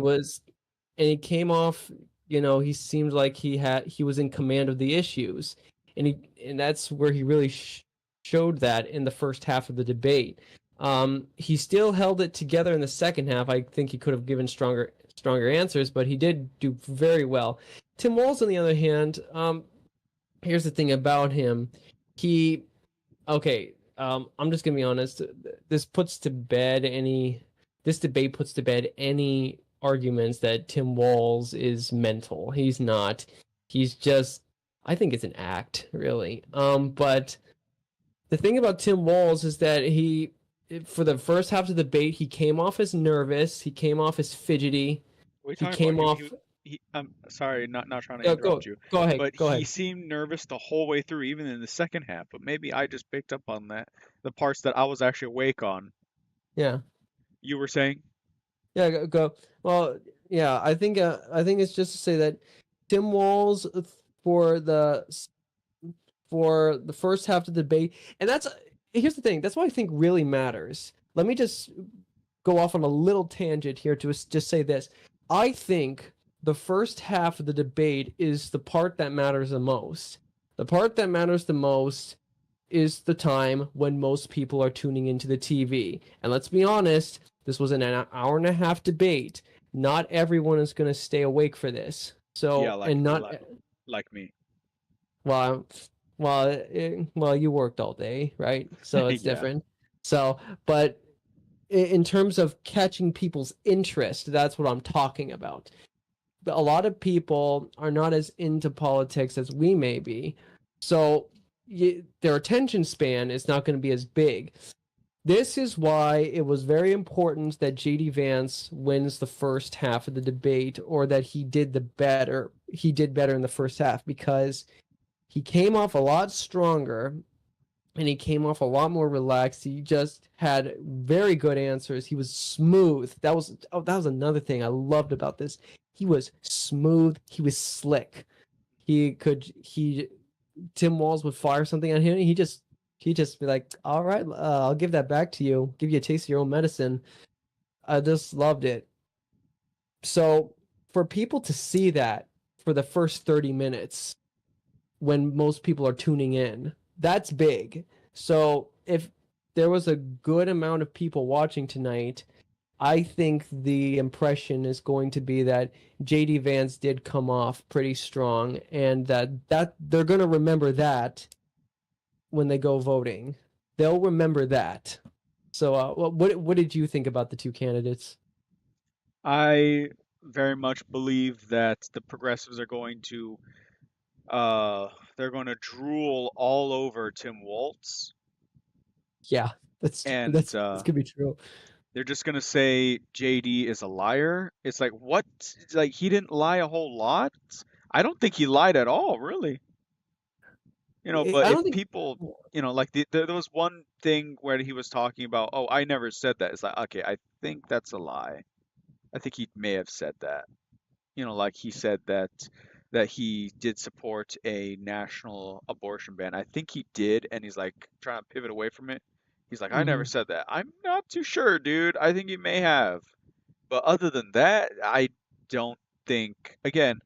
came off, he seemed like he was in command of the issues, and that's where he really showed that in the first half of the debate. He still held it together in the second half. I think he could have given stronger answers, but he did do very well. Tim Walz, on the other hand, here's the thing about him. I'm just gonna be honest. This debate puts to bed any arguments that Tim Walz is mental. He's not. He's just I think it's an act, really. But the thing about Tim Walz is that for the first half of the debate, he came off as nervous. He came off as fidgety. He came off. I'm sorry, not trying to interrupt you. Go ahead. But Go he ahead. seemed nervous the whole way through, even in the second half. But maybe I just picked up on that, the parts that I was actually awake on. Yeah. You were saying? Yeah. Go. Well, yeah. I think it's just to say that Tim Walz for the first half of the debate, and here's the thing. That's what I think really matters. Let me just go off on a little tangent here to just say this. I think the first half of the debate is the part that matters the most. The part that matters the most is the time when most people are tuning into the TV. And let's be honest, this was an hour and a half debate. Not everyone is going to stay awake for this. So, yeah, like me. Well, you worked all day, right? So it's Yeah. different. So, but in terms of catching people's interest, that's what I'm talking about. But a lot of people are not as into politics as we may be. So their attention span is not going to be as big. This is why it was very important that JD Vance wins the first half of the debate, or that he did better in the first half, because he came off a lot stronger and he came off a lot more relaxed. He just had very good answers. He was smooth. That was another thing I loved about this. He was smooth. He was slick. Tim Walz would fire something at him, and he just be like, all right, I'll give that back to you. Give you a taste of your own medicine. I just loved it. So for people to see that for the first 30 minutes, when most people are tuning in, that's big. So if there was a good amount of people watching tonight, I think the impression is going to be that JD Vance did come off pretty strong, and that they're going to remember that when they go voting. They'll remember that. So what did you think about the two candidates? I very much believe that the progressives are going to they're going to drool all over Tim Walz. Yeah, that's gonna be true. They're just gonna say JD is a liar. It's like, what? Like, he didn't lie a whole lot. I don't think he lied at all, really. But if people, like there was one thing where he was talking about, oh, I never said that. It's like, okay, I think that's a lie. I think he may have said that. Like he said that he did support a national abortion ban. I think he did, and he's like trying to pivot away from it. He's like, I never said that. I'm not too sure, dude. I think he may have. But other than that, I don't think. Again,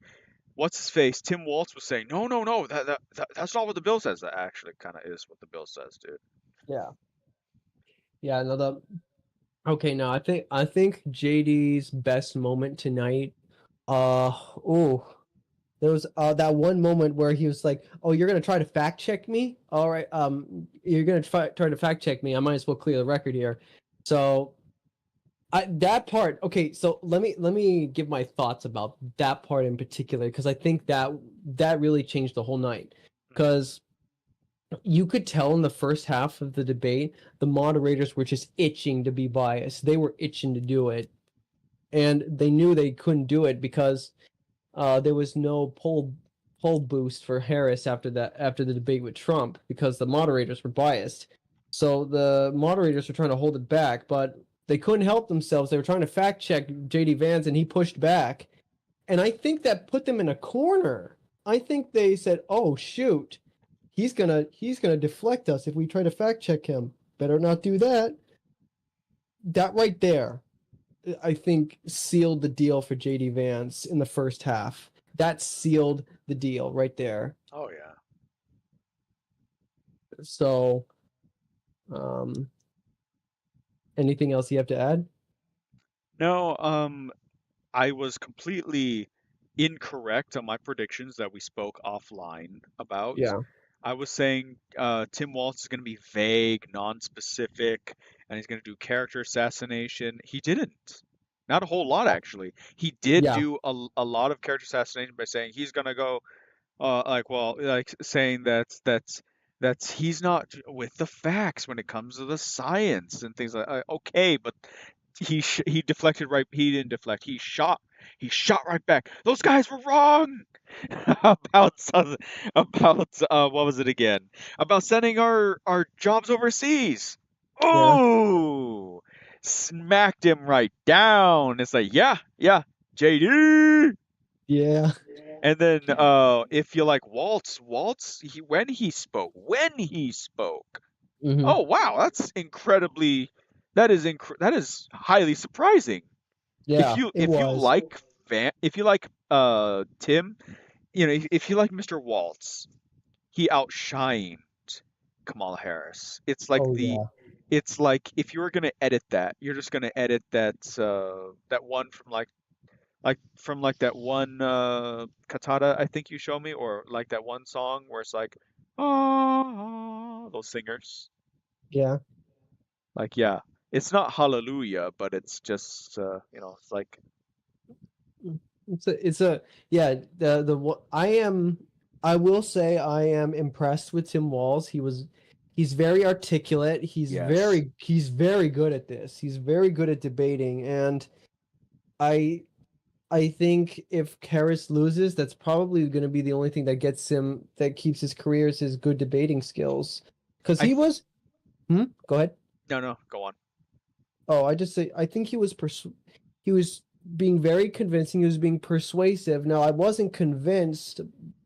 what's his face? Tim Walz was saying, no. That's not what the bill says. That actually kind of is what the bill says, dude. Yeah. Yeah. No. Okay. No. I think JD's best moment tonight. There was that one moment where he was like, "Oh, you're gonna try to fact check me? All right, you're gonna try to fact check me. I might as well clear the record here." So, that part. Okay, so let me give my thoughts about that part in particular, because I think that really changed the whole night. Because you could tell in the first half of the debate, the moderators were just itching to be biased. They were itching to do it, and they knew they couldn't do it because there was no poll boost for Harris after the debate with Trump, because the moderators were biased. So the moderators were trying to hold it back, but they couldn't help themselves. They were trying to fact check JD Vance, and he pushed back. And I think that put them in a corner. I think they said, "Oh shoot, he's gonna deflect us if we try to fact check him. Better not do that." That right there, I think, sealed the deal for JD Vance in the first half. That sealed the deal right there. Oh yeah. So, anything else you have to add? No, I was completely incorrect on my predictions that we spoke offline about. Yeah. I was saying Tim Walz is going to be vague, non-specific, and he's going to do character assassination. He didn't. Not a whole lot, actually. He did do a lot of character assassination by saying he's going to go, like saying that's he's not with the facts when it comes to the science and things like okay, but he deflected right. He didn't deflect. He shot right back. Those guys were wrong about what was it again? About sending our jobs overseas. Oh, smacked him right down. It's like, yeah, JD. Yeah. And then if you like Waltz, when he spoke. Mhm. Oh wow, that's incredibly that is highly surprising. Yeah, If you was. like Tim, if you like Mr. Waltz, he outshined Kamala Harris. It's like yeah. it's like if you were gonna edit that, you're just gonna edit that one from that one cantata I think you showed me, or like that one song where it's like those singers. Yeah. Like it's not hallelujah, but it's just it's like It's a yeah, I will say I am impressed with Tim Walz. He's very articulate. He's very good at this. He's very good at debating, and I think if Harris loses, that's probably going to be the only thing that keeps his career is his good debating skills. Because he was go ahead. No, go on. Oh, I think he was being very convincing. He was being persuasive. Now, I wasn't convinced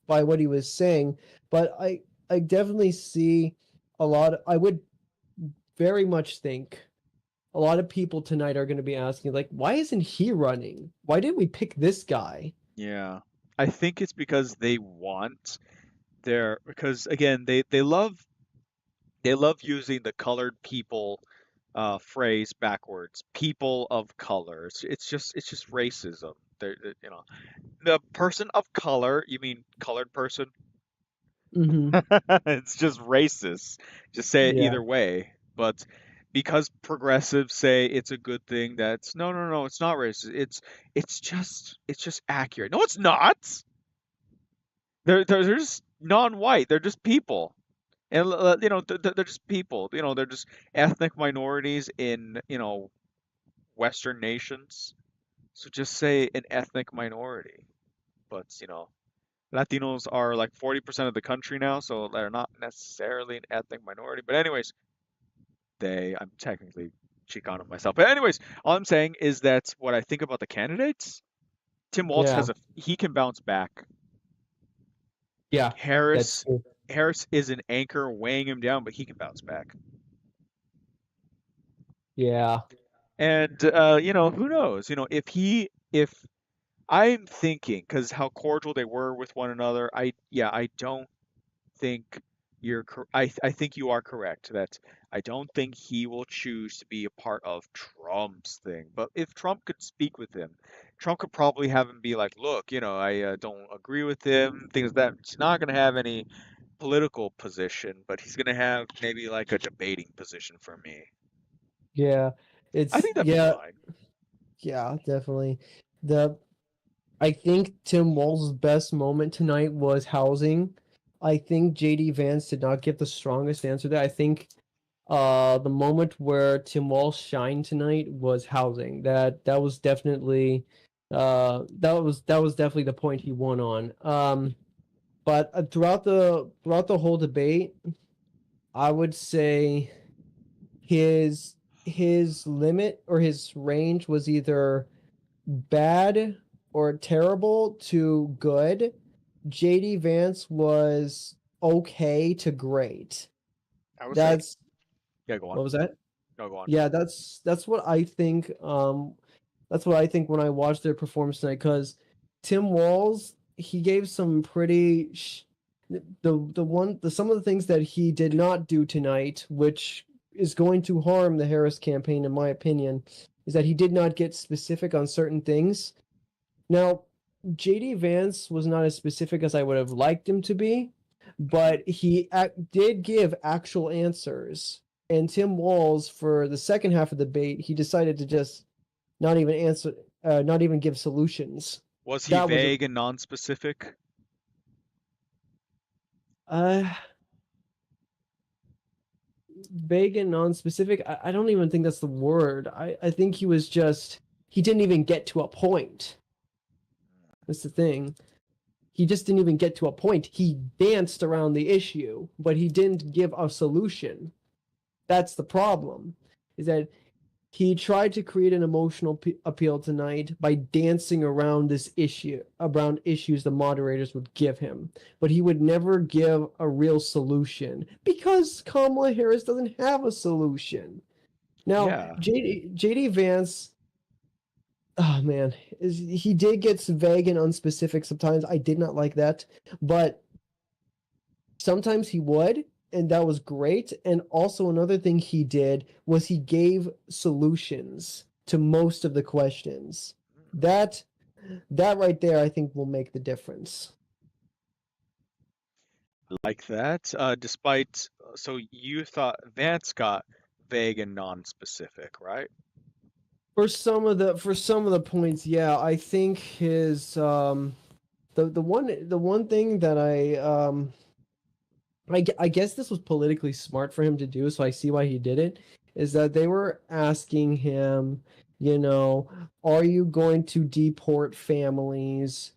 by what he was saying, but I definitely see I would very much think a lot of people tonight are going to be asking, like, why isn't he running? Why didn't we pick this guy? Yeah. I think it's because they want because again, they love using the colored people phrase backwards. People of color. It's just racism. The person of color, you mean colored person? Mm-hmm. It's just racist. Just say it either way. But because progressives say it's a good thing, that's no, it's not racist. It's just accurate. No, it's not. They're just non-white. They're just people. And they're just people. They're just ethnic minorities in Western nations. So just say an ethnic minority. But Latinos are like 40% of the country now, so they're not necessarily an ethnic minority. But anyways, I'm technically Chicano myself. But anyways, all I'm saying is that what I think about the candidates, Tim Walz he can bounce back. Yeah. Harris is an anchor weighing him down, but he can bounce back. Yeah. And who knows? If I'm thinking, because how cordial they were with one another, I don't think I think you are correct that I don't think he will choose to be a part of Trump's thing. But if Trump could speak with him, Trump could probably have him be like, look, I don't agree with him, things like that. He's not going to have any political position, but he's going to have maybe like a debating position for me. Yeah. I think that'd be fine. Yeah, definitely. I think Tim Walz's best moment tonight was housing. I think JD Vance did not give the strongest answer there. I think the moment where Tim Walz shined tonight was housing. That was definitely definitely the point he won on. But throughout the whole debate, I would say his limit or his range was either bad or terrible to good. JD Vance was okay to great. I would say. Yeah, go on. What was that? No, go on. Yeah, that's what I think. That's what I think when I watched their performance tonight. Because Tim Walz, he gave some pretty some of the things that he did not do tonight, which is going to harm the Harris campaign, in my opinion, is that he did not get specific on certain things. Now, JD Vance was not as specific as I would have liked him to be, but he did give actual answers. And Tim Walz, for the second half of the debate, he decided to just not even answer, not even give solutions. Was he vague and non-specific? Vague and non-specific. I don't even think that's the word. I think he didn't even get to a point. That's the thing. He just didn't even get to a point. He danced around the issue, but he didn't give a solution. That's the problem, is that he tried to create an emotional appeal tonight by dancing around this issue, around issues the moderators would give him. But he would never give a real solution because Kamala Harris doesn't have a solution. Now, Yeah. JD Vance, oh man, he did get vague and unspecific sometimes. I did not like that, but sometimes he would, and that was great. And also another thing he did was he gave solutions to most of the questions. That right there, I think, will make the difference. Like that. So you thought Vance got vague and non-specific, right? For some of the points, yeah, I think his the one thing that I guess this was politically smart for him to do, so I see why he did it, is that they were asking him, are you going to deport families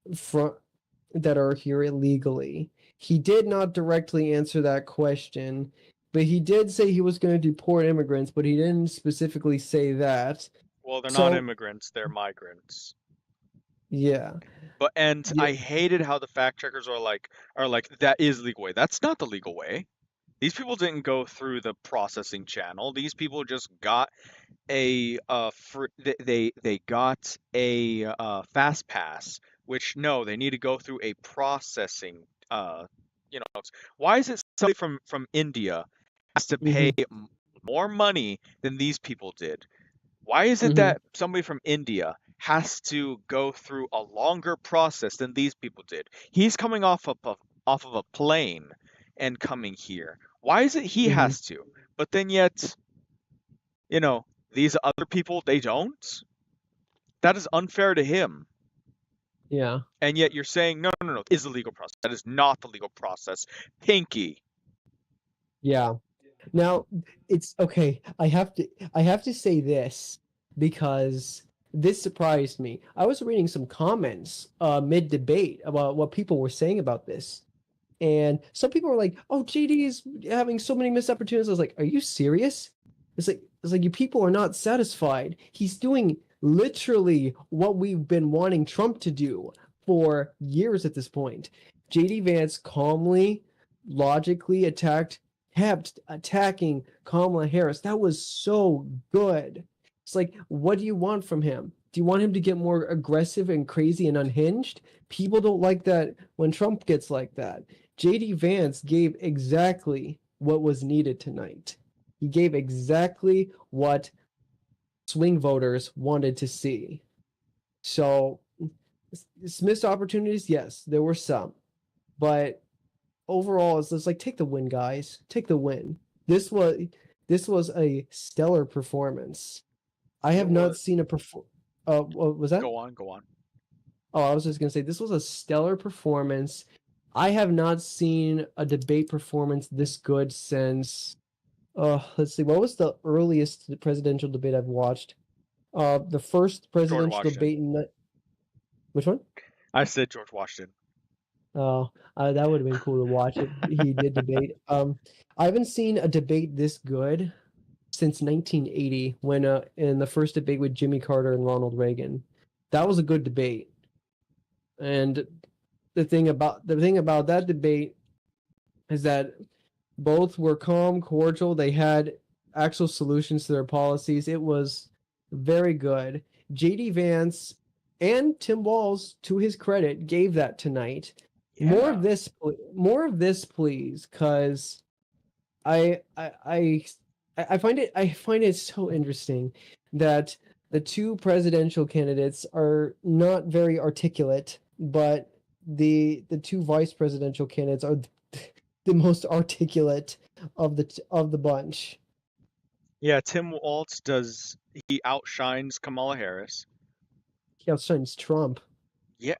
that are here illegally? He did not directly answer that question, but he did say he was going to deport immigrants, but he didn't specifically say that. Well, they're not immigrants, they're migrants. Yeah. I hated how the fact checkers are like that is legal way. That's not the legal way. These people didn't go through the processing channel. These people just got they got a fast pass, which no, they need to go through a processing. Why is it somebody from India has to pay more money than these people did? Why is it that somebody from India has to go through a longer process than these people did? He's coming off of a plane and coming here. Why is it he has to? But then yet, these other people, they don't? That is unfair to him. Yeah. And yet you're saying, no, is the legal process. That is not the legal process. Pinky. Yeah. Now, it's okay. I have to say this because this surprised me. I was reading some comments mid-debate about what people were saying about this. And some people were like, "Oh, JD is having so many missed opportunities." I was like, "Are you serious?" It's like you people are not satisfied. He's doing literally what we've been wanting Trump to do for years at this point. JD Vance calmly, logically kept attacking Kamala Harris. That was so good. It's like, what do you want from him? Do you want him to get more aggressive and crazy and unhinged? People don't like that when Trump gets like that. JD Vance gave exactly what was needed tonight. He gave exactly what swing voters wanted to see. So, missed opportunities, yes, there were some. But overall, it's like, take the win, guys. Take the win. This was a stellar performance. I have not seen a what was that? Go on. Oh, I was just gonna say this was a stellar performance. I have not seen a debate performance this good since. Let's see. What was the earliest presidential debate I've watched? The first presidential debate in which one? I said George Washington. Oh, that would have been cool to watch it. He did debate. I haven't seen a debate this good since 1980 when in the first debate with Jimmy Carter and Ronald Reagan. That was a good debate. And the thing about that debate is that both were calm, cordial. They had actual solutions to their policies. It was very good. JD Vance and Tim Walz, to his credit, gave that tonight. Yeah. More of this, please, because I find it so interesting that the two presidential candidates are not very articulate, but the two vice presidential candidates are the most articulate of the bunch. Yeah, Tim Walz he outshines Kamala Harris. He outshines Trump. Yeah.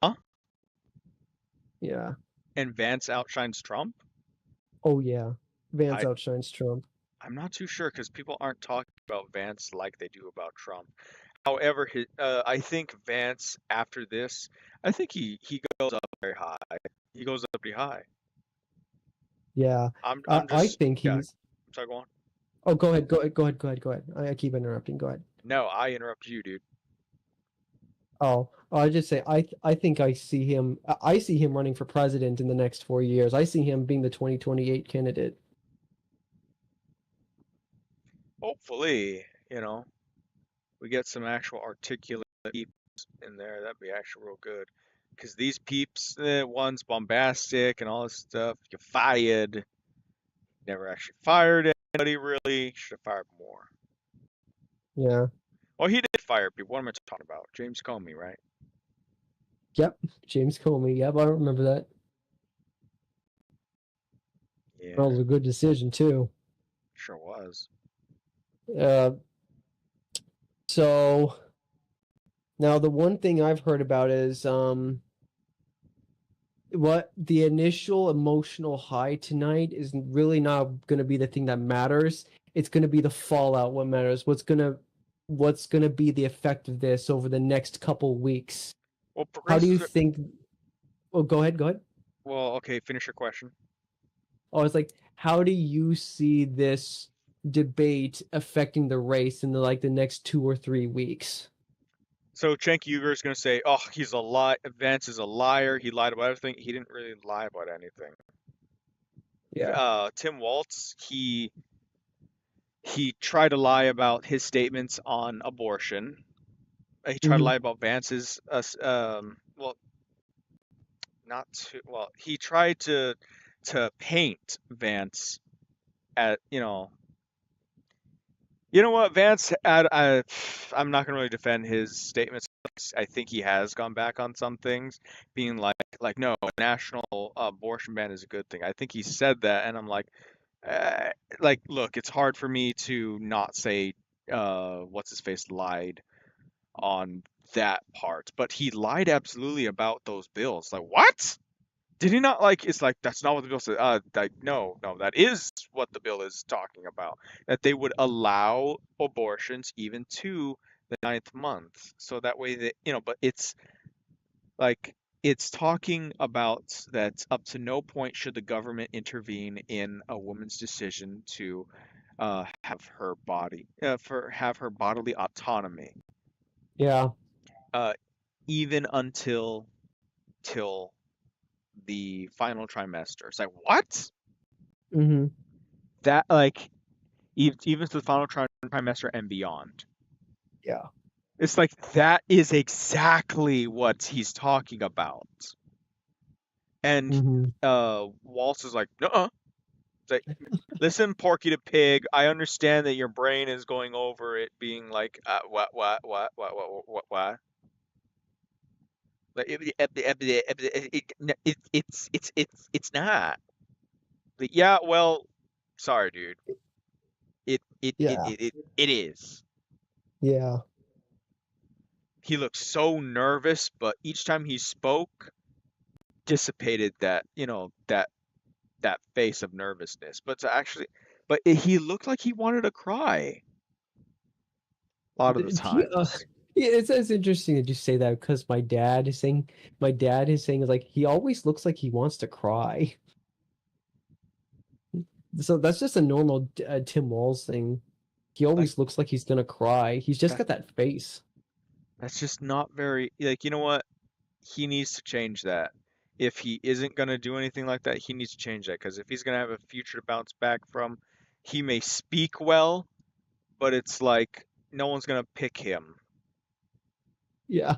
Huh? Yeah. And Vance outshines Trump? Oh yeah, Vance outshines Trump. I'm not too sure because people aren't talking about Vance like they do about Trump. However, I think Vance after this, I think he goes up very high. He goes up pretty high. Yeah, I'm just. I think he's. Sorry, go on. Oh, go ahead. Go ahead. I keep interrupting. Go ahead. No, I interrupt you, dude. Oh, I just say I think I see him running for president in the next 4 years. I see him being the 2028 candidate. Hopefully, we get some actual articulate peeps in there. That'd be actually real good. Because these peeps, one's bombastic and all this stuff, you fired. Never actually fired anybody, really. Should have fired more. Yeah. Well, he did fire people. What am I talking about? James Comey, right? Yep, James Comey. Yep, I remember that. Yeah. That was a good decision, too. Sure was. So now the one thing I've heard about is what the initial emotional high tonight is really not going to be the thing that matters. It's going to be the fallout what matters. What's going to be the effect of this over the next couple weeks? Well, how do you think? Oh, go ahead. Well, okay, finish your question. Oh, it's like, how do you see this debate affecting the race in the next 2 or 3 weeks? So Cenk Uygur is going to say, "Oh, he's a lie. Vance is a liar. He lied about everything." He didn't really lie about anything. Yeah. Tim Walz, he tried to lie about his statements on abortion. He tried to lie about Vance's. He tried to paint Vance at You know what, Vance? I'm not gonna really defend his statements. I think he has gone back on some things, being like no, a national abortion ban is a good thing. I think he said that, and I'm like, look, it's hard for me to not say what's his face lied on that part, but he lied absolutely about those bills. Like, what? Did he not it's like that's not what the bill said. No, that is what the bill is talking about. That they would allow abortions even to the 9th month. So that way that but it's talking about that up to no point should the government intervene in a woman's decision to have her bodily autonomy. Yeah. Even until the final trimester. It's like, what? Mm-hmm. That even to the final trimester and beyond. Yeah. It's like that is exactly what he's talking about. And Waltz is like, nuh-uh. It's like, listen, Porky the Pig, I understand that your brain is going over it being like, what? It's not. But yeah, well, sorry, dude. It is. Yeah. He looked so nervous, but each time he spoke, dissipated that that face of nervousness. But he looked like he wanted to cry. A lot of the time. Yeah, it's interesting that you say that because my dad is saying is like he always looks like he wants to cry. So that's just a normal Tim Walz thing. He always looks like he's gonna cry. He's just got that face. That's just not very you know what? He needs to change that. If he isn't gonna do anything like that, he needs to change that because if he's gonna have a future to bounce back from, he may speak well, but it's like no one's gonna pick him. Yeah.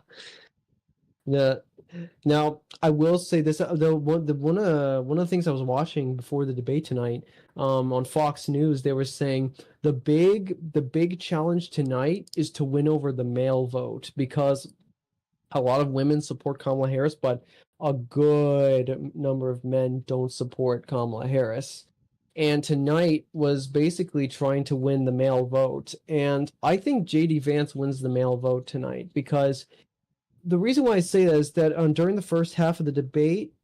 Now I will say this though one of the things I was watching before the debate tonight on Fox News, they were saying the big challenge tonight is to win over the male vote because a lot of women support Kamala Harris, but a good number of men don't support Kamala Harris. And tonight was basically trying to win the male vote. And I think JD Vance wins the male vote tonight because the reason why I say that is that during the first half of the debate,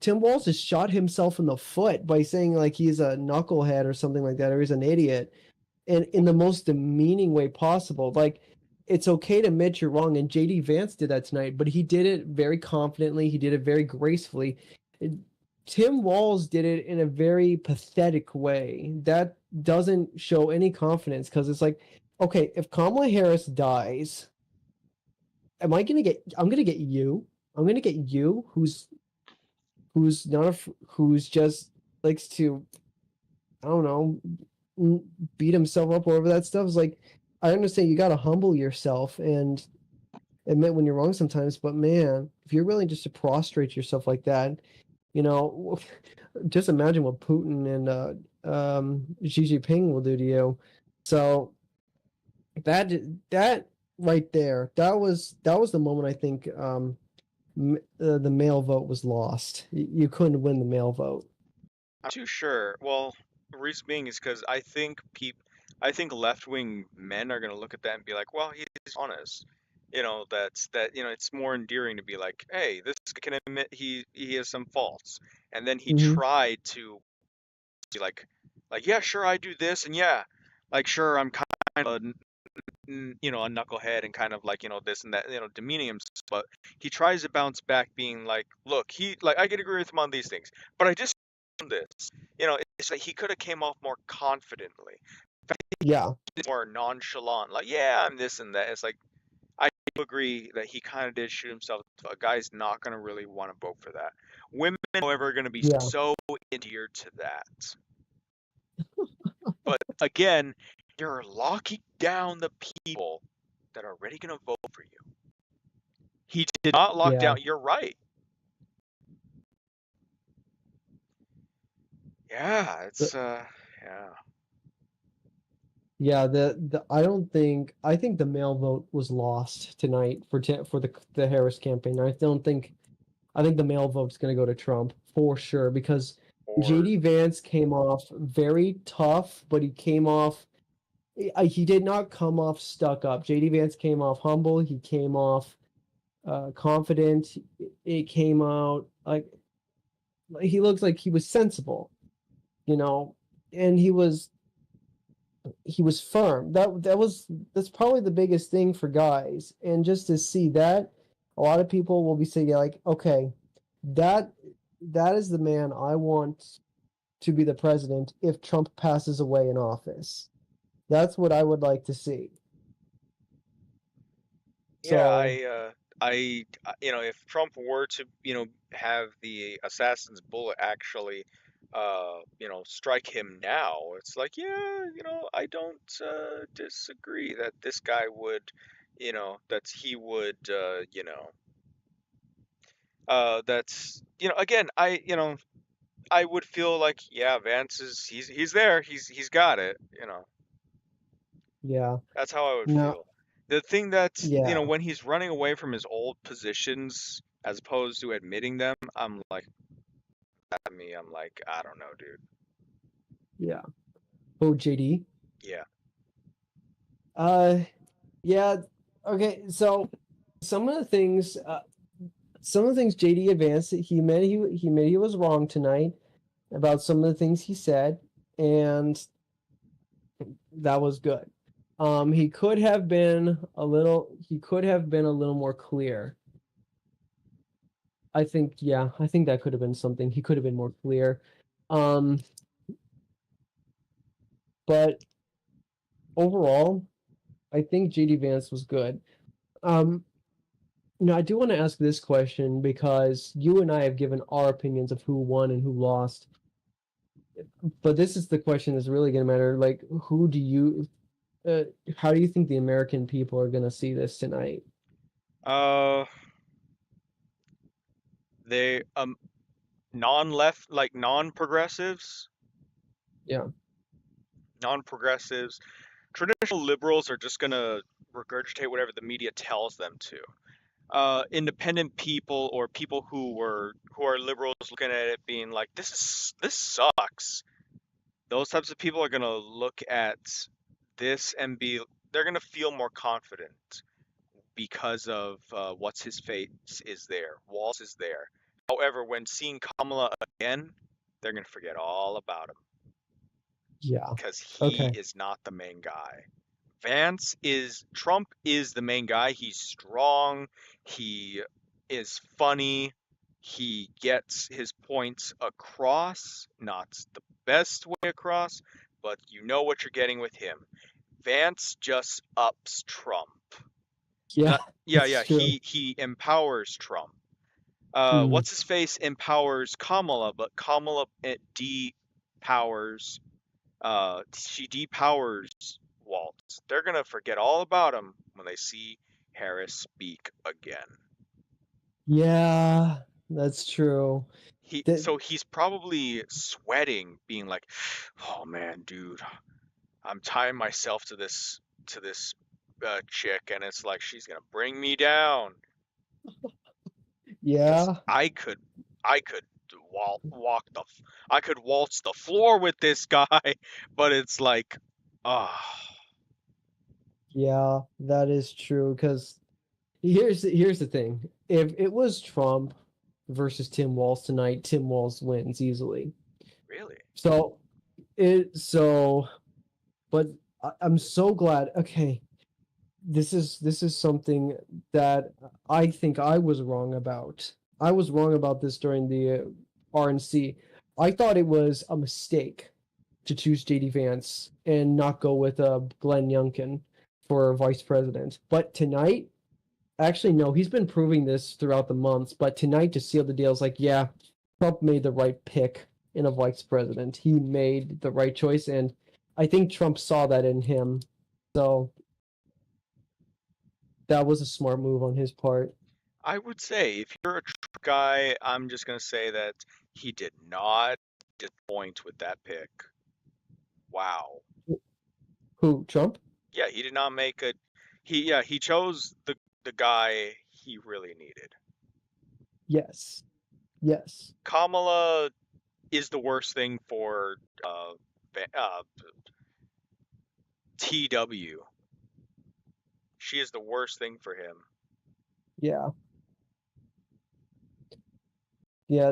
Tim Walz has shot himself in the foot by saying like he's a knucklehead or something like that, or he's an idiot, and in the most demeaning way possible. Like, it's okay to admit you're wrong, and JD Vance did that tonight, but he did it very confidently. He did it very gracefully. Tim Walz did it in a very pathetic way. That doesn't show any confidence, because it's like, okay, if Kamala Harris dies, I'm gonna get you. I'm gonna get you, who's just likes to, I don't know, beat himself up over that stuff. It's like, I understand you got to humble yourself and admit when you're wrong sometimes, but man, if you're willing just to prostrate yourself like that, just imagine what Putin and Xi Jinping will do to you. So that right there, that was the moment I think the male vote was lost. You couldn't win the male vote. I'm too sure. Well, the reason being is because I think left-wing men are gonna look at that and be like, well, he's honest. It's more endearing to be like, hey, this guy can admit he has some faults, and then he tried to be like, yeah, sure, I do this, and yeah, like, sure, I'm kind of a knucklehead and kind of like, this and that, demeaning himself, but he tries to bounce back being like, look, I could agree with him on these things, but I just this, it's like he could have came off more confidently. Yeah. More nonchalant, like, yeah, I'm this and that. It's like, I do agree that he kind of did shoot himself. A guy's not going to really want to vote for that. Women, however, are going to be so endeared to that. But again, you're locking down the people that are already going to vote for you. He did not lock down. You're right. Yeah, it's yeah. Yeah, I think the male vote was lost tonight for the Harris campaign. I think the male vote's going to go to Trump for sure, because JD Vance came off very tough, but he did not come off stuck up. JD Vance came off humble. He came off confident. It came out like he looks like he was sensible, and he was firm. That's probably the biggest thing for guys. And just to see that, a lot of people will be saying like, okay, that is the man I want to be the president if Trump passes away in office. That's what I would like to see. Yeah, if Trump were to, have the assassin's bullet actually, strike him now, it's like, yeah, I don't disagree that this guy would, that he would, that's, again, I would feel like, yeah, Vance he's there, he's got it, Yeah. That's how I would feel. The thing that's, when he's running away from his old positions as opposed to admitting them, I'm like, I don't know, dude. Yeah. Oh, JD? Yeah. Yeah. Okay. So some of the things JD advanced, he admitted he was wrong tonight about some of the things he said, and that was good. He could have been a little more clear. I think that could have been something. He could have been more clear. But overall, I think JD Vance was good. Now I do want to ask this question, because you and I have given our opinions of who won and who lost. But this is the question that's really going to matter. Like, how do you think the American people are going to see this tonight? They non-left, like non-progressives. Yeah. Non-progressives, traditional liberals are just gonna regurgitate whatever the media tells them to. Independent people or people who are liberals looking at it being like, this sucks. Those types of people are gonna look at this and they're gonna feel more confident because of what's his face is there. Walz is there. However, when seeing Kamala again, they're going to forget all about him. Yeah. Because he is not the main guy. Trump is the main guy. He's strong. He is funny. He gets his points across. Not the best way across, but you know what you're getting with him. Vance just ups Trump. Yeah. Yeah. He empowers Trump. What's his face empowers Kamala, but Kamala depowers. She depowers Waltz. They're gonna forget all about him when they see Harris speak again. Yeah, that's true. So he's probably sweating, being like, "Oh man, dude, I'm tying myself to this chick, and it's like she's gonna bring me down." Yeah. I could waltz the floor with this guy, but it's like, Yeah, that is true. Because here's the thing: if it was Trump versus Tim Walz tonight, Tim Walz wins easily. Really? But I'm so glad. Okay, this is something that I think I was wrong about. I was wrong about this during the RNC. I thought it was a mistake to choose JD Vance and not go with Glenn Youngkin for vice president. But tonight, actually, no, he's been proving this throughout the months. But tonight, to seal the deal, is like, yeah, Trump made the right pick in a vice president. He made the right choice, and I think Trump saw that in him. So that was a smart move on his part. I would say if you're a Trump guy, I'm just gonna say that he did not disappoint with that pick. Wow. Who, Trump? Yeah, he did not make a. He chose the guy he really needed. Yes. Kamala is the worst thing for TW. She is the worst thing for him. Yeah. Yeah,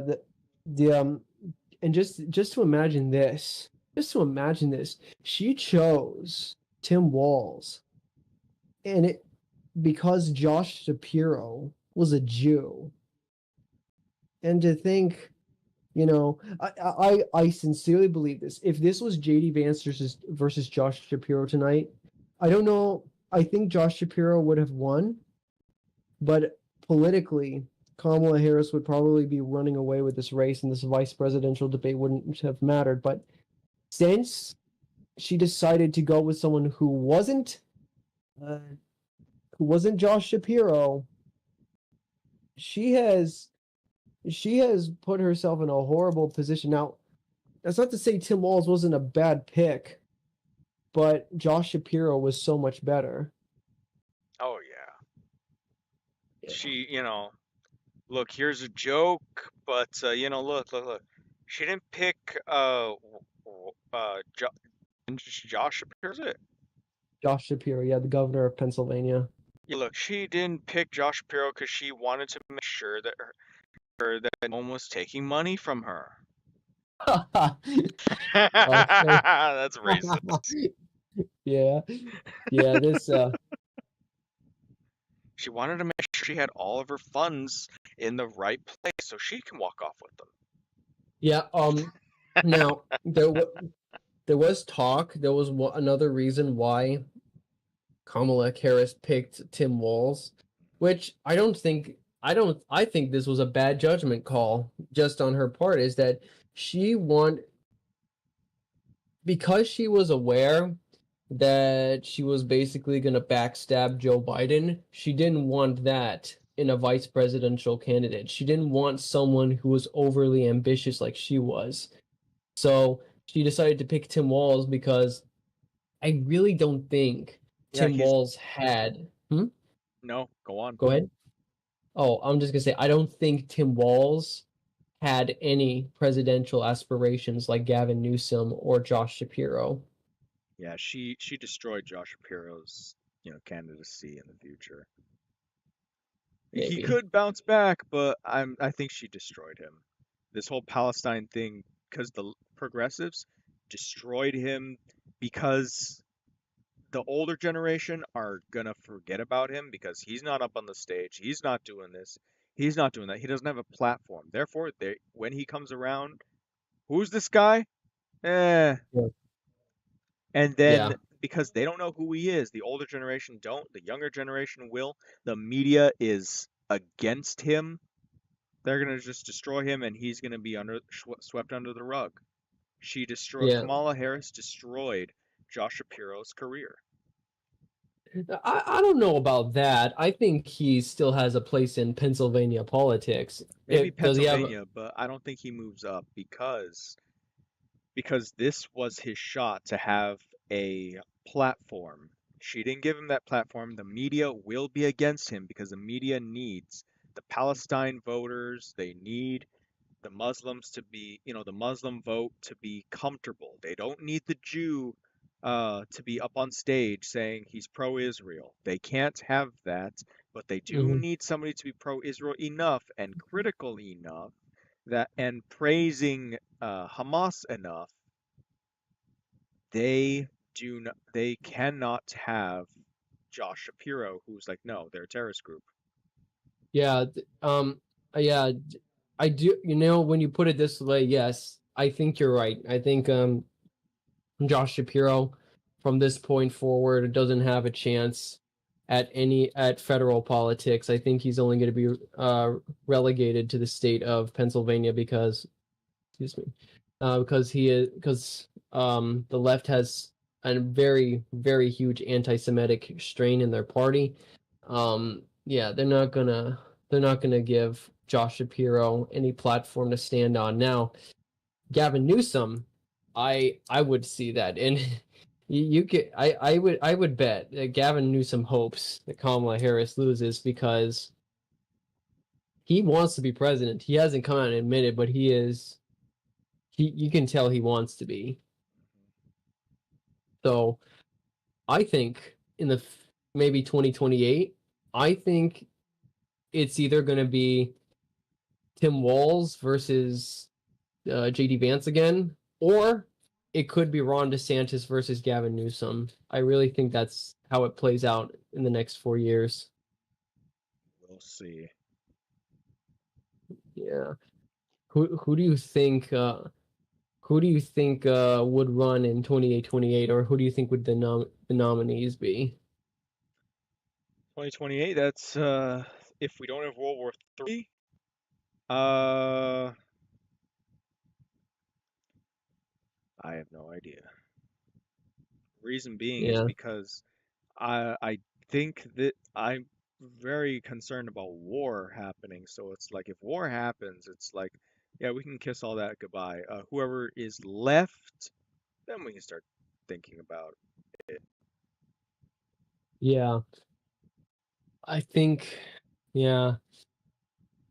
and just to imagine this. She chose Tim Walz, and because Josh Shapiro was a Jew. And to think, I sincerely believe this. If this was JD Vance versus Josh Shapiro tonight, I don't know. I think Josh Shapiro would have won, but politically, Kamala Harris would probably be running away with this race, and this vice presidential debate wouldn't have mattered. But since she decided to go with someone who wasn't Josh Shapiro, she has put herself in a horrible position. Now, that's not to say Tim Walz wasn't a bad pick, but Josh Shapiro was so much better. Oh yeah. She, look, here's a joke, but look. She didn't pick Josh Shapiro, is it? Josh Shapiro, yeah, the governor of Pennsylvania. Yeah, look, she didn't pick Josh Shapiro because she wanted to make sure that that no one was taking money from her. That's racist. Yeah, this she wanted to make sure she had all of her funds in the right place so she can walk off with them. Yeah, now there was talk, there was another reason why Kamala Harris picked Tim Walz, which I think this was a bad judgment call just on her part, is that because she was aware that she was basically going to backstab Joe Biden, she didn't want that in a vice presidential candidate. She didn't want someone who was overly ambitious like she was. So she decided to pick Tim Walz because I really don't think Tim Walz had... No, go on. Go ahead. Oh, I'm just going to say, I don't think Tim Walz had any presidential aspirations like Gavin Newsom or Josh Shapiro. Yeah, she destroyed Josh Shapiro's, candidacy in the future. Maybe. He could bounce back, but I think she destroyed him. This whole Palestine thing, because the progressives destroyed him, because the older generation are gonna forget about him because he's not up on the stage. He's not doing this. He's not doing that. He doesn't have a platform. Therefore, when he comes around, who's this guy? Eh. Yeah. And then Yeah. because they don't know who he is, the older generation don't, the younger generation will. The media is against him. They're gonna just destroy him, and he's gonna be swept under the rug. Yeah. Kamala Harris destroyed Josh Shapiro's career. I don't know about that. I think he still has a place in Pennsylvania politics. Maybe Does he have? Pennsylvania, but I don't think he moves up because this was his shot to have a platform. She didn't give him that platform. The media will be against him because the media needs the Palestine voters. They need the Muslims to be, the Muslim vote to be comfortable. They don't need the Jew to be up on stage saying he's pro-Israel. They can't have that, but they do need somebody to be pro-Israel enough and critical enough and praising Hamas enough. They cannot have Josh Shapiro, who's like, no, they're a terrorist group. Yeah. Yeah. I do. When you put it this way, yes, I think you're right. I think Josh Shapiro, from this point forward, doesn't have a chance at federal politics. I think he's only going to be relegated to the state of Pennsylvania because the left has a very, very huge anti-Semitic strain in their party. Yeah, they're not gonna give Josh Shapiro any platform to stand on. Now, Gavin Newsom, I would see that, and I would bet that Gavin Newsom hopes that Kamala Harris loses because he wants to be president. He hasn't come out and admitted, but he is. You can tell he wants to be. So, I think in maybe 2028, I think it's either going to be Tim Walz versus JD Vance again, or it could be Ron DeSantis versus Gavin Newsom. I really think that's how it plays out in the next 4 years. We'll see. Yeah. Who do you think would run in 28, or who do you think would the nominees be? 2028, that's if we don't have World War III. I have no idea. Reason being is because I think that I'm very concerned about war happening. So it's like if war happens, it's like, yeah, we can kiss all that goodbye. Whoever is left, then we can start thinking about it. Yeah. I think, yeah.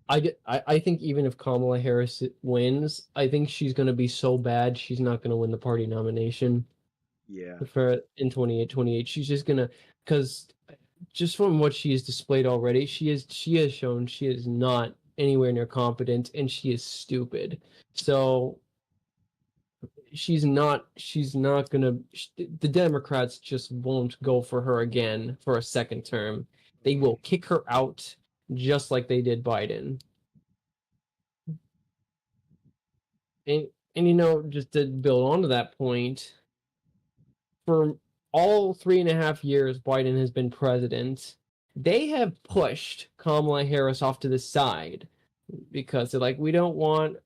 I think even if Kamala Harris wins, I think she's going to be so bad she's not going to win the party nomination. Yeah. For in 28, she's just going to, because just from what she has displayed already, she has shown she is not anywhere near competent and she is stupid. So she's not gonna. The Democrats just won't go for her again for a second term. They will kick her out just like they did Biden. And just to build onto that point, for all 3.5 years Biden has been president, they have pushed Kamala Harris off to the side because they're like, we don't want.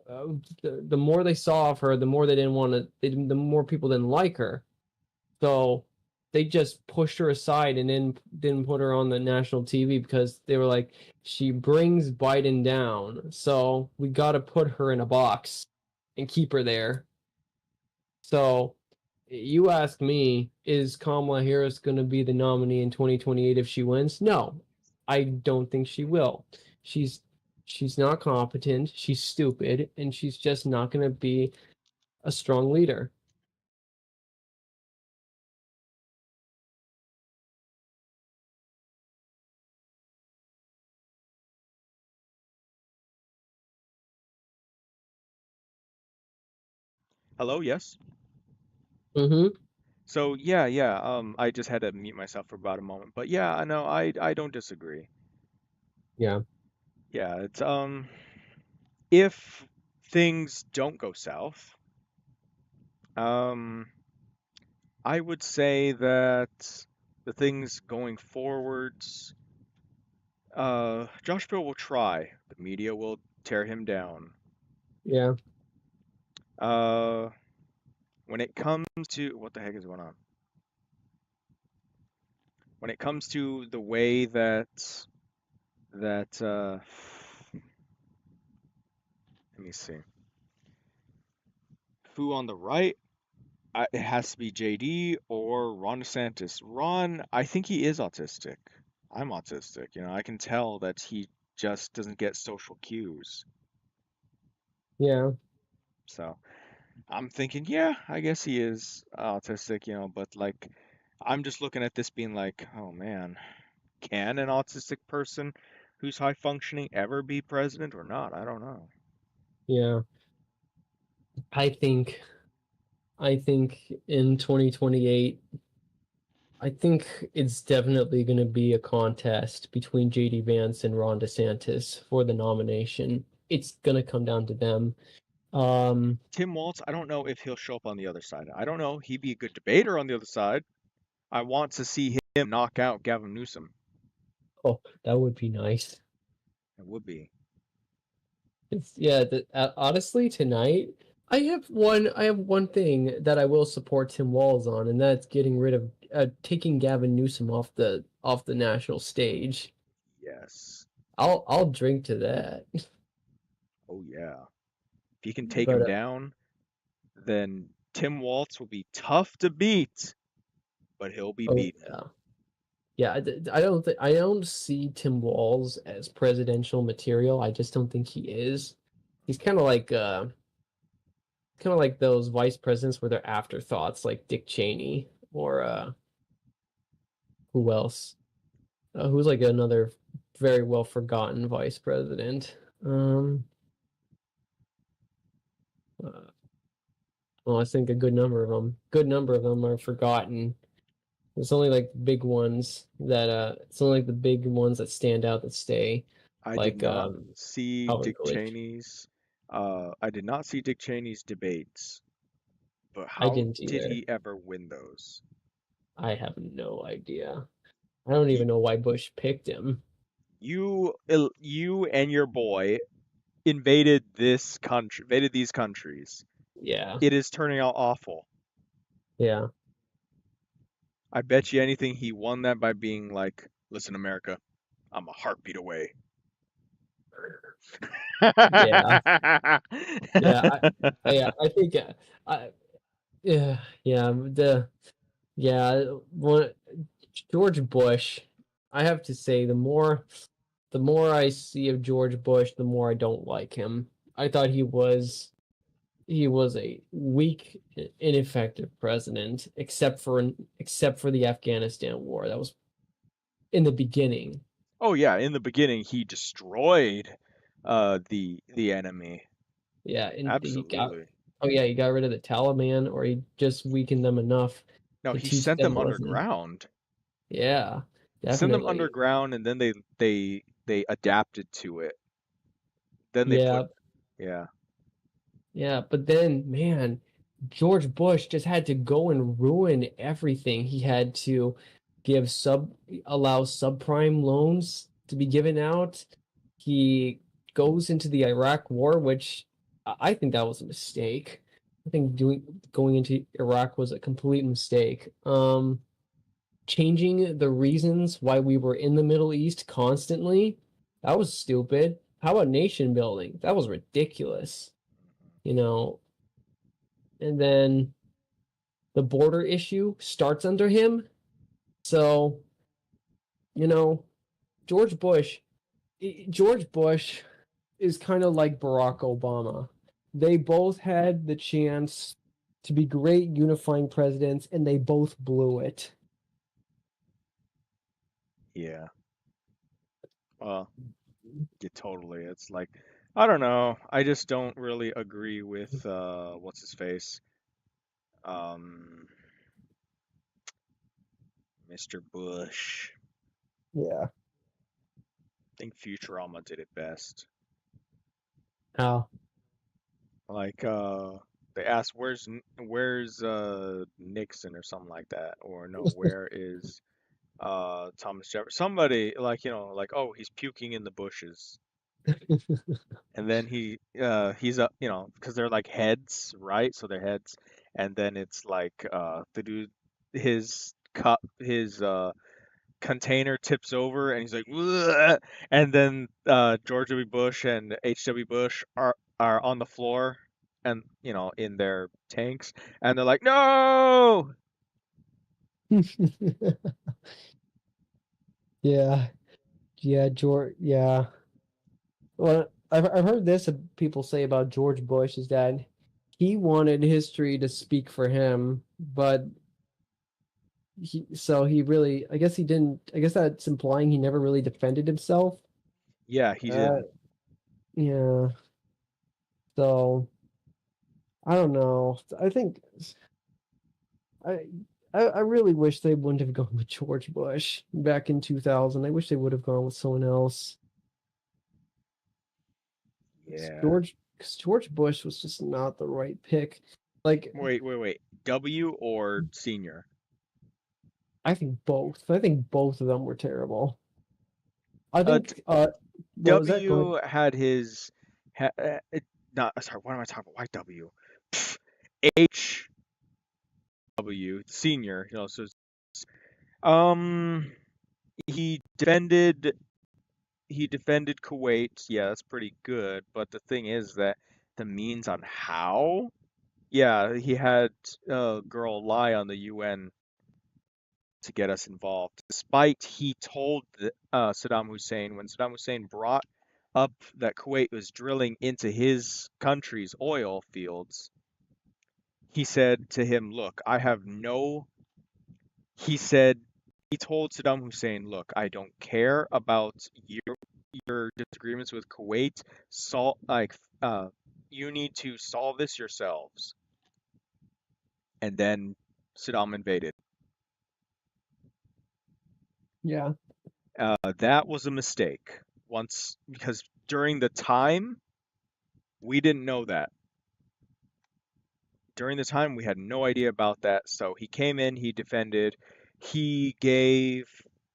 The more they saw of her, the more they didn't want to. The more people didn't like her, so they just pushed her aside and then didn't put her on the national TV because they were like, she brings Biden down, so we got to put her in a box and keep her there. So, you ask me, is Kamala Harris going to be the nominee in 2028 if she wins? No, I don't think she will. She's not competent, she's stupid, and she's just not going to be a strong leader. Hello, yes. Mm-hmm. So yeah. I just had to mute myself for about a moment, but yeah, I know I don't disagree. Yeah. Yeah, it's if things don't go south, I would say that the things going forwards, Josh Bill will try. The media will tear him down. Yeah. When it comes to what the heck is going on? When it comes to the way that let me see. Who on the right? It has to be JD or Ron DeSantis. Ron, I think he is autistic. I'm autistic, I can tell that he just doesn't get social cues. Yeah. So I'm thinking, yeah, I guess he is autistic, but like I'm just looking at this being like, oh man, can an autistic person who's high functioning ever be president or not? I don't know. Yeah. I think in 2028, I think it's definitely going to be a contest between JD Vance and Ron DeSantis for the nomination. It's going to come down to them. Tim Walz, I don't know if he'll show up on the other side. I don't know. He'd be a good debater on the other side. I want to see him knock out Gavin Newsom. Oh, that would be nice. It would be. Honestly, tonight I have one thing that I will support Tim Walz on, and that's getting rid of taking Gavin Newsom off the national stage. Yes. I'll drink to that. Oh yeah. If you can take him down, then Tim Walz will be tough to beat, but he'll be beaten. Yeah. I don't see Tim Walz as presidential material. I just don't think he is. He's kind of like those vice presidents where they're afterthoughts, like Dick Cheney or who else? Who's like another very well forgotten vice president? I think a good number of them are forgotten. It's only like big ones that it's only like the big ones that stand out that stay. I did not see Dick Cheney's. I did not see Dick Cheney's debates, but how did he ever win those? I have no idea. I don't even know why Bush picked him. You and your boy invaded these countries. Yeah. It is turning out awful. Yeah. I bet you anything he won that by being like, listen, America, I'm a heartbeat away. Yeah. I think George Bush, I have to say the more I see of George Bush, the more I don't like him. I thought he was a weak, ineffective president, except for the Afghanistan war. That was in the beginning. Oh yeah, in the beginning he destroyed the enemy. Yeah, absolutely. He got rid of the Taliban, or he just weakened them enough. No, he sent them underground. Yeah, definitely. Sent them underground, and then they adapted to it. Then they Yeah, but then, man, George Bush just had to go and ruin everything. He had to allow subprime loans to be given out. He goes into the Iraq war, which I think that was a mistake. I think going into Iraq was a complete mistake. Changing the reasons why we were in the Middle East constantly, that was stupid. How about nation building? That was ridiculous. And then the border issue starts under him. So, George Bush is kind of like Barack Obama. They both had the chance to be great unifying presidents, and they both blew it. Yeah. Yeah, totally. It's like, I don't know. I just don't really agree with what's his face. Mr. Bush. Yeah. I think Futurama did it best. How? Like they asked where's Nixon or something like that, or no, where is Thomas Jefferson? Somebody like like, oh, he's puking in the bushes. And then he's up, because they're like heads, right? So they're heads, and then it's like the dude, his container tips over, and he's like, "Ugh," and then George W. Bush and H.W. Bush are on the floor, and in their tanks, and they're like, no. Yeah. Yeah, George. Yeah. Well, I've heard this people say about George Bush is that he wanted history to speak for him, but he really, I guess he didn't. I guess that's implying he never really defended himself. Yeah, he did. Yeah. So I don't know. I think I really wish they wouldn't have gone with George Bush back in 2000. I wish they would have gone with someone else. Yeah. George Bush was just not the right pick. Like, wait. W or senior? I think both. I think both of them were terrible. I think W had his not sorry. What am I talking about? Why W? H W senior. So he defended Kuwait. Yeah, that's pretty good. But the thing is that the means on how. Yeah, he had a girl lie on the UN to get us involved, despite he told Saddam Hussein, when Saddam Hussein brought up that Kuwait was drilling into his country's oil fields, he said to him, look, he told Saddam Hussein, look, I don't care about your disagreements with Kuwait. You need to solve this yourselves. And then Saddam invaded. Yeah. That was a mistake. Because during the time, we didn't know that. During the time, we had no idea about that. So he came in, he defended,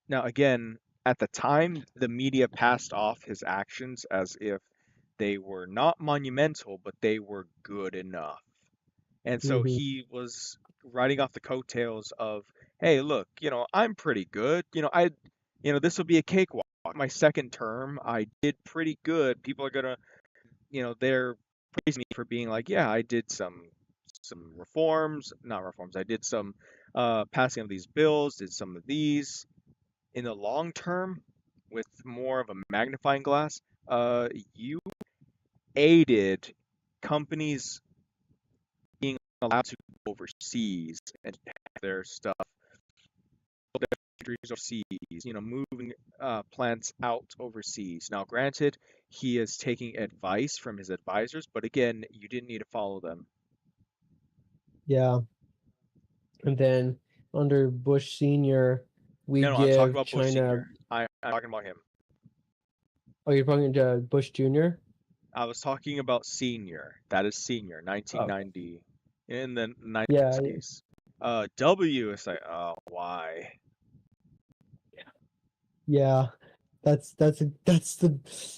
now again, at the time, the media passed off his actions as if they were not monumental, but they were good enough. And so he was riding off the coattails of, hey, look, I'm pretty good. This will be a cakewalk. My second term, I did pretty good. People are gonna, they're praising me for being like, yeah, I did some reforms, not reforms. I did some passing of these bills, did some of these. In the long term, with more of a magnifying glass, you aided companies being allowed to go overseas and have their stuff overseas, moving plants out overseas. Now, granted, he is taking advice from his advisors, but again, you didn't need to follow them. Yeah. And then under Bush Senior, I'm talking about Bush Senior. I'm talking about him. Oh, you're talking to Bush Jr.? I was talking about Senior. That is Senior, 1990, in the 1990s. Yeah. W is like, oh, why? Yeah, that's the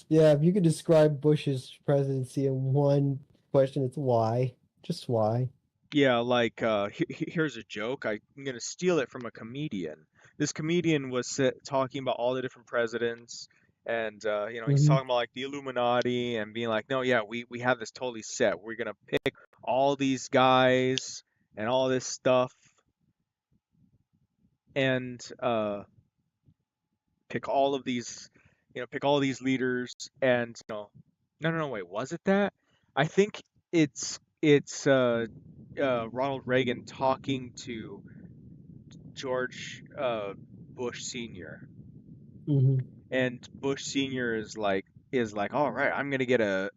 yeah. If you could describe Bush's presidency in one question, it's why. Just why. Yeah, like here's a joke. I'm gonna steal it from a comedian. This comedian was talking about all the different presidents, and he's talking about like the Illuminati and being like, no, yeah, we have this totally set. We're gonna pick all these guys and all this stuff, and pick all of these, pick all these leaders, and no, wait, was it that? I think it's Ronald Reagan talking to George Bush Sr. And Bush Sr. is like, all right, I'm gonna get a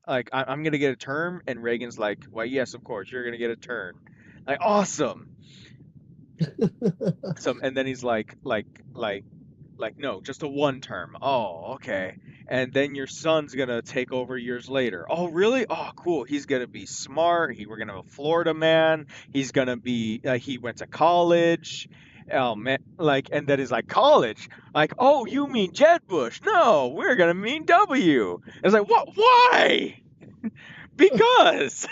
term, and Reagan's like, well, yes, of course, you're gonna get a term. Like, awesome. And then he's like, no, just a one term. Oh, okay. And then your son's gonna take over years later. Oh, really? Oh, cool. He's gonna be smart. We're gonna have a Florida man. He's gonna be. He went to college. Oh man, and then he's like, college. Like, oh, you mean Jeb Bush? No, we're gonna mean W. It's like, what? Why? Because.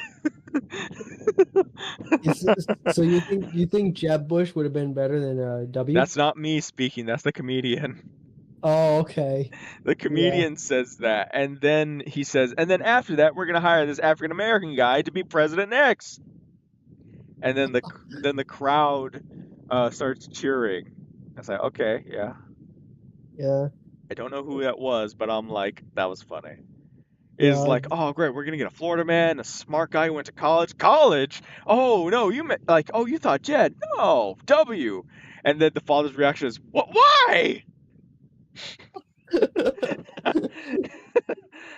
So you think Jeb Bush would have been better than W? That's not me speaking. That's the comedian. Oh, okay. The comedian says that, and then he says, and then after that, we're gonna hire this African American guy to be president next. And then the crowd starts cheering. I was like, okay, yeah. Yeah. I don't know who that was, but I'm like, that was funny. Is like, oh great, we're gonna get a Florida man, a smart guy who went to college. College? Oh no, you meant like, oh, you thought Jed? No, W. And then the father's reaction is, what? Why?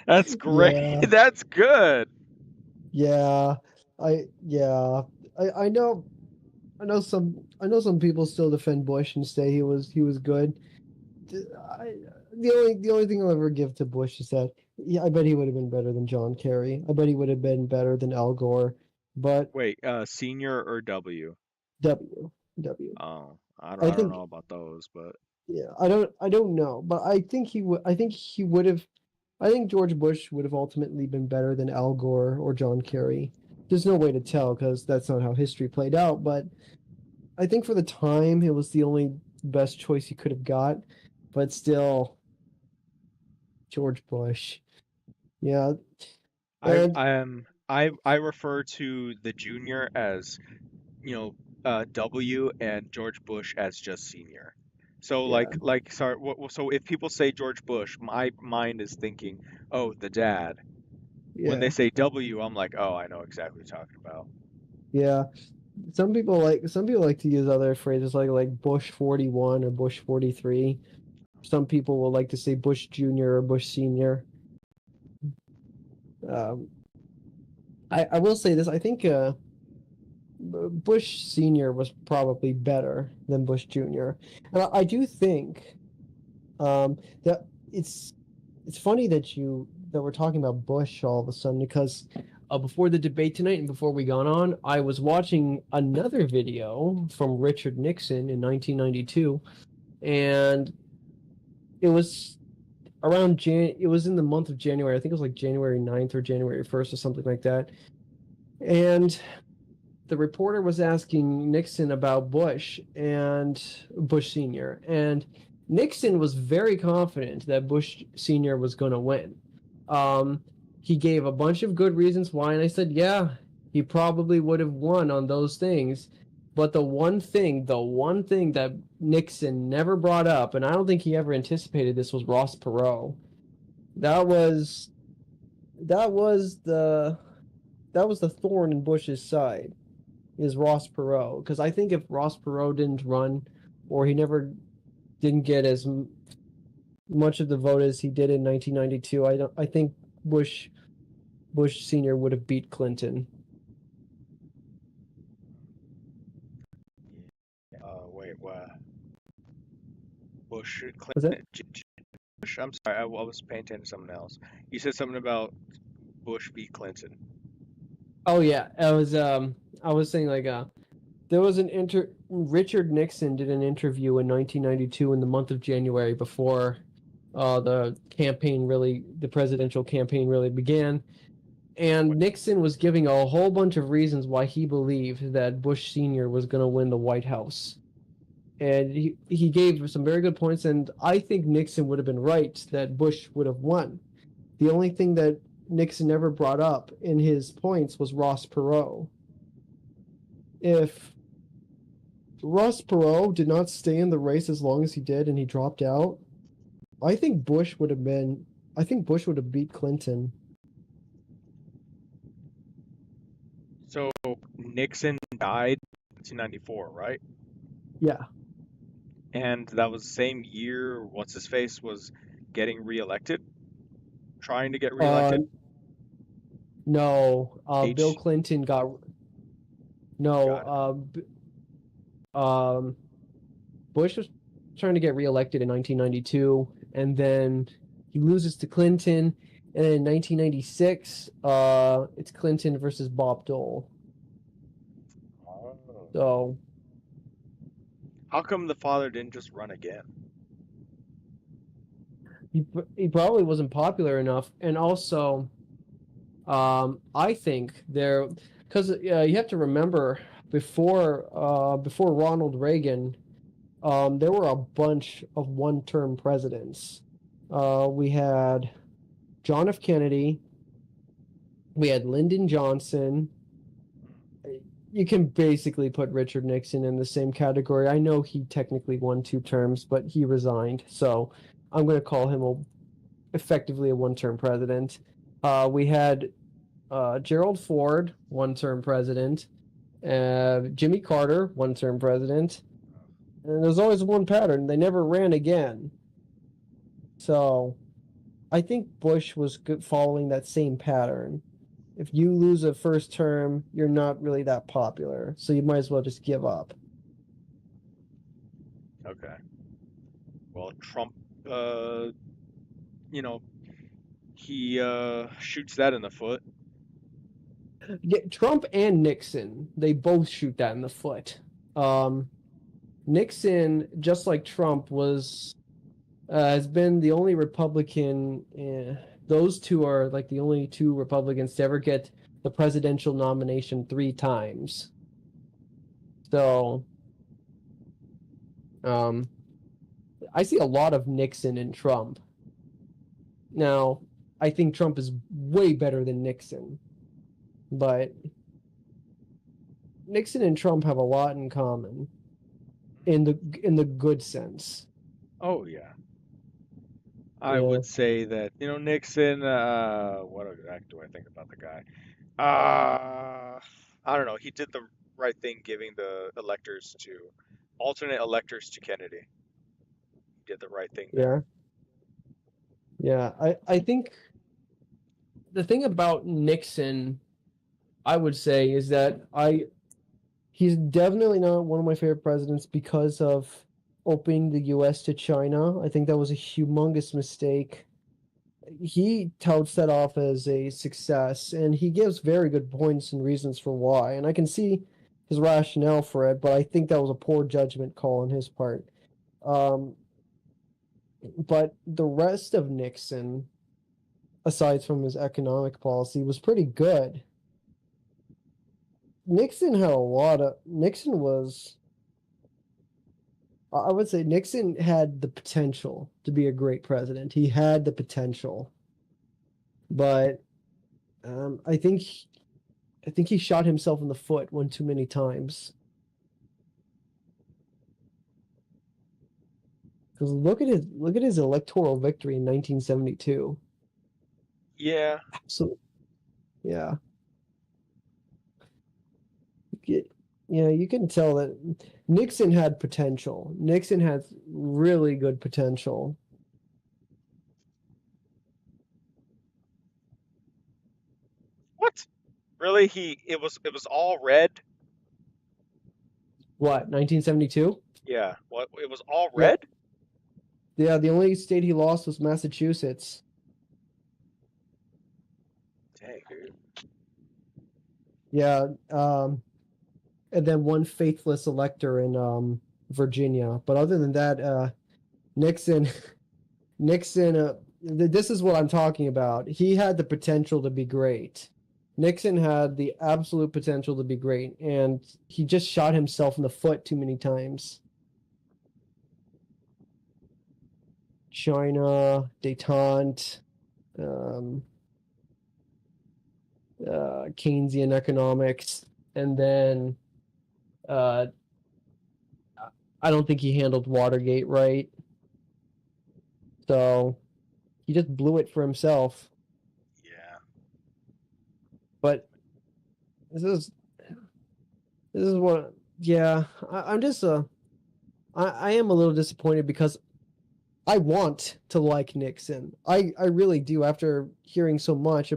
That's great. Yeah. That's good. Yeah, I know some people still defend Bush and say he was good. The only thing I'll ever give to Bush is that I bet he would have been better than John Kerry. I bet he would have been better than Al Gore. But wait, senior or W? W. Oh, I don't know about those, but yeah, I don't know, but I think he would. I think George Bush would have ultimately been better than Al Gore or John Kerry. There's no way to tell because that's not how history played out. But I think for the time, it was the only best choice he could have got. But still, George Bush. Yeah. I refer to the junior as, W, and George Bush as just senior. So so if people say George Bush, my mind is thinking, oh, the dad. Yeah. When they say W, I'm like, oh, I know exactly what you're talking about. Yeah. Some people like to use other phrases like Bush 41 or Bush 43. Some people will like to say Bush Jr. or Bush Senior. I will say this. I think Bush Senior was probably better than Bush Jr. And I do think that it's funny that we're talking about Bush all of a sudden because before the debate tonight and before we got on, I was watching another video from Richard Nixon in 1992, and it was it was in the month of January. I think it was like January 9th or January 1st or something like that. And the reporter was asking Nixon about Bush and Bush Sr. And Nixon was very confident that Bush Sr. was going to win. He gave a bunch of good reasons why, and I said, yeah, he probably would have won on those things. But the one thing that Nixon never brought up, and I don't think he ever anticipated this, was Ross Perot. That was the thorn in Bush's side, is Ross Perot. Because I think if Ross Perot didn't run, or he never didn't get as much of the vote as he did in 1992, I think Bush Sr. would have beat Clinton. Wait, what? Bush, Clinton, Bush. I'm sorry, I was paying attention to something else. You said something about Bush beat Clinton. Oh yeah, I was saying there was Richard Nixon did an interview in 1992 in the month of January before the presidential campaign really began. And Nixon was giving a whole bunch of reasons why he believed that Bush Sr. was going to win the White House. And he gave some very good points, and I think Nixon would have been right that Bush would have won. The only thing that Nixon never brought up in his points was Ross Perot. If Ross Perot did not stay in the race as long as he did and he dropped out, I think Bush would have beat Clinton. So Nixon died in 1994, right? Yeah. And that was the same year what's-his-face was getting reelected? Trying to get reelected? No. Bill Clinton got... No, Bush was trying to get reelected in 1992, and then he loses to Clinton, and then in 1996, it's Clinton versus Bob Dole. So, how come the father didn't just run again? He probably wasn't popular enough, and also, I think because you have to remember before Ronald Reagan, there were a bunch of one-term presidents. We had John F. Kennedy, we had Lyndon Johnson. You can basically put Richard Nixon in the same category. I know he technically won 2 terms, but he resigned, so I'm going to call him effectively a one-term president. We had Gerald Ford, one-term president. Jimmy Carter, one-term president. And there's always one pattern. They never ran again. So I think Bush was following that same pattern. If you lose a first term, you're not really that popular. So you might as well just give up. Okay. Well, Trump, he shoots that in the foot. Yeah, Trump and Nixon, they both shoot that in the foot. Nixon, just like Trump, has been the only Republican. Those two are like the only 2 Republicans to ever get the presidential nomination 3 times. So, I see a lot of Nixon in Trump. Now, I think Trump is way better than Nixon, but Nixon and Trump have a lot in common, in the good sense. Oh yeah. I would say that, Nixon, what do I think about the guy? I don't know. He did the right thing giving the alternate electors to Kennedy. He did the right thing there. Yeah. I think the thing about Nixon, I would say, is that he's definitely not one of my favorite presidents because of opening the U.S. to China. I think that was a humongous mistake. He touts that off as a success, and he gives very good points and reasons for why, and I can see his rationale for it, but I think that was a poor judgment call on his part. But the rest of Nixon, aside from his economic policy, was pretty good. Nixon had the potential to be a great president. He had the potential, but I think he shot himself in the foot one too many times. Because look at his electoral victory in 1972. Yeah. So, yeah. Yeah, you can tell that Nixon had potential. Nixon had really good potential. What? Really? It was all red? What, 1972? Yeah. What? It was all red? Yeah, the only state he lost was Massachusetts. Dang, dude. Yeah, and then one faithless elector in Virginia. But other than that, Nixon, this is what I'm talking about. He had the potential to be great. Nixon had the absolute potential to be great, and he just shot himself in the foot too many times. China, détente, Keynesian economics, and then I don't think he handled Watergate right. So he just blew it for himself. Yeah. But this is what, yeah, I'm just I am a little disappointed because I want to like Nixon. I really do. After hearing so much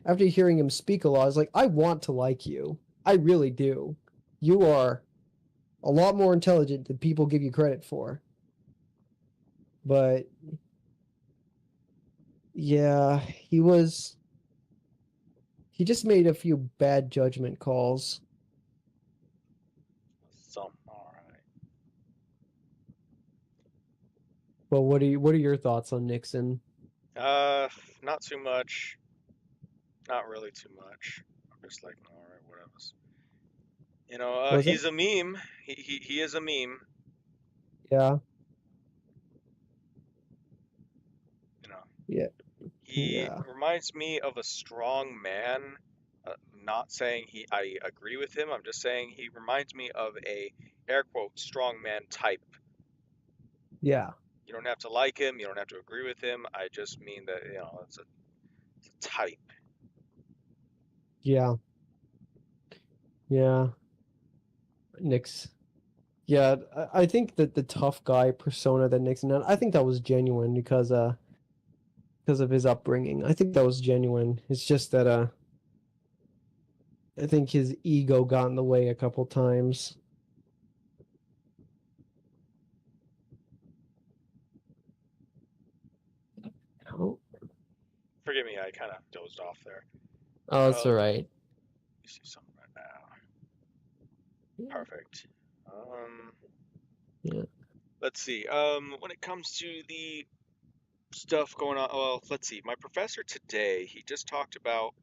after hearing him speak a lot, I was like, I want to like you. I really do. you are a lot more intelligent than people give you credit for. But yeah, he just made a few bad judgment calls. All right. Well, what are your thoughts on Nixon? Not too much. Not really too much. I'm just like, all right, whatever. You know, he's a meme. He is a meme. Yeah. You know. Yeah. He reminds me of a strong man. Not saying I agree with him. I'm just saying he reminds me of a air quote strong man type. Yeah. You don't have to like him. You don't have to agree with him. I just mean that, you know, it's a type. Yeah. Yeah. Nix. Yeah, I think that the tough guy persona that Nixon had, I think that was genuine because of his upbringing. I think that was genuine. It's just that I think his ego got in the way a couple times. Oh. Forgive me, I kind of dozed off there. Oh, that's all right. Let me see something right now. Perfect. Yeah. Let's see. When it comes to the stuff going on, well, let's see. My professor today, he just talked about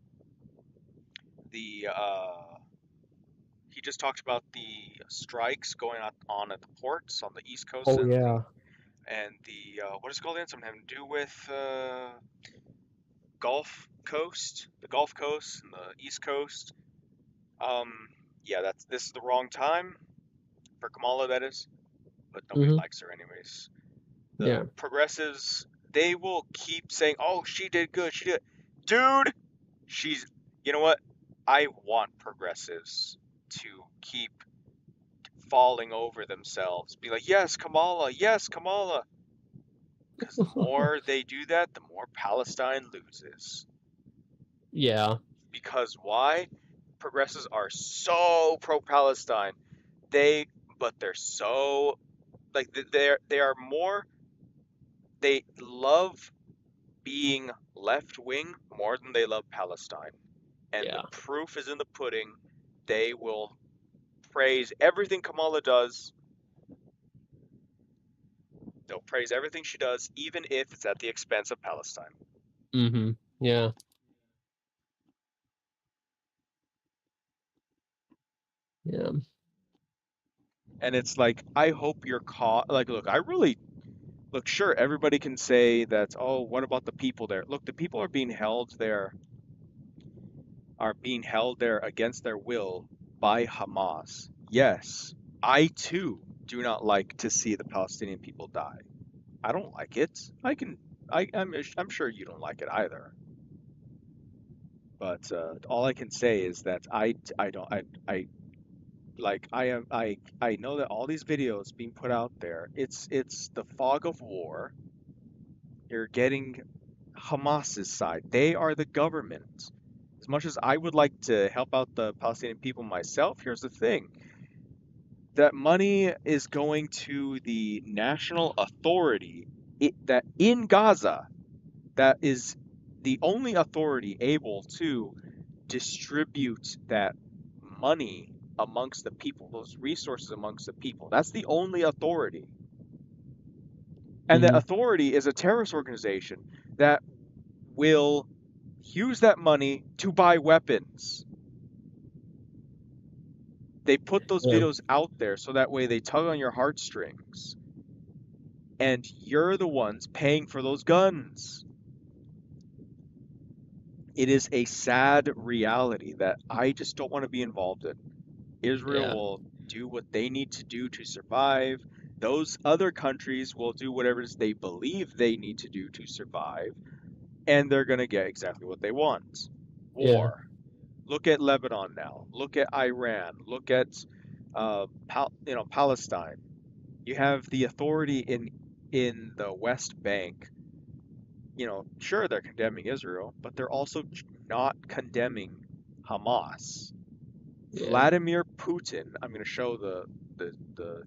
the strikes going on at the ports on the East Coast. Oh, yeah. And the what is it called again? Something having to do with Gulf Coast, the Gulf Coast and the East Coast. Yeah, this is the wrong time for Kamala, that is, but nobody likes her anyways. The progressives, they will keep saying, "Oh, she did good, she did," dude. You know what? I want progressives to keep falling over themselves, be like, "Yes, Kamala, yes, Kamala." Because the more they do that, the more Palestine loses. Yeah. Because why? Progressives are so pro-Palestine. But they're so like they love being left-wing more than they love Palestine. And the proof is in the pudding. They will praise everything Kamala does. They'll praise everything she does, even if it's at the expense of Palestine. Mm-hmm. Yeah. Yeah. And it's like, I hope you're caught. Like, look, sure, everybody can say that, oh, what about the people there? Look, the people are being held there against their will by Hamas. Yes, I too do not like to see the Palestinian people die. I don't like it. I'm sure you don't like it either. But all I can say is that I know that all these videos being put out there, it's the fog of war. You're getting Hamas's side. They are the government. As much as I would like to help out the Palestinian people myself, here's the thing. That money is going to the national authority that in Gaza, that is the only authority able to distribute that money amongst the people, those resources amongst the people. That's the only authority. And that authority is a terrorist organization that will use that money to buy weapons. They put those videos out there so that way they tug on your heartstrings. And you're the ones paying for those guns. It is a sad reality that I just don't want to be involved in. Israel will do what they need to do to survive. Those other countries will do whatever it is they believe they need to do to survive. And they're going to get exactly what they want. War. Look at Lebanon now. Look at Iran. Look at Palestine. You have the authority in the West Bank. Sure, they're condemning Israel, but they're also not condemning Hamas. Vladimir Putin. I'm going to show the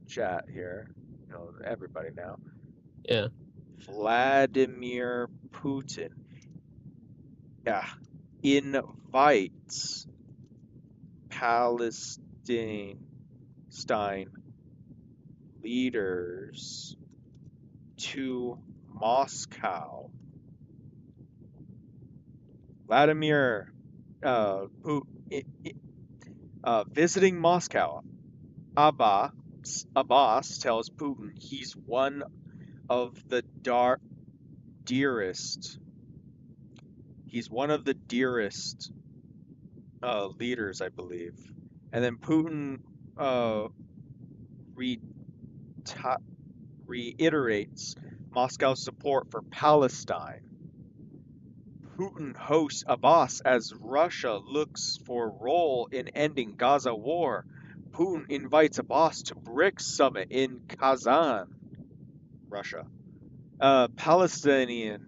chat here. You know, everybody now. Yeah. Vladimir Putin. Yeah. Invites Palestine leaders to Moscow. Vladimir visiting Moscow. Abbas tells Putin he's one of the dearest. He's one of the dearest leaders, I believe. And then Putin reiterates Moscow's support for Palestine. Putin hosts Abbas as Russia looks for a role in ending Gaza war. Putin invites Abbas to BRICS summit in Kazan, Russia. Palestinian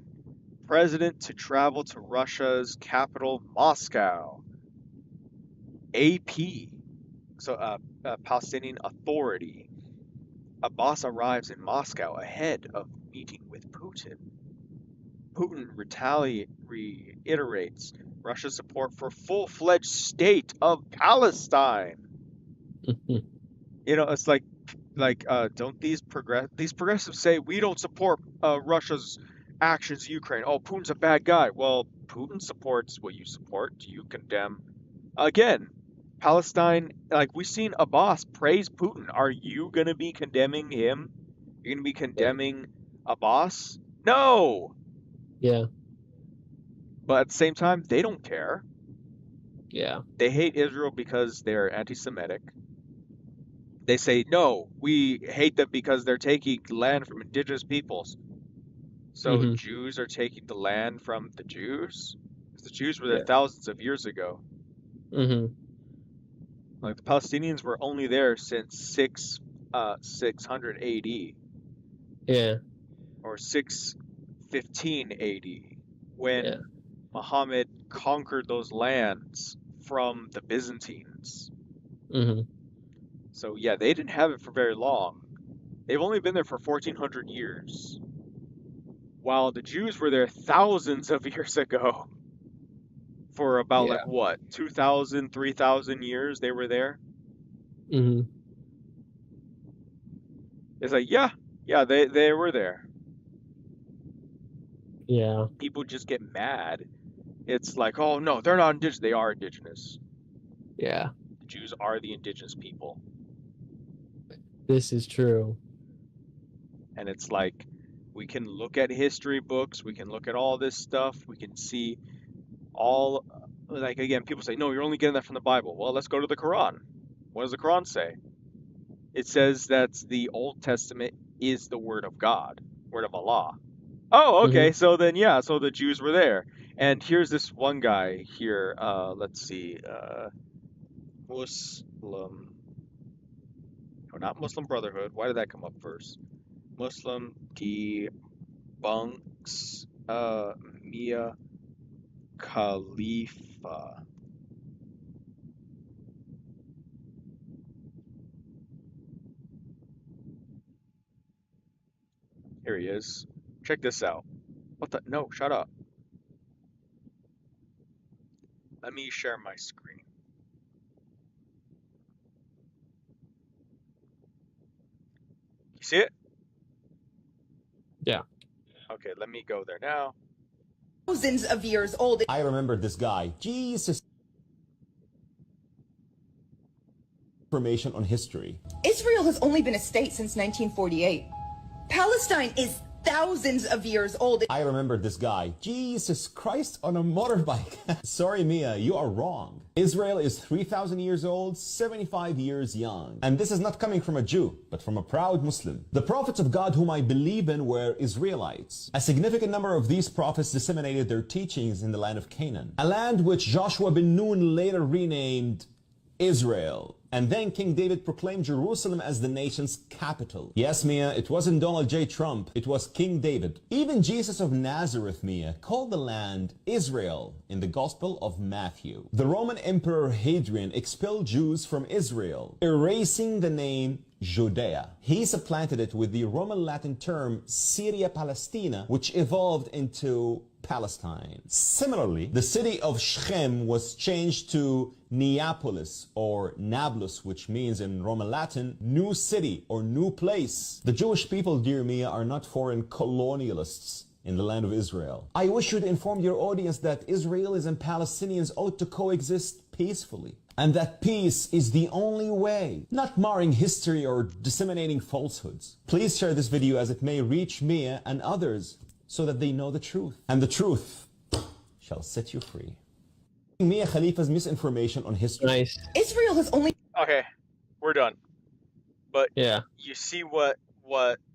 president to travel to Russia's capital, Moscow. AP, so Palestinian Authority. Abbas arrives in Moscow ahead of meeting with Putin. Putin reiterates Russia's support for full-fledged state of Palestine. You know, it's like don't these progressives say we don't support Russia's actions in Ukraine? Oh, Putin's a bad guy. Well, Putin supports what you support. Do you condemn? Again, Palestine, like we've seen Abbas praise Putin. Are you going to be condemning him? You're going to be condemning Abbas? No. Yeah. But at the same time, they don't care. Yeah. They hate Israel because they're anti-Semitic. They say, no, we hate them because they're taking land from indigenous peoples. So Jews are taking the land from the Jews? Because the Jews were there thousands of years ago. Like the Palestinians were only there since 600 AD. Yeah. Or 615 AD, when Muhammad conquered those lands from the Byzantines. So yeah, they didn't have it for very long. They've only been there for 1400 years. While the Jews were there thousands of years ago. For about like what, 2,000, 3,000 years they were there? It's like, yeah, they were there. Yeah. People just get mad. It's like, oh no, they're not indigenous. They are indigenous. Yeah. The Jews are the indigenous people. This is true. And it's like, we can look at history books, we can look at all this stuff, we can see all, like again, people say, no, you're only getting that from the Bible. Well, let's go to the Quran. What does the Quran say? It says that the Old Testament is the word of God, word of Allah. Oh, okay, so then, yeah, so the Jews were there. And here's this one guy here, let's see, Muslim, no, not Muslim Brotherhood, why did that come up first? Muslim debunks Mia Khalifa. Here he is. Check this out. What the? No, shut up. Let me share my screen. You see it? Yeah. Okay, let me go there now. Thousands of years old. I remember this guy. Jesus. Information on history. Israel has only been a state since 1948. Palestine is thousands of years old. I remember this guy. Jesus Christ on a motorbike. Sorry, Mia, you are wrong. Israel is 3,000 years old, 75 years young. And this is not coming from a Jew, but from a proud Muslim. The prophets of God whom I believe in were Israelites. A significant number of these prophets disseminated their teachings in the land of Canaan, a land which Joshua bin Nun later renamed Israel. And then King David proclaimed Jerusalem as the nation's capital. Yes, Mia, it wasn't Donald J. Trump, it was King David. Even Jesus of Nazareth, Mia, called the land Israel in the Gospel of Matthew. The Roman Emperor Hadrian expelled Jews from Israel, erasing the name Judea. He supplanted it with the Roman Latin term Syria Palestina, which evolved into Palestine. Similarly, the city of Shechem was changed to Neapolis or Nablus, which means in Roman Latin, new city or new place. The Jewish people, dear Mia, are not foreign colonialists in the land of Israel. I wish you'd inform your audience that Israelis and Palestinians ought to coexist peacefully, and that peace is the only way, not marring history or disseminating falsehoods. Please share this video as it may reach Mia and others so that they know the truth, and the truth shall set you free. Mia Khalifa's misinformation on history. Nice. Israel has only... Okay, we're done. But yeah, you see what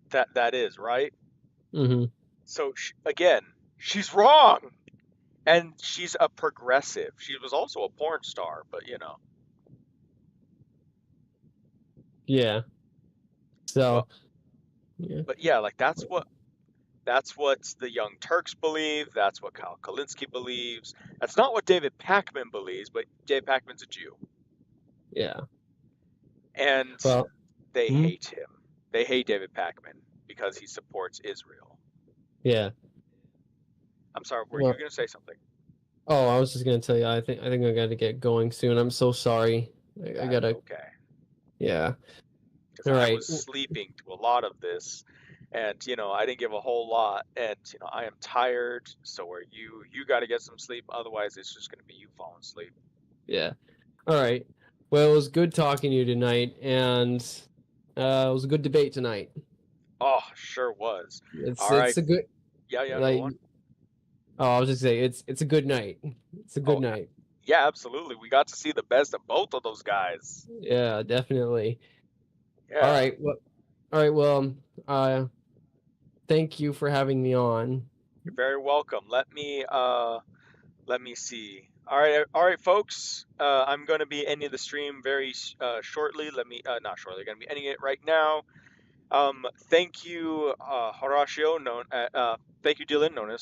that is, right? Mm-hmm. So again, she's wrong, and she's a progressive. She was also a porn star, but you know. Yeah. So. Yeah. But yeah, like that's what the Young Turks believe. That's what Kyle Kalinske believes. That's not what David Pakman believes, but David Pakman's a Jew. Yeah. And they hate him. They hate David Pakman because he supports Israel. Yeah. I'm sorry, were you going to say something? Oh, I was just going to tell you, I think I got to get going soon. I'm so sorry. I got to... Okay. Yeah. All right. I was sleeping to a lot of this. And, you know, I didn't give a whole lot. And, you know, I am tired. So are you. You got to get some sleep. Otherwise, it's just going to be you falling asleep. Yeah. All right. Well, it was good talking to you tonight. And it was a good debate tonight. Oh, sure was. It's a good... Yeah, like, go on. Oh, I was just saying, it's a good night. It's a good night. Yeah, absolutely. We got to see the best of both of those guys. Yeah, definitely. Yeah. All right. Well, thank you for having me on. You're very welcome. Let me see. All right, folks. I'm going to be ending the stream very shortly. Not shortly. I'm going to be ending it right now. Thank you, Horatio. Thank you, Dylan, known as